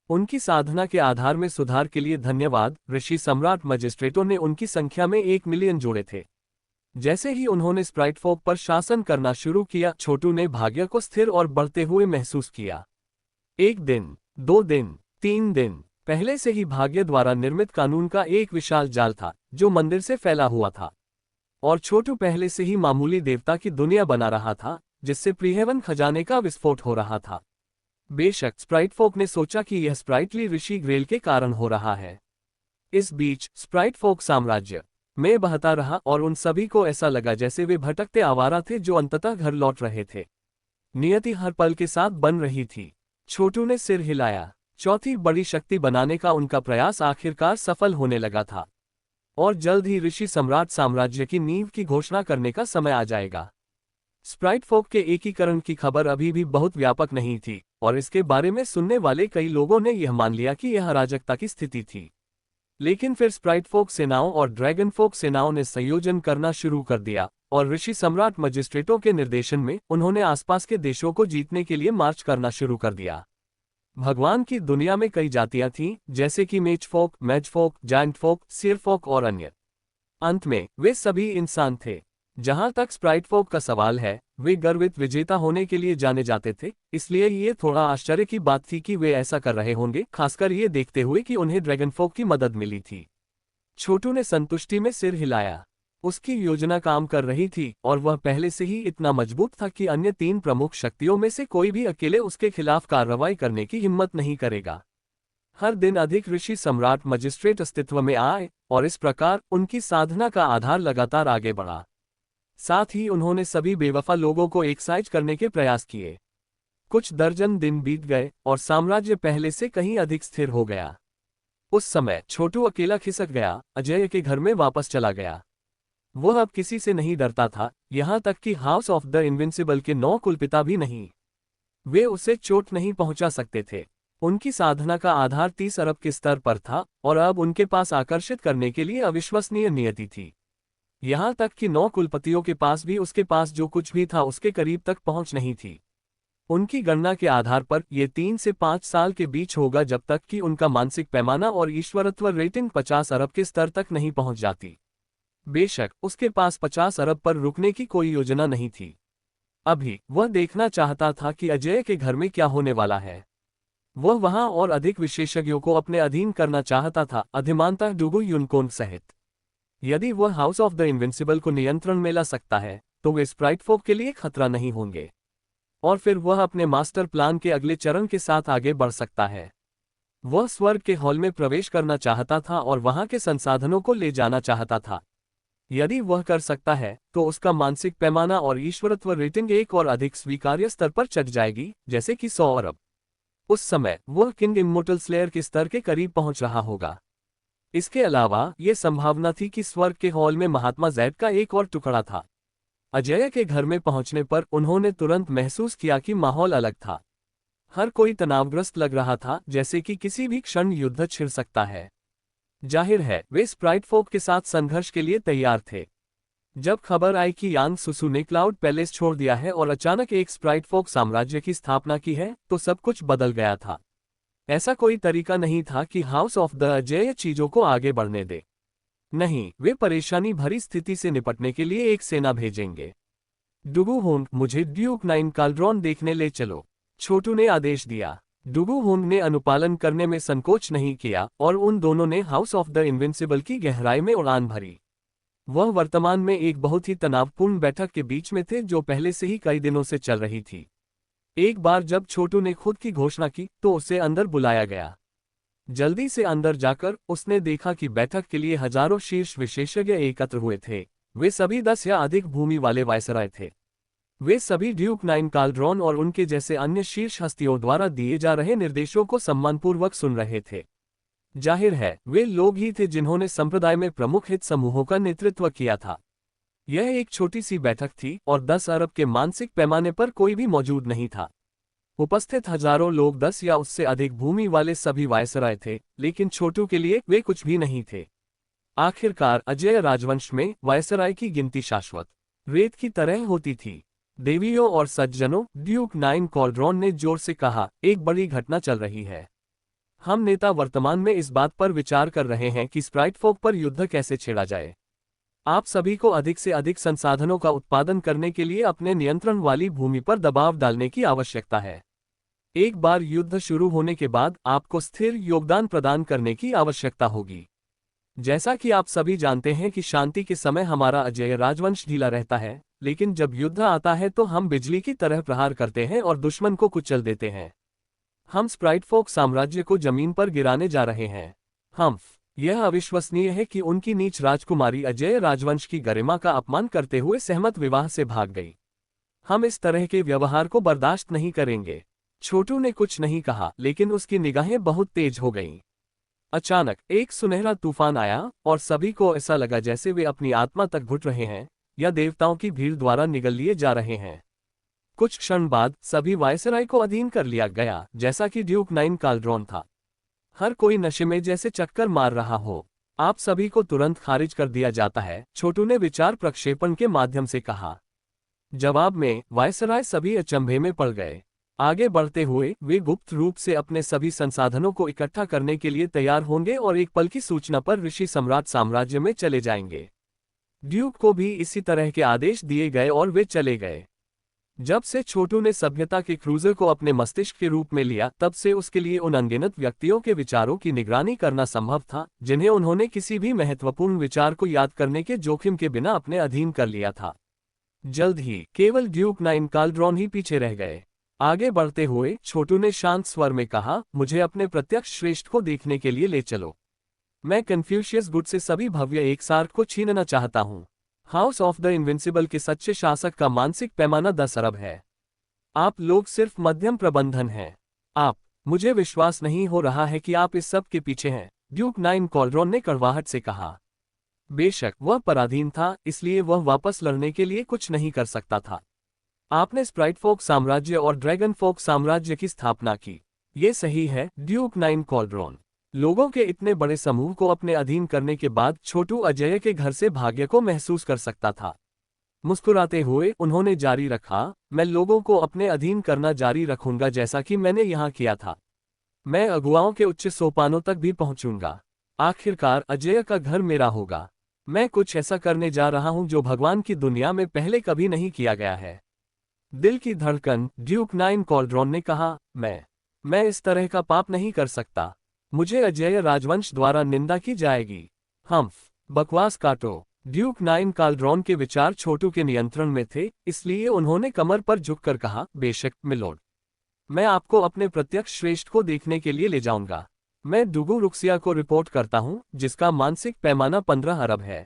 उनकी साधना के आधार में सुधार के लिए धन्यवाद। ऋषि सम्राट मजिस्ट्रेटों ने उनकी संख्या में 1 मिलियन जोड़े थे। जैसे ही उन्होंने स्प्राइट फोक पर शासन करना शुरू किया, छोटू ने भाग्य को स्थिर और बढ़ते हुए महसूस किया। 1 दिन, 2 दिन, 3 दिन पहले से ही भाग्य द्वारा निर्मित कानून का एक विशाल जाल था जो मंदिर से फैला हुआ था। और छोटू पहले से ही मामूली देवता की दुनिया बना रहा था, जिससे प्रीहेवन खजाने का विस्फोट हो रहा था। बेशक स्प्राइट फोक ने सोचा कि यह स्प्राइटली ऋषि ग्रेल के कारण हो रहा है। इस बीच स्प्राइट फोक साम्राज्य में बहता रहा और उन सभी को ऐसा लगा जैसे वे भटकते आवारा थे जो अंततः घर लौट रहे थे। नियति हर पल के साथ बन रही थी। छोटू ने सिर हिलाया। चौथी बड़ी शक्ति बनाने का उनका प्रयास आखिरकार सफल होने लगा था और जल्द ही ऋषि सम्राट साम्राज्य की नींव की घोषणा करने का समय आ जाएगा। स्प्राइट फोक के एकीकरण की खबर अभी भी बहुत व्यापक नहीं थी और इसके बारे में सुनने वाले कई लोगों ने यह मान लिया कि यह अराजकता की स्थिति थी। लेकिन फिर स्प्राइट फोक सेनाओं और ड्रैगन फोक सेनाओं ने संयोजन करना शुरू कर दिया और ऋषि सम्राट मजिस्ट्रेटों के निर्देशन में उन्होंने आसपास के देशों को जीतने के लिए मार्च करना शुरू कर दिया। भगवान की दुनिया में कई जातियां थीं, जैसे कि मेज फोक, जायंट फोक, सिर फोक और अन्य। अंत में वे सभी इंसान थे। जहां तक स्प्राइट फोक का सवाल है, वे गर्वित विजेता होने के लिए जाने जाते थे, इसलिए ये थोड़ा आश्चर्य की बात थी कि वे ऐसा कर रहे होंगे, खासकर ये देखते हुए कि उन्हें ड्रैगन फोक की मदद मिली थी। छोटू ने संतुष्टि में सिर हिलाया। उसकी योजना काम कर रही थी और वह पहले से ही इतना मजबूत था कि अन्य 3 प्रमुख शक्तियों में से कोई भी अकेले उसके खिलाफ कार्रवाई करने की हिम्मत नहीं करेगा। हर दिन अधिक ऋषि सम्राट मजिस्ट्रेट अस्तित्व में आए और इस प्रकार उनकी साधना का आधार लगातार आगे बढ़ा। साथ ही उन्होंने सभी बेवफा लोगों को एकसाइज करने के प्रयास किए। कुछ दर्जन दिन बीत गए और साम्राज्य पहले से कहीं अधिक स्थिर हो गया। उस समय छोटू अकेला खिसक गया, अजय के घर में वापस चला गया। वह अब किसी से नहीं डरता था, यहां तक कि हाउस ऑफ द इनविंसिबल के 9 कुलपिता भी नहीं। वे उसे चोट नहीं पहुंचा सकते थे। उनकी साधना का आधार 30 अरब के स्तर पर था और अब उनके पास आकर्षित करने के लिए अविश्वसनीय नियति थी। यहां तक कि 9 कुलपतियों के पास भी उसके पास जो कुछ भी था उसके करीब तक पहुंच नहीं थी। उनकी गणना के आधार पर यह 3 से 5 साल के बीच होगा जब तक कि उनका मानसिक पैमाना और ईश्वरत्व रेटिंग 50 अरब के स्तर तक नहीं पहुंच जाती। बेशक उसके पास 50 अरब पर रुकने की कोई योजना नहीं थी। अभी वह देखना चाहता था कि अजय के घर में क्या होने वाला है। वह वहां और अधिक विशेषज्ञों को अपने अधीन करना चाहता था, अधिमानतः डुगु युनकोन सहित। यदि वह हाउस ऑफ द इनविंसिबल को नियंत्रण में ला सकता है, तो वे स्प्राइट फोक के लिए खतरा नहीं होंगे और फिर वह अपने मास्टर प्लान के अगले चरण के साथ आगे बढ़ सकता है। वह स्वर्ग के हॉल में प्रवेश करना चाहता था और वहां के संसाधनों को ले जाना चाहता था। यदि वह कर सकता है, तो उसका मानसिक पैमाना और ईश्वरत्व रेटिंग एक और अधिक स्वीकार्य स्तर पर चढ़ जाएगी, जैसे कि 100 अरब। उस समय वह किंग इम्मोर्टल स्लेयर के स्तर के करीब पहुंच रहा होगा। इसके अलावा ये संभावना थी कि स्वर्ग के हॉल में महात्मा जैद का एक और टुकड़ा था। अजय के घर में पहुंचने पर उन्होंने तुरंत महसूस किया कि माहौल अलग था। हर कोई तनावग्रस्त लग रहा था, जैसे कि किसी भी क्षण युद्ध छिड़ सकता है। जाहिर है वे स्प्राइट फोक के साथ संघर्ष के लिए तैयार थे। जब खबर आई कि यांग सुसु ने क्लाउड पैलेस छोड़ दिया है और अचानक एक स्प्राइट फोक साम्राज्य की स्थापना की है, तो सब कुछ बदल गया था। ऐसा कोई तरीका नहीं था कि हाउस ऑफ द अजेय चीजों को आगे बढ़ने दे। नहीं, वे परेशानी भरी स्थिति से निपटने के लिए एक सेना भेजेंगे। डुगू होंग, मुझे ड्यूक 9 काल्ड्रॉन देखने ले चलो, छोटू ने आदेश दिया। डुगू होंग ने अनुपालन करने में संकोच नहीं किया और उन दोनों ने हाउस ऑफ द इनविंसिबल की गहराई में उड़ान भरी। वह वर्तमान में एक बहुत ही तनावपूर्ण बैठक के बीच में थे जो पहले से ही कई दिनों से चल रही थी। एक बार जब छोटू ने खुद की घोषणा की तो उसे अंदर बुलाया गया। जल्दी से अंदर जाकर उसने देखा कि बैठक के लिए हजारों शीर्ष विशेषज्ञ एकत्र हुए थे। वे सभी 10 या अधिक भूमि वाले वायसराय थे। वे सभी ड्यूक 9 काल्ड्रॉन और उनके जैसे अन्य शीर्ष हस्तियों द्वारा दिए जा रहे निर्देशों को सम्मानपूर्वक सुन रहे थे। जाहिर है, वे लोग ही थे जिन्होंने संप्रदाय में प्रमुख हित समूहों का नेतृत्व किया था। यह एक छोटी सी बैठक थी और 10 अरब के मानसिक पैमाने पर कोई भी मौजूद नहीं था। उपस्थित हजारों लोग 10 या उससे अधिक भूमि वाले सभी वायसराय थे, लेकिन छोटू के लिए वे कुछ भी नहीं थे। आखिरकार अजेय राजवंश में वायसराय की गिनती शाश्वत रेत की तरह होती थी। देवियों और सज्जनों, ड्यूक 9 काल्ड्रॉन ने जोर से कहा, एक बड़ी घटना चल रही है। हम नेता वर्तमान में इस बात पर विचार कर रहे हैं कि स्प्राइट फोक पर युद्ध कैसे छेड़ा जाए। आप सभी को अधिक से अधिक संसाधनों का उत्पादन करने के लिए अपने नियंत्रण वाली भूमि पर दबाव डालने की आवश्यकता है। एक बार युद्ध शुरू होने के बाद आपको स्थिर योगदान प्रदान करने की आवश्यकता होगी। जैसा कि आप सभी जानते हैं कि शांति के समय हमारा अजेय राजवंश ढीला रहता है, लेकिन जब युद्ध आता है तो हम बिजली की तरह प्रहार करते हैं और दुश्मन को कुचल देते हैं। हम स्प्राइट फोक साम्राज्य को जमीन पर गिराने जा रहे हैं। यह अविश्वसनीय है कि उनकी नीच राजकुमारी अजेय राजवंश की गरिमा का अपमान करते हुए सहमत विवाह से भाग गई। हम इस तरह के व्यवहार को बर्दाश्त नहीं करेंगे। छोटू ने कुछ नहीं कहा, लेकिन उसकी निगाहें बहुत तेज हो गईं। अचानक एक सुनहरा तूफान आया और सभी को ऐसा लगा जैसे वे अपनी आत्मा तक घुट रहे हैं या देवताओं की भीड़ द्वारा निगल लिए जा रहे हैं। कुछ क्षण बाद सभी वायसराय को अधीन कर लिया गया, जैसा कि ड्यूक 9 काल्ड्रॉन था। हर कोई नशे में जैसे चक्कर मार रहा हो। आप सभी को तुरंत खारिज कर दिया जाता है, छोटू ने विचार प्रक्षेपण के माध्यम से कहा। जवाब में वायसराय सभी अचंभे में पड़ गए। आगे बढ़ते हुए वे गुप्त रूप से अपने सभी संसाधनों को इकट्ठा करने के लिए तैयार होंगे और एक पल की सूचना पर ऋषि सम्राट साम्राज्य में चले जाएंगे। ड्यूक को भी इसी तरह के आदेश दिए गए और वे चले गए। जब से छोटू ने सभ्यता के क्रूजर को अपने मस्तिष्क के रूप में लिया, तब से उसके लिए उन अनगिनत व्यक्तियों के विचारों की निगरानी करना संभव था जिन्हें उन्होंने किसी भी महत्वपूर्ण विचार को याद करने के जोखिम के बिना अपने अधीन कर लिया था। जल्द ही केवल ड्यूक 9 काल्ड्रॉन ही पीछे रह गए। आगे बढ़ते हुए छोटू ने शांत स्वर में कहा, मुझे अपने प्रत्यक्ष श्रेष्ठ को देखने के लिए ले चलो। मैं कन्फ्यूशियस गुट से सभी भव्य एक सार्क को छीनना चाहता हूँ। हाउस ऑफ द इनविंसिबल के सच्चे शासक का मानसिक पैमाना 10 अरब है। आप लोग सिर्फ मध्यम प्रबंधन हैं। मुझे विश्वास नहीं हो रहा है कि आप इस सब के पीछे हैं, ड्यूक 9 काल्ड्रॉन ने कड़वाहट से कहा। बेशक वह पराधीन था, इसलिए वह वापस लड़ने के लिए कुछ नहीं कर सकता था। आपने स्प्राइट फोक साम्राज्य और ड्रैगन फोक साम्राज्य की स्थापना की। ये सही है, ड्यूक 9 काल्ड्रॉन। लोगों के इतने बड़े समूह को अपने अधीन करने के बाद छोटू अजय के घर से भाग्य को महसूस कर सकता था। मुस्कुराते हुए उन्होंने जारी रखा, मैं लोगों को अपने अधीन करना जारी रखूंगा जैसा कि मैंने यहाँ किया था। मैं अगुवाओं के उच्च सोपानों तक भी पहुंचूंगा। आखिरकार अजय का घर मेरा होगा। मैं कुछ ऐसा करने जा रहा हूं जो भगवान की दुनिया में पहले कभी नहीं किया गया है। दिल की धड़कन, ड्यूक 9 काल्ड्रॉन ने कहा, मैं इस तरह का पाप नहीं कर सकता। मुझे अजेय राजवंश द्वारा निंदा की जाएगी। बकवास काटो। ड्यूक 9 काल्ड्रॉन के विचार छोटू के नियंत्रण में थे, इसलिए उन्होंने कमर पर झुककर कहा, बेशक मिलोड। मैं आपको अपने प्रत्यक्ष श्रेष्ठ को देखने के लिए ले जाऊंगा। मैं डुगू रुक्सिया को रिपोर्ट करता हूं, जिसका मानसिक पैमाना 15 अरब है।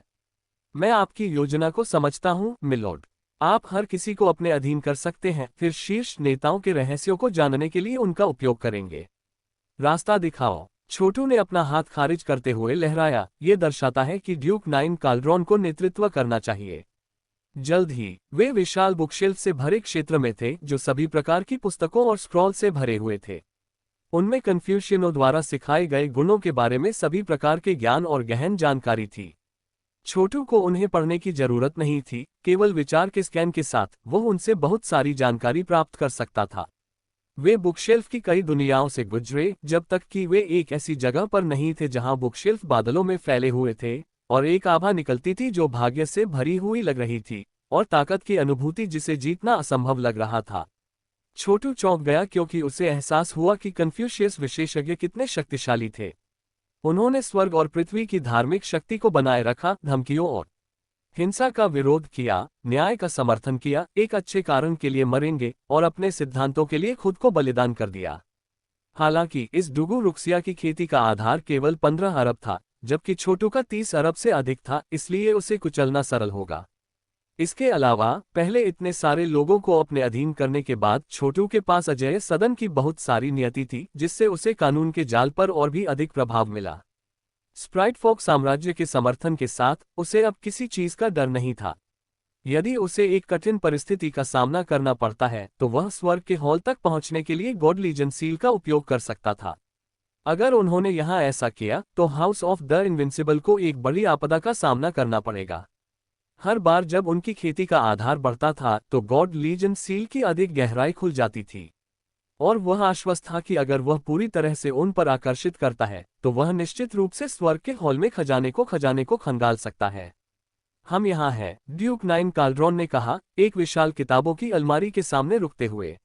मैं आपकी योजना को समझता हूं, मिलोड। आप हर किसी को अपने अधीन कर सकते हैं, फिर शीर्ष नेताओं के रहस्यों को जानने के लिए उनका उपयोग करेंगे। रास्ता दिखाओ। छोटू ने अपना हाथ खारिज करते हुए लहराया, ये दर्शाता है कि ड्यूक 9 काल्ड्रॉन को नेतृत्व करना चाहिए। जल्द ही वे विशाल बुकशेल्फ से भरे क्षेत्र में थे जो सभी प्रकार की पुस्तकों और स्क्रॉल से भरे हुए थे। उनमें कन्फ्यूशियनों द्वारा सिखाए गए गुणों के बारे में सभी प्रकार के ज्ञान और गहन जानकारी थी। छोटू को उन्हें पढ़ने की जरूरत नहीं थी, केवल विचार के स्कैन के साथ वो उनसे बहुत सारी जानकारी प्राप्त कर सकता था। वे बुकशेल्फ की कई दुनियाओं से गुजरे, जब तक कि वे एक ऐसी जगह पर नहीं थे जहां बुकशेल्फ बादलों में फैले हुए थे और एक आभा निकलती थी जो भाग्य से भरी हुई लग रही थी और ताकत की अनुभूति जिसे जीतना असंभव लग रहा था। छोटू चौंक गया क्योंकि उसे एहसास हुआ कि कन्फ्यूशियस विशेषज्ञ कितने शक्तिशाली थे। उन्होंने स्वर्ग और पृथ्वी की धार्मिक शक्ति को बनाए रखा, धमकियों और हिंसा का विरोध किया, न्याय का समर्थन किया, एक अच्छे कारण के लिए मरेंगे और अपने सिद्धांतों के लिए खुद को बलिदान कर दिया। हालांकि इस डुगू रुक्सिया की खेती का आधार केवल 15 अरब था, जबकि छोटू का 30 अरब से अधिक था, इसलिए उसे कुचलना सरल होगा। इसके अलावा पहले इतने सारे लोगों को अपने अधीन करने के बाद छोटू के पास अजय सदन की बहुत सारी नियति थी, जिससे उसे कानून के जाल पर और भी अधिक प्रभाव मिला। स्प्राइट फॉक साम्राज्य के समर्थन के साथ उसे अब किसी चीज का डर नहीं था। यदि उसे एक कठिन परिस्थिति का सामना करना पड़ता है तो वह स्वर्ग के हॉल तक पहुंचने के लिए गॉड लीजन सील का उपयोग कर सकता था। अगर उन्होंने यहां ऐसा किया तो हाउस ऑफ द इनविंसिबल को एक बड़ी आपदा का सामना करना पड़ेगा। हर बार जब उनकी खेती का आधार बढ़ता था तो गॉड लीजन सील की अधिक गहराई खुल जाती थी, और वह आश्वस्त था कि अगर वह पूरी तरह से उन पर आकर्षित करता है तो वह निश्चित रूप से स्वर्ग के हॉल में खजाने को खंगाल सकता है। हम यहाँ हैं, ड्यूक नाइन काल्ड्रॉन ने कहा, एक विशाल किताबों की अलमारी के सामने रुकते हुए।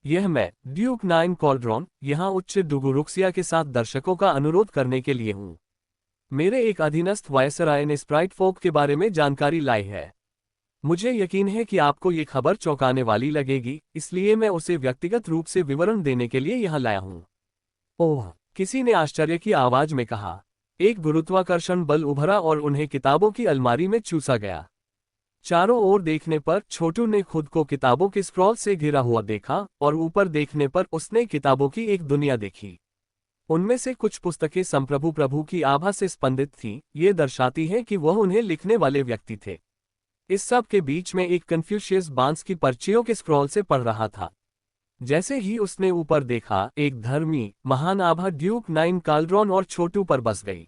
यह मैं, ड्यूक नाइन काल्ड्रॉन, यहाँ उच्च डुगू रुक्सिया के साथ दर्शकों का अनुरोध करने के लिए हूँ। मेरे एक अधीनस्थ वायसराय ने स्प्राइट फोक के बारे में जानकारी लाई है। मुझे यकीन है कि आपको ये खबर चौंकाने वाली लगेगी, इसलिए मैं उसे व्यक्तिगत रूप से विवरण देने के लिए यहाँ लाया हूँ। ओह, किसी ने आश्चर्य की आवाज में कहा। एक गुरुत्वाकर्षण बल उभरा और उन्हें किताबों की अलमारी में चूसा गया। चारों ओर देखने पर छोटू ने खुद को किताबों के स्क्रॉल से घिरा हुआ देखा और ऊपर देखने पर उसने किताबों की एक दुनिया देखी। उनमें से कुछ पुस्तकें संप्रभु प्रभु की आभा से स्पंदित थीं, ये दर्शाती है कि वह उन्हें लिखने वाले व्यक्ति थे। इस सब के बीच में एक कन्फ्यूशियस बांस की पर्चियों के स्क्रॉल से पढ़ रहा था। जैसे ही उसने ऊपर देखा, एक धर्मी महान आभा ड्यूक नाइन काल्ड्रॉन और छोटू पर बस गई।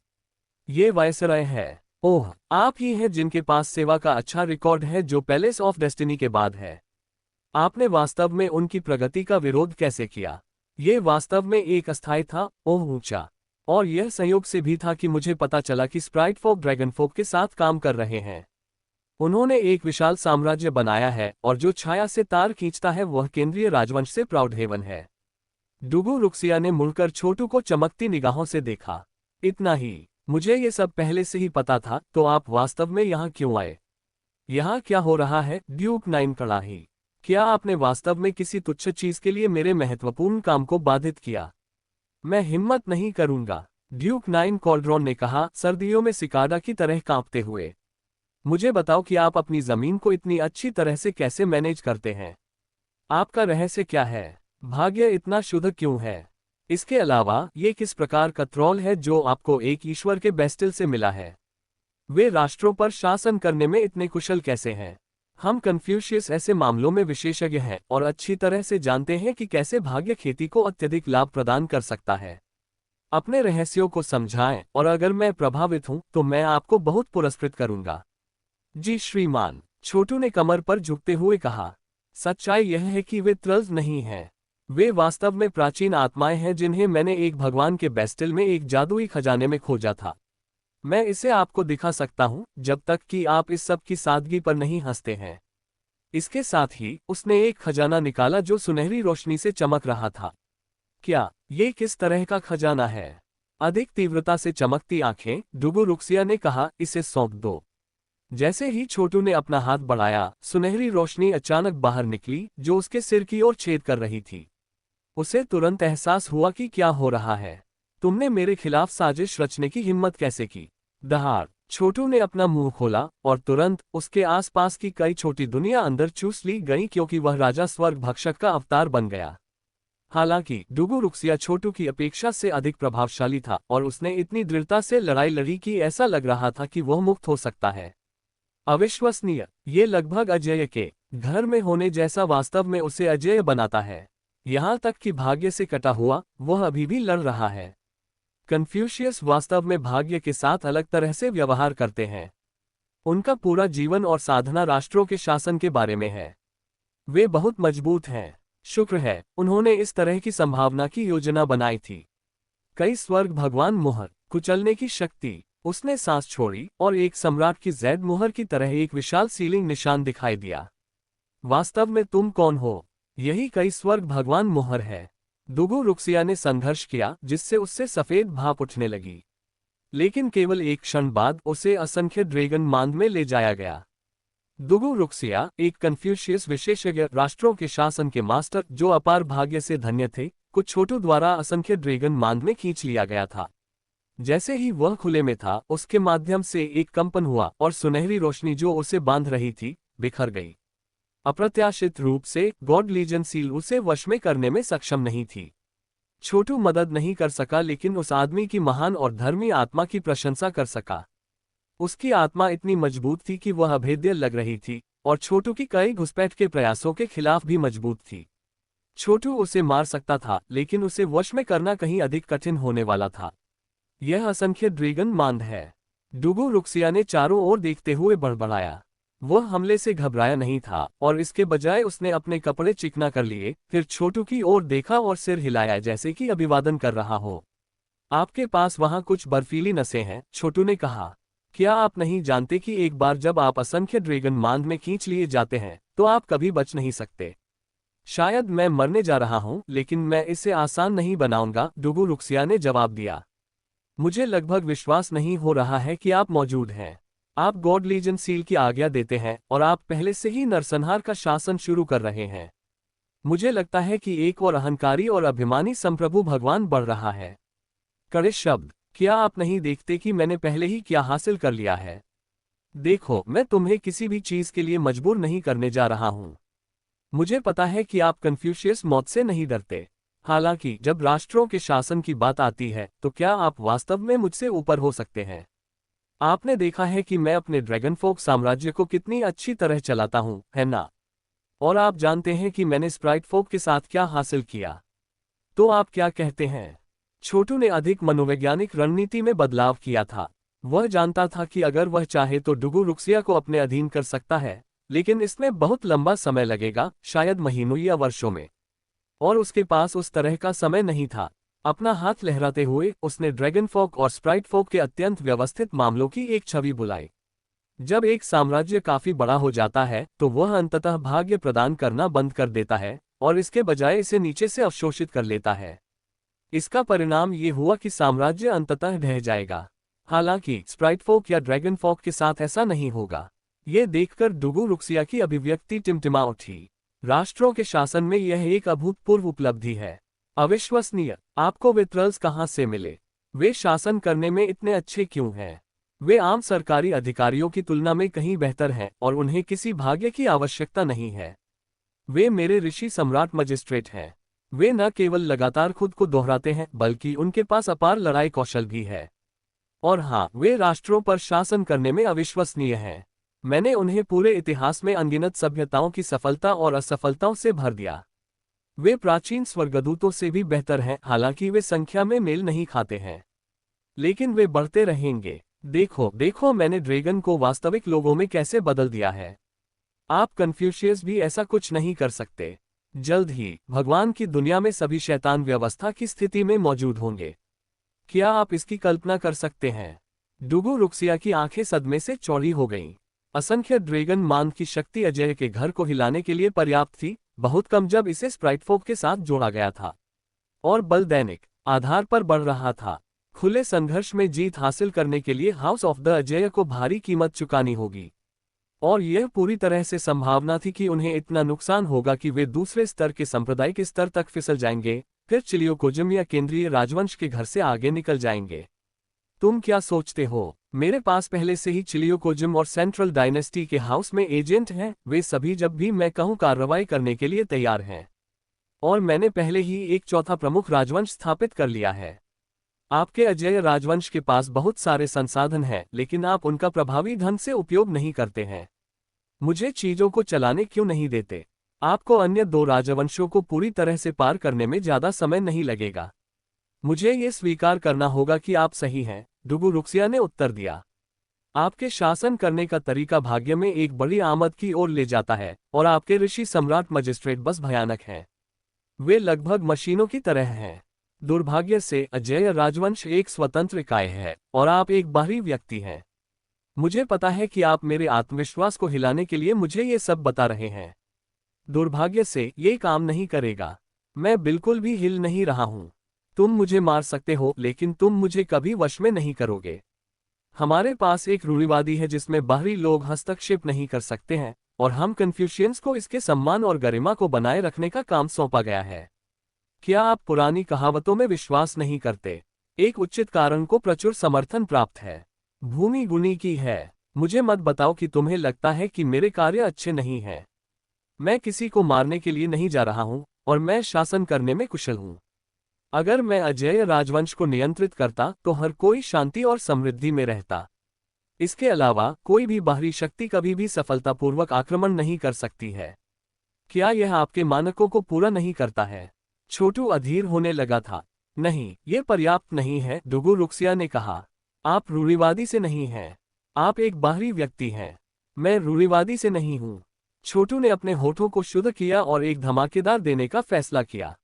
ये वायसराय है। ओह, आप ही हैं जिनके पास सेवा का अच्छा रिकॉर्ड है जो पैलेस ऑफ डेस्टिनी के बाद है। आपने वास्तव में उनकी प्रगति का विरोध कैसे किया? ये वास्तव में एक अस्थायी था, ओह ऊंचा। और यह संयोग से भी था कि मुझे पता चला कि स्प्राइट फोक ड्रैगन फोक के साथ काम कर रहे हैं। उन्होंने एक विशाल साम्राज्य बनाया है और जो छाया से तार खींचता है वह केंद्रीय राजवंश से प्राउड हेवन है। डुगू रुक्सिया ने मुड़कर छोटू को चमकती निगाहों से देखा। इतना ही, मुझे ये सब पहले से ही पता था, तो आप वास्तव में यहाँ क्यों आए? यहाँ क्या हो रहा है? ड्यूक नाइन कड़ाही, क्या आपने वास्तव में किसी तुच्छ चीज के लिए मेरे महत्वपूर्ण काम को बाधित किया? मैं हिम्मत नहीं करूंगा, ड्यूक नाइन कॉल्ड्रॉन ने कहा, सर्दियों में सिकाडा की तरह कांपते हुए। मुझे बताओ कि आप अपनी जमीन को इतनी अच्छी तरह से कैसे मैनेज करते हैं। आपका रहस्य क्या है? भाग्य इतना शुद्ध क्यों है? इसके अलावा ये किस प्रकार का ट्रोल है जो आपको एक ईश्वर के बेस्टिल से मिला है? वे राष्ट्रों पर शासन करने में इतने कुशल कैसे हैं? हम कन्फ्यूशियस ऐसे मामलों में विशेषज्ञ हैं और अच्छी तरह से जानते हैं कि कैसे भाग्य खेती को अत्यधिक लाभ प्रदान कर सकता है। अपने रहस्यों को समझाएं, और अगर मैं प्रभावित हूं तो मैं आपको बहुत पुरस्कृत करूंगा। जी श्रीमान, छोटू ने कमर पर झुकते हुए कहा। सच्चाई यह है कि वे ट्रल्स नहीं हैं। वे वास्तव में प्राचीन आत्माएं हैं जिन्हें मैंने एक भगवान के बेस्टिल में एक जादुई खजाने में खोजा था। मैं इसे आपको दिखा सकता हूं जब तक कि आप इस सब की सादगी पर नहीं हंसते हैं। इसके साथ ही उसने एक खजाना निकाला जो सुनहरी रोशनी से चमक रहा था। क्या ये किस तरह का खजाना है? अधिक तीव्रता से चमकती आंखें, डुगू रुक्सिया ने कहा, इसे सौंप दो। जैसे ही छोटू ने अपना हाथ बढ़ाया, सुनहरी रोशनी अचानक बाहर निकली जो उसके सिर की ओर छेद कर रही थी। उसे तुरंत एहसास हुआ कि क्या हो रहा है। तुमने मेरे खिलाफ साजिश रचने की हिम्मत कैसे की? दहाड़, छोटू ने अपना मुंह खोला और तुरंत उसके आसपास की कई छोटी दुनिया अंदर चूस ली गई क्योंकि वह राजा स्वर्ग भक्षक का अवतार बन गया। हालांकि डुगू रुक्सिया छोटू की अपेक्षा से अधिक प्रभावशाली था और उसने इतनी दृढ़ता से लड़ाई लड़ी कि ऐसा लग रहा था कि वह मुक्त हो सकता है। अविश्वसनीय, ये लगभग अजेय के घर में होने जैसा वास्तव में उसे अजेय बनाता है। यहाँ तक कि भाग्य से कटा हुआ वह अभी भी लड़ रहा है। कन्फ्यूशियस वास्तव में भाग्य के साथ अलग तरह से व्यवहार करते हैं। उनका पूरा जीवन और साधना राष्ट्रों के शासन के बारे में है। वे बहुत मजबूत हैं। शुक्र है उन्होंने इस तरह की संभावना की योजना बनाई थी। कई स्वर्ग भगवान मुहर कुचलने की शक्ति। उसने सांस छोड़ी और एक सम्राट की जैद मुहर की तरह एक विशाल सीलिंग निशान दिखाई दिया। वास्तव में तुम कौन हो? यही कई स्वर्ग भगवान मुहर है। दुगु रुक्सिया ने संघर्ष किया जिससे उससे सफेद भाप उठने लगी, लेकिन केवल एक क्षण बाद उसे असंख्य ड्रैगन मांद में ले जाया गया। दुगु रुक्सिया एक कन्फ्यूशियस विशेषज्ञ, राष्ट्रों के शासन के मास्टर जो अपार भाग्य से धन्य थे, कुछ छोटू द्वारा असंख्य ड्रैगन मांद में खींच लिया गया था। जैसे ही वह खुले में था, उसके माध्यम से एक कंपन हुआ और सुनहरी रोशनी जो उसे बांध रही थी बिखर गई। अप्रत्याशित रूप से गॉड लीजन सील उसे वश में करने में सक्षम नहीं थी। छोटू मदद नहीं कर सका, लेकिन उस आदमी की महान और धर्मी आत्मा की प्रशंसा कर सका। उसकी आत्मा इतनी मजबूत थी कि वह अभेद्य लग रही थी और छोटू की कई घुसपैठ के प्रयासों के खिलाफ भी मजबूत थी। छोटू उसे मार सकता था, लेकिन उसे वश में करना कहीं अधिक कठिन होने वाला था। यह असंख्य ड्रैगन मांद है। डुगु रुक्सिया ने चारों ओर देखते हुए बड़बड़ाया। वह हमले से घबराया नहीं था और इसके बजाय उसने अपने कपड़े चिकना कर लिए, फिर छोटू की ओर देखा और सिर हिलाया जैसे कि अभिवादन कर रहा हो। आपके पास वहां कुछ बर्फीली नसें हैं, छोटू ने कहा। क्या आप नहीं जानते कि एक बार जब आप असंख्य ड्रैगन मांद में खींच लिए जाते हैं तो आप कभी बच नहीं सकते? शायद मैं मरने जा रहा हूं, लेकिन मैं इसे आसान नहीं बनाऊंगा, डुगु रुक्सिया ने जवाब दिया। मुझे लगभग विश्वास नहीं हो रहा है कि आप मौजूद हैं। आप गॉड लीजन सील की आज्ञा देते हैं और आप पहले से ही नरसंहार का शासन शुरू कर रहे हैं। मुझे लगता है कि एक और अहंकारी और अभिमानी संप्रभु भगवान बढ़ रहा है। कड़े शब्द। क्या आप नहीं देखते कि मैंने पहले ही क्या हासिल कर लिया है? देखो, मैं तुम्हें किसी भी चीज के लिए मजबूर नहीं करने जा रहा हूं। मुझे पता है कि आप कन्फ्यूशियस मौत से नहीं डरते। हालांकि जब राष्ट्रों के शासन की बात आती है तो क्या आप वास्तव में मुझसे ऊपर हो सकते हैं? आपने देखा है कि मैं अपने ड्रैगनफोक साम्राज्य को कितनी अच्छी तरह चलाता हूं, है ना? और आप जानते हैं कि मैंने स्प्राइटफोक के साथ क्या हासिल किया। तो आप क्या कहते हैं? छोटू ने अधिक मनोवैज्ञानिक रणनीति में बदलाव किया था। वह जानता था कि अगर वह चाहे तो डुगु रुक्सिया को अपने अधीन कर सकता है, लेकिन इसमें बहुत लंबा समय लगेगा, शायद महीनों या वर्षों में। और उसके पास उस तरह का समय नहीं था। अपना हाथ लहराते हुए उसने ड्रैगनफोक और स्प्राइटफोक के अत्यंत व्यवस्थित मामलों की एक छवि बुलाई। जब एक साम्राज्य काफी बड़ा हो जाता है तो वह अंततः भाग्य प्रदान करना बंद कर देता है और इसके बजाय इसे नीचे से अवशोषित कर लेता है। इसका परिणाम ये हुआ कि साम्राज्य अंततः ढह जाएगा। हालांकि स्प्राइटफोक या ड्रैगनफोक के साथ ऐसा नहीं होगा। ये देखकर डुगु रुक्सिया की अभिव्यक्ति टिमटिमा उठी। राष्ट्रों के शासन में यह एक अभूतपूर्व उपलब्धि है। अविश्वसनीय। आपको वे ट्रल्स कहाँ से मिले? वे शासन करने में इतने अच्छे क्यों हैं? वे आम सरकारी अधिकारियों की तुलना में कहीं बेहतर हैं और उन्हें किसी भाग्य की आवश्यकता नहीं है। वे मेरे ऋषि सम्राट मजिस्ट्रेट हैं। वे न केवल लगातार खुद को दोहराते हैं, बल्कि उनके पास अपार लड़ाई कौशल भी है। और हाँ, वे राष्ट्रों पर शासन करने में अविश्वसनीय हैं। मैंने उन्हें पूरे इतिहास में अनगिनत सभ्यताओं की सफलता और असफलताओं से भर दिया। वे प्राचीन स्वर्गदूतों से भी बेहतर हैं, हालांकि वे संख्या में मेल नहीं खाते हैं, लेकिन वे बढ़ते रहेंगे। देखो देखो, मैंने ड्रैगन को वास्तविक लोगों में कैसे बदल दिया है। आप कन्फ्यूशियस भी ऐसा कुछ नहीं कर सकते। जल्द ही भगवान की दुनिया में सभी शैतान व्यवस्था की स्थिति में मौजूद होंगे। क्या आप इसकी कल्पना कर सकते हैं? डुगु रुक्सिया की आंखें सदमे से चौड़ी हो गईं। असंख्य ड्रैगन मांद की शक्ति अजय के घर को हिलाने के लिए पर्याप्त थी, बहुत कम जब इसे स्प्राइटफोक के साथ जोड़ा गया था। और बल दैनिक आधार पर बढ़ रहा था। खुले संघर्ष में जीत हासिल करने के लिए हाउस ऑफ द अजय को भारी कीमत चुकानी होगी। और यह पूरी तरह से संभावना थी कि उन्हें इतना नुकसान होगा कि वे दूसरे स्तर के सांप्रदायिक स्तर तक फिसल जाएंगे, फिर चिलियोकोजम या केंद्रीय राजवंश के घर से आगे निकल जाएंगे। तुम क्या सोचते हो? मेरे पास पहले से ही चिलियोकोजम और सेंट्रल डायनेस्टी के हाउस में एजेंट हैं। वे सभी जब भी मैं कहूं कार्रवाई करने के लिए तैयार हैं। और मैंने पहले ही एक चौथा प्रमुख राजवंश स्थापित कर लिया है। आपके अजेय राजवंश के पास बहुत सारे संसाधन हैं, लेकिन आप उनका प्रभावी ढंग से उपयोग नहीं करते हैं। मुझे चीजों को चलाने क्यों नहीं देते? आपको अन्य दो राजवंशों को पूरी तरह से पार करने में ज्यादा समय नहीं लगेगा। मुझे ये स्वीकार करना होगा कि आप सही हैं, डुगु रुक्सिया ने उत्तर दिया। आपके शासन करने का तरीका भाग्य में एक बड़ी आमद की ओर ले जाता है, और आपके ऋषि सम्राट मजिस्ट्रेट बस भयानक हैं। वे लगभग मशीनों की तरह हैं। दुर्भाग्य से अजेय राजवंश एक स्वतंत्र इकाई है, और आप एक बाहरी व्यक्ति हैं। मुझे पता है कि आप मेरे आत्मविश्वास को हिलाने के लिए मुझे ये सब बता रहे हैं। दुर्भाग्य से ये काम नहीं करेगा। मैं बिल्कुल भी हिल नहीं रहा हूं। तुम मुझे मार सकते हो, लेकिन तुम मुझे कभी वश में नहीं करोगे। हमारे पास एक रूढ़िवादी है जिसमें बाहरी लोग हस्तक्षेप नहीं कर सकते हैं, और हम कन्फ्यूशियंस को इसके सम्मान और गरिमा को बनाए रखने का काम सौंपा गया है। क्या आप पुरानी कहावतों में विश्वास नहीं करते? एक उचित कारण को प्रचुर समर्थन प्राप्त है। भूमि गुणी की है। मुझे मत बताओ कि तुम्हें लगता है कि मेरे कार्य अच्छे नहीं हैं। मैं किसी को मारने के लिए नहीं जा रहा हूं, और मैं शासन करने में कुशल हूं। अगर मैं अजेय राजवंश को नियंत्रित करता तो हर कोई शांति और समृद्धि में रहता। इसके अलावा कोई भी बाहरी शक्ति कभी भी सफलतापूर्वक आक्रमण नहीं कर सकती है। क्या यह आपके मानकों को पूरा नहीं करता है? छोटू अधीर होने लगा था। नहीं, ये पर्याप्त नहीं है, डुगु रुक्सिया ने कहा। आप रूढ़िवादी से नहीं हैं। आप एक बाहरी व्यक्ति हैं। मैं रूढ़िवादी से नहीं हूं। छोटू ने अपने होठों को शुद्ध किया और एक धमाकेदार देने का फैसला किया।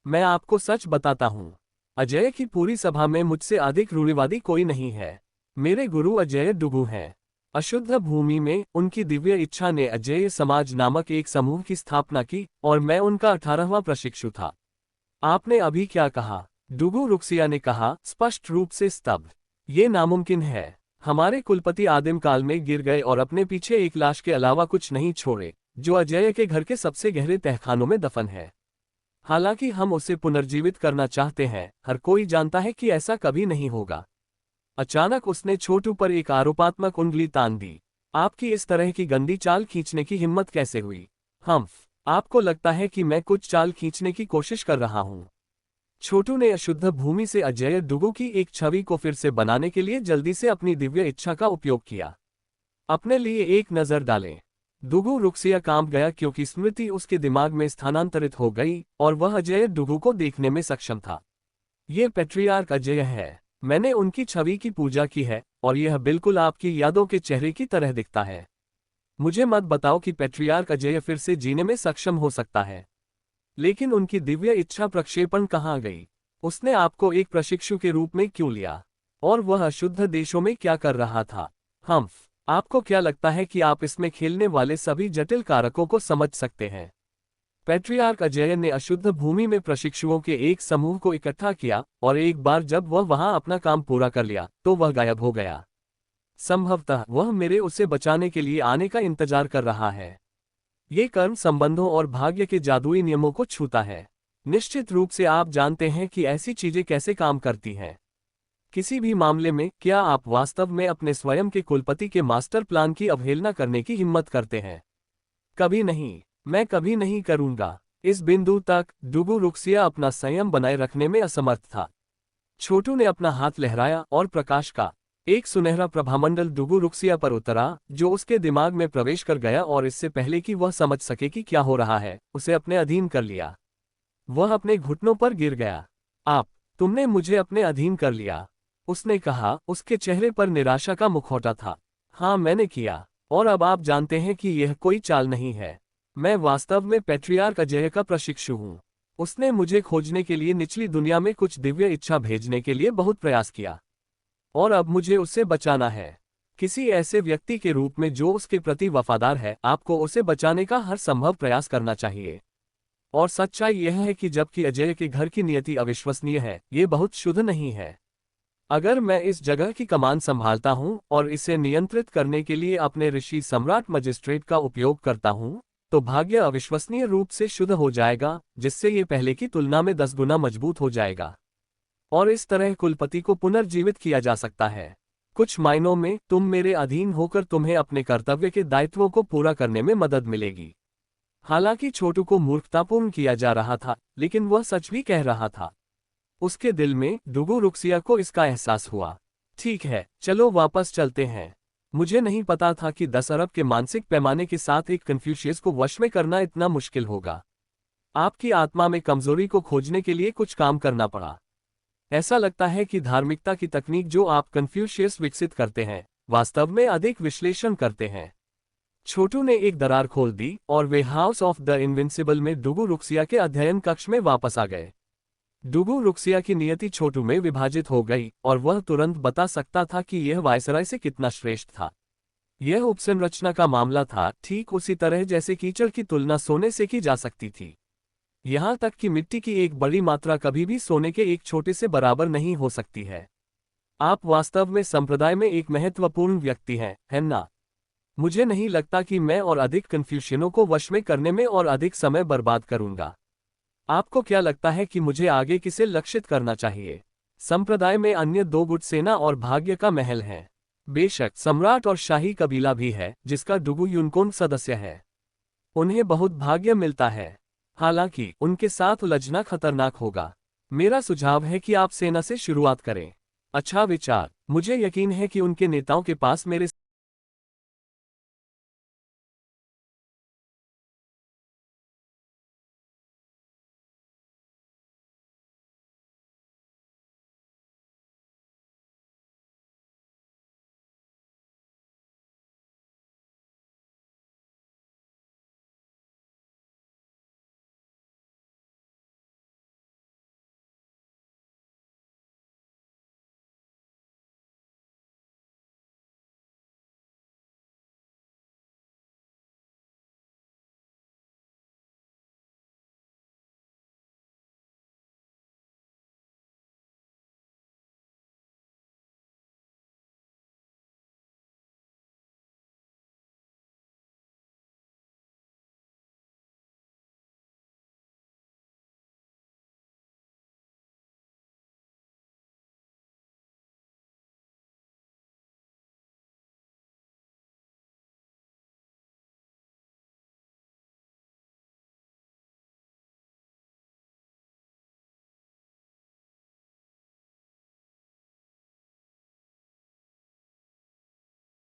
मैं आपको सच बताता हूं, अजय की पूरी सभा में मुझसे अधिक रूढ़िवादी कोई नहीं है। मेरे गुरु अजय डुगु हैं। अशुद्ध भूमि में उनकी दिव्य इच्छा ने अजेय समाज नामक एक समूह की स्थापना की, और मैं उनका 18वां प्रशिक्षु था। आपने अभी क्या कहा? डुगु रुक्सिया ने कहा, स्पष्ट रूप से स्तब्ध। ये नामुमकिन है। हमारे कुलपति आदिम काल में गिर गए और अपने पीछे एक लाश के अलावा कुछ नहीं छोड़े, जो अजय के घर के सबसे गहरे तहखानों में दफन है। हालांकि हम उसे पुनर्जीवित करना चाहते हैं, हर कोई जानता है कि ऐसा कभी नहीं होगा। अचानक उसने छोटू पर एक आरोपात्मक उंगली तान दी। आपकी इस तरह की गंदी चाल खींचने की हिम्मत कैसे हुई? आपको लगता है कि मैं कुछ चाल खींचने की कोशिश कर रहा हूं? छोटू ने अशुद्ध भूमि से अजय डुगु की एक छवि को फिर से बनाने के लिए जल्दी से अपनी दिव्य इच्छा का उपयोग किया। अपने लिए एक नजर डालें। डुगु रुक्सिया कांप गया क्योंकि स्मृति उसके दिमाग में स्थानांतरित हो गई, और वह अजय डुगु को देखने में सक्षम था। ये पेट्रियार्क अजय है। मैंने उनकी छवि की पूजा की है, और यह बिल्कुल आपकी यादों के चेहरे की तरह दिखता है। मुझे मत बताओ कि पेट्रियार्क अजय फिर से जीने में सक्षम हो सकता है। लेकिन उनकी दिव्य इच्छा प्रक्षेपण कहाँ गई? उसने आपको एक प्रशिक्षु के रूप में क्यों लिया? और वह अशुद्ध देशों में क्या कर रहा था? आपको क्या लगता है कि आप इसमें खेलने वाले सभी जटिल कारकों को समझ सकते हैं? पैट्रियार्क अजय ने अशुद्ध भूमि में प्रशिक्षुओं के एक समूह को इकट्ठा किया, और एक बार जब वह वहां अपना काम पूरा कर लिया तो वह गायब हो गया। संभवतः वह मेरे उसे बचाने के लिए आने का इंतजार कर रहा है। ये कर्म संबंधों और भाग्य के जादुई नियमों को छूता है। निश्चित रूप से आप जानते हैं कि ऐसी चीजें कैसे काम करती हैं। किसी भी मामले में क्या आप वास्तव में अपने स्वयं के कुलपति के मास्टर प्लान की अवहेलना करने की हिम्मत करते हैं? कभी नहीं। मैं कभी नहीं करूंगा। इस बिंदु तक डुगु रुक्सिया अपना संयम बनाए रखने में असमर्थ था। छोटू ने अपना हाथ लहराया और प्रकाश का एक सुनहरा प्रभामंडल डुगु रुक्सिया पर उतरा, जो उसके दिमाग में प्रवेश कर गया और इससे पहले कि वह समझ सके कि क्या हो रहा है, उसे अपने अधीन कर लिया। वह अपने घुटनों पर गिर गया। तुमने मुझे अपने अधीन कर लिया, उसने कहा। उसके चेहरे पर निराशा का मुखौटा था। हाँ, मैंने किया, और अब आप जानते हैं कि यह कोई चाल नहीं है। मैं वास्तव में पेट्रियार्क अजय का प्रशिक्षु हूँ। उसने मुझे खोजने के लिए निचली दुनिया में कुछ दिव्य इच्छा भेजने के लिए बहुत प्रयास किया, और अब मुझे उससे बचाना है। किसी ऐसे व्यक्ति के रूप में जो उसके प्रति वफादार है, आपको उसे बचाने का हर संभव प्रयास करना चाहिए। और सच्चाई यह है कि जबकि अजय के घर की नियति अविश्वसनीय है, ये बहुत शुद्ध नहीं है। अगर मैं इस जगह की कमान संभालता हूं और इसे नियंत्रित करने के लिए अपने ऋषि सम्राट मजिस्ट्रेट का उपयोग करता हूं, तो भाग्य अविश्वसनीय रूप से शुद्ध हो जाएगा, जिससे ये पहले की तुलना में 10 गुना मजबूत हो जाएगा। और इस तरह कुलपति को पुनर्जीवित किया जा सकता है। कुछ मायनों में तुम मेरे अधीन होकर तुम्हें अपने कर्तव्य के दायित्वों को पूरा करने में मदद मिलेगी। हालांकि छोटू को मूर्खतापूर्ण किया जा रहा था, लेकिन वह सच भी कह रहा था। उसके दिल में डुगु रुक्सिया को इसका एहसास हुआ। ठीक है, चलो वापस चलते हैं। मुझे नहीं पता था कि 10 अरब के मानसिक पैमाने के साथ एक कन्फ्यूशियस को वश में करना इतना मुश्किल होगा। आपकी आत्मा में कमजोरी को खोजने के लिए कुछ काम करना पड़ा। ऐसा लगता है कि धार्मिकता की तकनीक जो आप कन्फ्यूशियस विकसित करते हैं, वास्तव में अधिक विश्लेषण करते हैं। छोटू ने एक दरार खोल दी और वे हाउस ऑफ द इनविंसिबल में डुगू रुक्सिया के अध्ययन कक्ष में वापस आ गए। डुगू रुक्सिया की नियति छोटू में विभाजित हो गई और वह तुरंत बता सकता था कि यह वायसराय से कितना श्रेष्ठ था। यह उपसंरचना का मामला था, ठीक उसी तरह जैसे कीचड़ की तुलना सोने से की जा सकती थी। यहां तक कि मिट्टी की एक बड़ी मात्रा कभी भी सोने के एक छोटे से बराबर नहीं हो सकती है। आप वास्तव में संप्रदाय में एक महत्वपूर्ण व्यक्ति हैं, है ना? मुझे नहीं लगता कि मैं और अधिक कन्फ्यूशियनों को वश में करने में और अधिक समय बर्बाद करूंगा। आपको क्या लगता है कि मुझे आगे किसे लक्षित करना चाहिए? संप्रदाय में अन्य दो गुट सेना और भाग्य का महल हैं। बेशक सम्राट और शाही कबीला भी है, जिसका डुगू यूनकोन सदस्य है। उन्हें बहुत भाग्य मिलता है, हालांकि उनके साथ उलझना खतरनाक होगा। मेरा सुझाव है कि आप सेना से शुरुआत करें। अच्छा विचार। मुझे यकीन है कि उनके नेताओं के पास मेरे